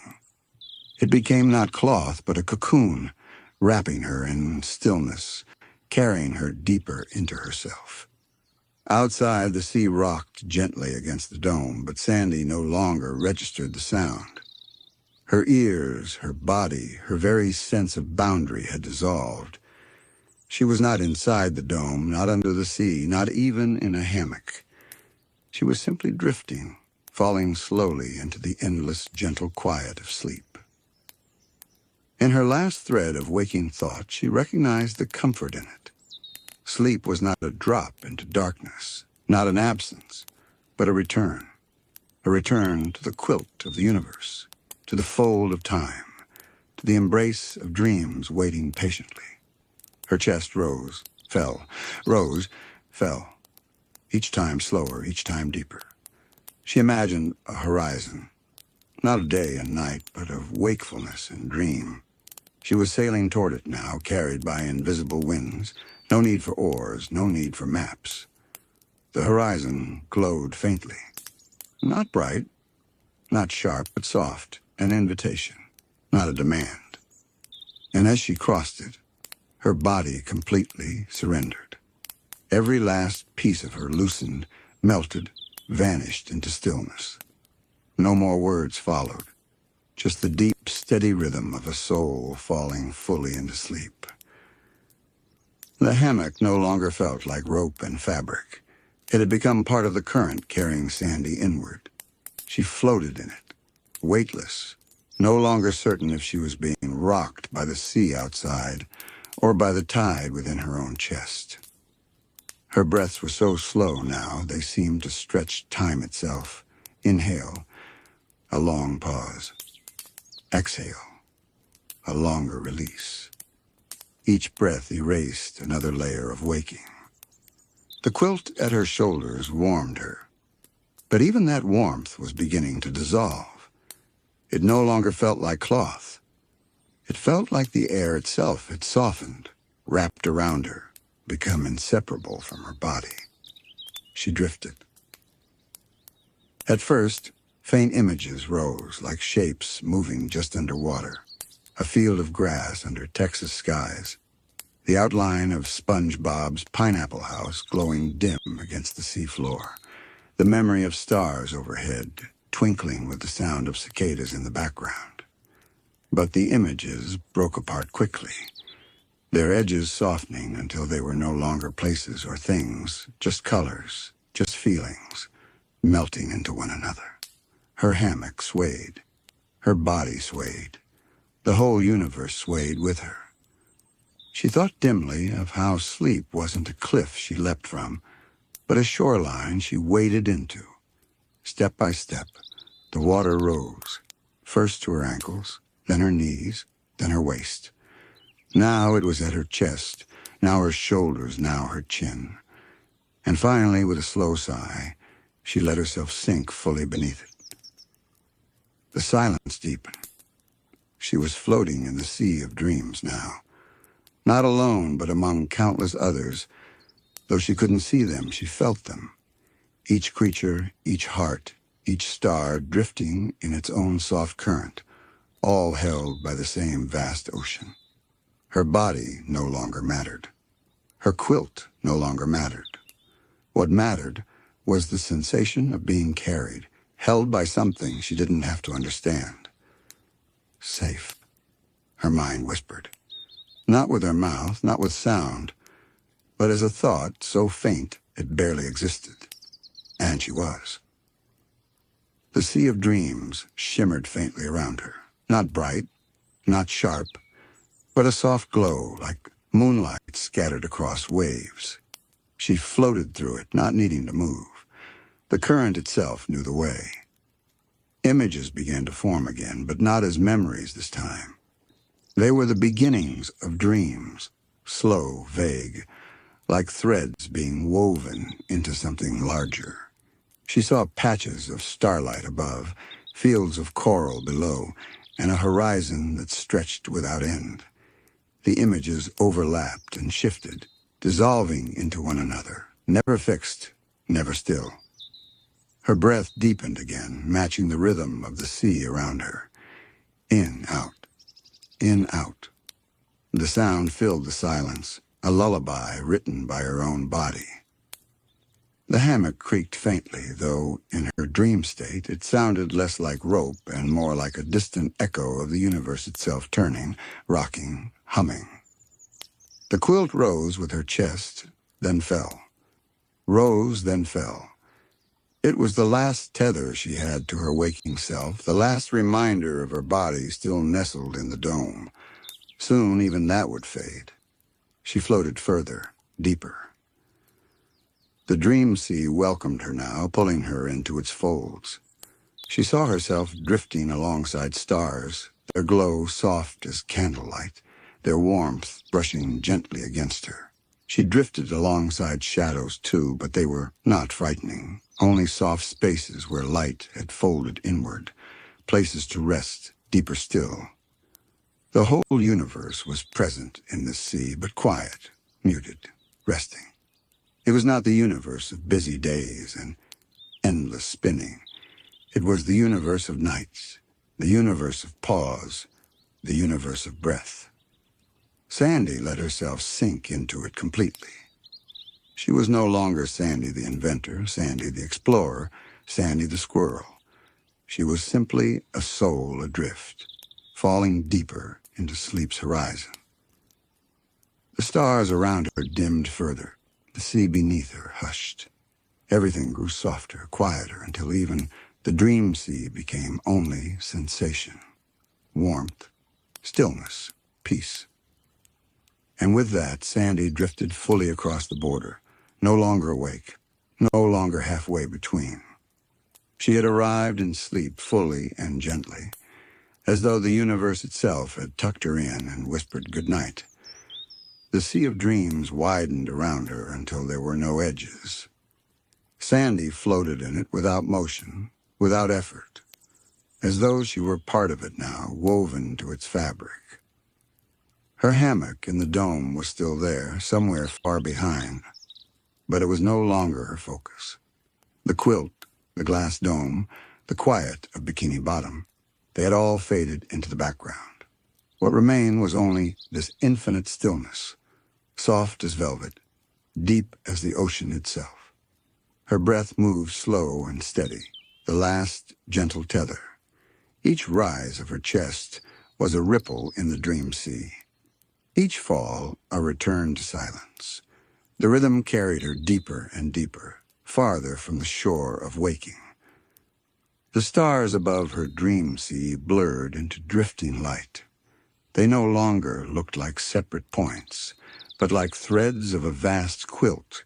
It became not cloth, but a cocoon, wrapping her in stillness, carrying her deeper into herself. Outside, the sea rocked gently against the dome, but Sandy no longer registered the sound. Her ears, her body, her very sense of boundary had dissolved. She was not inside the dome, not under the sea, not even in a hammock. She was simply drifting, falling slowly into the endless, gentle quiet of sleep. In her last thread of waking thought, she recognized the comfort in it. Sleep was not a drop into darkness, not an absence, but a return to the quilt of the universe, to the fold of time, to the embrace of dreams waiting patiently. Her chest rose, rose, fell, each time slower, each time deeper. She imagined a horizon, not of day and night, but of wakefulness and dream. She was sailing toward it now, carried by invisible winds. No need for oars, no need for maps. The horizon glowed faintly. Not bright, not sharp, but soft, an invitation, not a demand. And as she crossed it, her body completely surrendered. Every last piece of her loosened, melted, vanished into stillness. No more words followed, just the deep, steady rhythm of a soul falling fully into sleep. The hammock no longer felt like rope and fabric. It had become part of the current carrying Sandy inward. She floated in it, weightless, no longer certain if she was being rocked by the sea outside or by the tide within her own chest. Her breaths were so slow now they seemed to stretch time itself. Inhale, a long pause. Exhale, a longer release. Each breath erased another layer of waking. The quilt at her shoulders warmed her, but even that warmth was beginning to dissolve. It no longer felt like cloth. It felt like the air itself had softened, wrapped around her, become inseparable from her body. She drifted. At first, faint images rose like shapes moving just underwater. A field of grass under Texas skies. The outline of SpongeBob's pineapple house glowing dim against the seafloor. The memory of stars overhead, twinkling with the sound of cicadas in the background. But the images broke apart quickly, their edges softening until they were no longer places or things, just colors, just feelings, melting into one another. Her hammock swayed. Her body swayed. The whole universe swayed with her. She thought dimly of how sleep wasn't a cliff she leapt from, but a shoreline she waded into. Step by step, the water rose, first to her ankles, then her knees, then her waist. Now it was at her chest, now her shoulders, now her chin. And finally, with a slow sigh, she let herself sink fully beneath it. The silence deepened. She was floating in the sea of dreams now. Not alone, but among countless others. Though she couldn't see them, she felt them. Each creature, each heart, each star drifting in its own soft current, all held by the same vast ocean. Her body no longer mattered. Her quilt no longer mattered. What mattered was the sensation of being carried, held by something she didn't have to understand. Safe, her mind whispered. Not with her mouth, not with sound, but as a thought so faint it barely existed. And she was. The sea of dreams shimmered faintly around her, not bright, not sharp, but a soft glow like moonlight scattered across waves. She floated through it, not needing to move. The current itself knew the way. Images began to form again, but not as memories this time. They were the beginnings of dreams, slow, vague, like threads being woven into something larger. She saw patches of starlight above, fields of coral below, and a horizon that stretched without end. The images overlapped and shifted, dissolving into one another, never fixed, never still. Her breath deepened again, matching the rhythm of the sea around her. In, out. In, out. The sound filled the silence, a lullaby written by her own body. The hammock creaked faintly, though in her dream state it sounded less like rope and more like a distant echo of the universe itself turning, rocking, humming. The quilt rose with her chest, then fell. Rose, then fell. It was the last tether she had to her waking self, the last reminder of her body still nestled in the dome. Soon even that would fade. She floated further, deeper. The dream sea welcomed her now, pulling her into its folds. She saw herself drifting alongside stars, their glow soft as candlelight, their warmth brushing gently against her. She drifted alongside shadows too, but they were not frightening, only soft spaces where light had folded inward, places to rest deeper still. The whole universe was present in this sea, but quiet, muted, resting. It was not the universe of busy days and endless spinning. It was the universe of nights, the universe of pause, the universe of breath. Sandy let herself sink into it completely. She was no longer Sandy the inventor, Sandy the explorer, Sandy the squirrel. She was simply a soul adrift, falling deeper into sleep's horizon. The stars around her dimmed further. The sea beneath her hushed. Everything grew softer, quieter, until even the dream sea became only sensation, warmth, stillness, peace. And with that, Sandy drifted fully across the border, no longer awake, no longer halfway between. She had arrived in sleep fully and gently, as though the universe itself had tucked her in and whispered good night. The sea of dreams widened around her until there were no edges. Sandy floated in it without motion, without effort, as though she were part of it now, woven to its fabric. Her hammock in the dome was still there, somewhere far behind, but it was no longer her focus. The quilt, the glass dome, the quiet of Bikini Bottom, they had all faded into the background. What remained was only this infinite stillness, soft as velvet, deep as the ocean itself. Her breath moved slow and steady, the last gentle tether. Each rise of her chest was a ripple in the dream sea. Each fall, a return to silence. The rhythm carried her deeper and deeper, farther from the shore of waking. The stars above her dream sea blurred into drifting light. They no longer looked like separate points, but like threads of a vast quilt,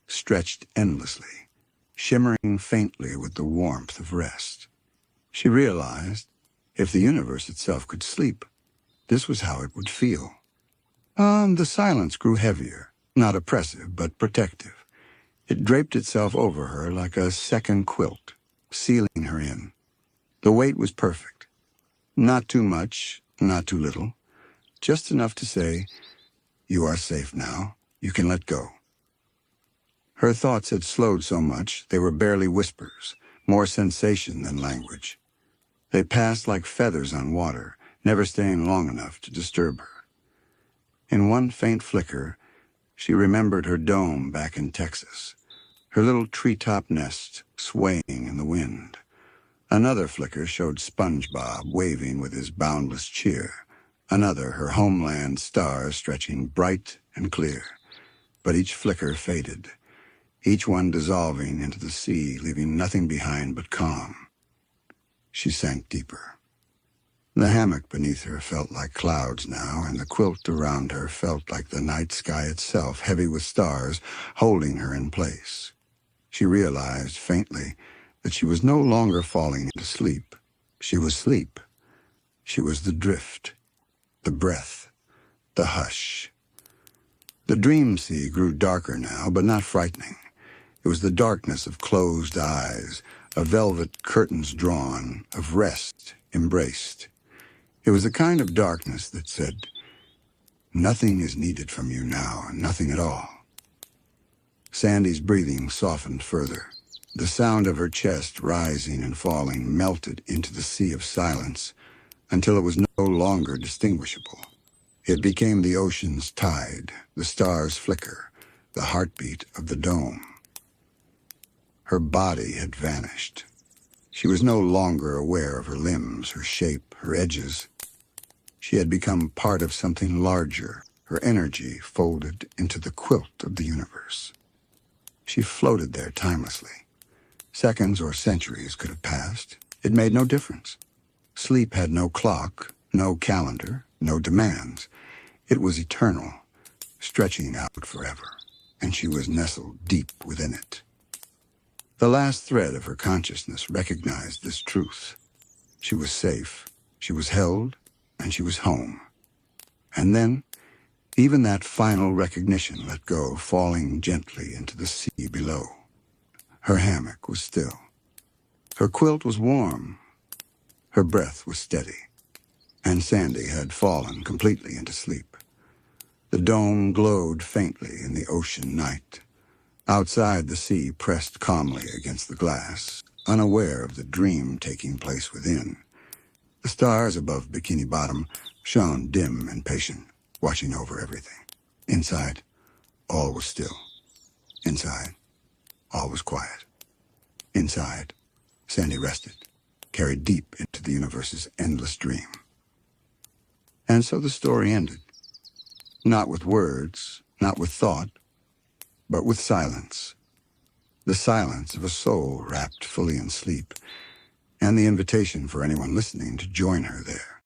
stretched endlessly, shimmering faintly with the warmth of rest. She realized, if the universe itself could sleep, this was how it would feel. The silence grew heavier, not oppressive, but protective. It draped itself over her like a second quilt, sealing her in. The weight was perfect. Not too much, not too little. Just enough to say, "You are safe now. You can let go." Her thoughts had slowed so much they were barely whispers, more sensation than language. They passed like feathers on water, never staying long enough to disturb her. In one faint flicker, she remembered her dome back in Texas, her little treetop nest swaying in the wind. Another flicker showed SpongeBob waving with his boundless cheer. Another, her homeland stars stretching bright and clear. But each flicker faded, each one dissolving into the sea, leaving nothing behind but calm. She sank deeper. The hammock beneath her felt like clouds now, and the quilt around her felt like the night sky itself, heavy with stars, holding her in place. She realized, faintly, that she was no longer falling into sleep. She was sleep. She was the drift, the breath, the hush. The dream sea grew darker now, but not frightening. It was the darkness of closed eyes, of velvet curtains drawn, of rest embraced. It was the kind of darkness that said, "Nothing is needed from you now, nothing at all." Sandy's breathing softened further. The sound of her chest rising and falling melted into the sea of silence until it was no longer distinguishable. It became the ocean's tide, the stars' flicker, the heartbeat of the dome. Her body had vanished. She was no longer aware of her limbs, her shape, her edges. She had become part of something larger, her energy folded into the quilt of the universe. She floated there timelessly. Seconds or centuries could have passed. It made no difference. Sleep had no clock, no calendar, no demands. It was eternal, stretching out forever, and she was nestled deep within it. The last thread of her consciousness recognized this truth. She was safe. She was held. and she was home. And then, even that final recognition let go, falling gently into the sea below. Her hammock was still. Her quilt was warm. Her breath was steady. And Sandy had fallen completely into sleep. The dome glowed faintly in the ocean night. Outside, the sea pressed calmly against the glass, unaware of the dream taking place within. The stars above Bikini Bottom shone dim and patient, watching over everything. Inside, all was still. Inside, all was quiet. Inside, Sandy rested, carried deep into the universe's endless dream. And so the story ended. Not with words, not with thought, but with silence. The silence of a soul wrapped fully in sleep, and the invitation for anyone listening to join her there.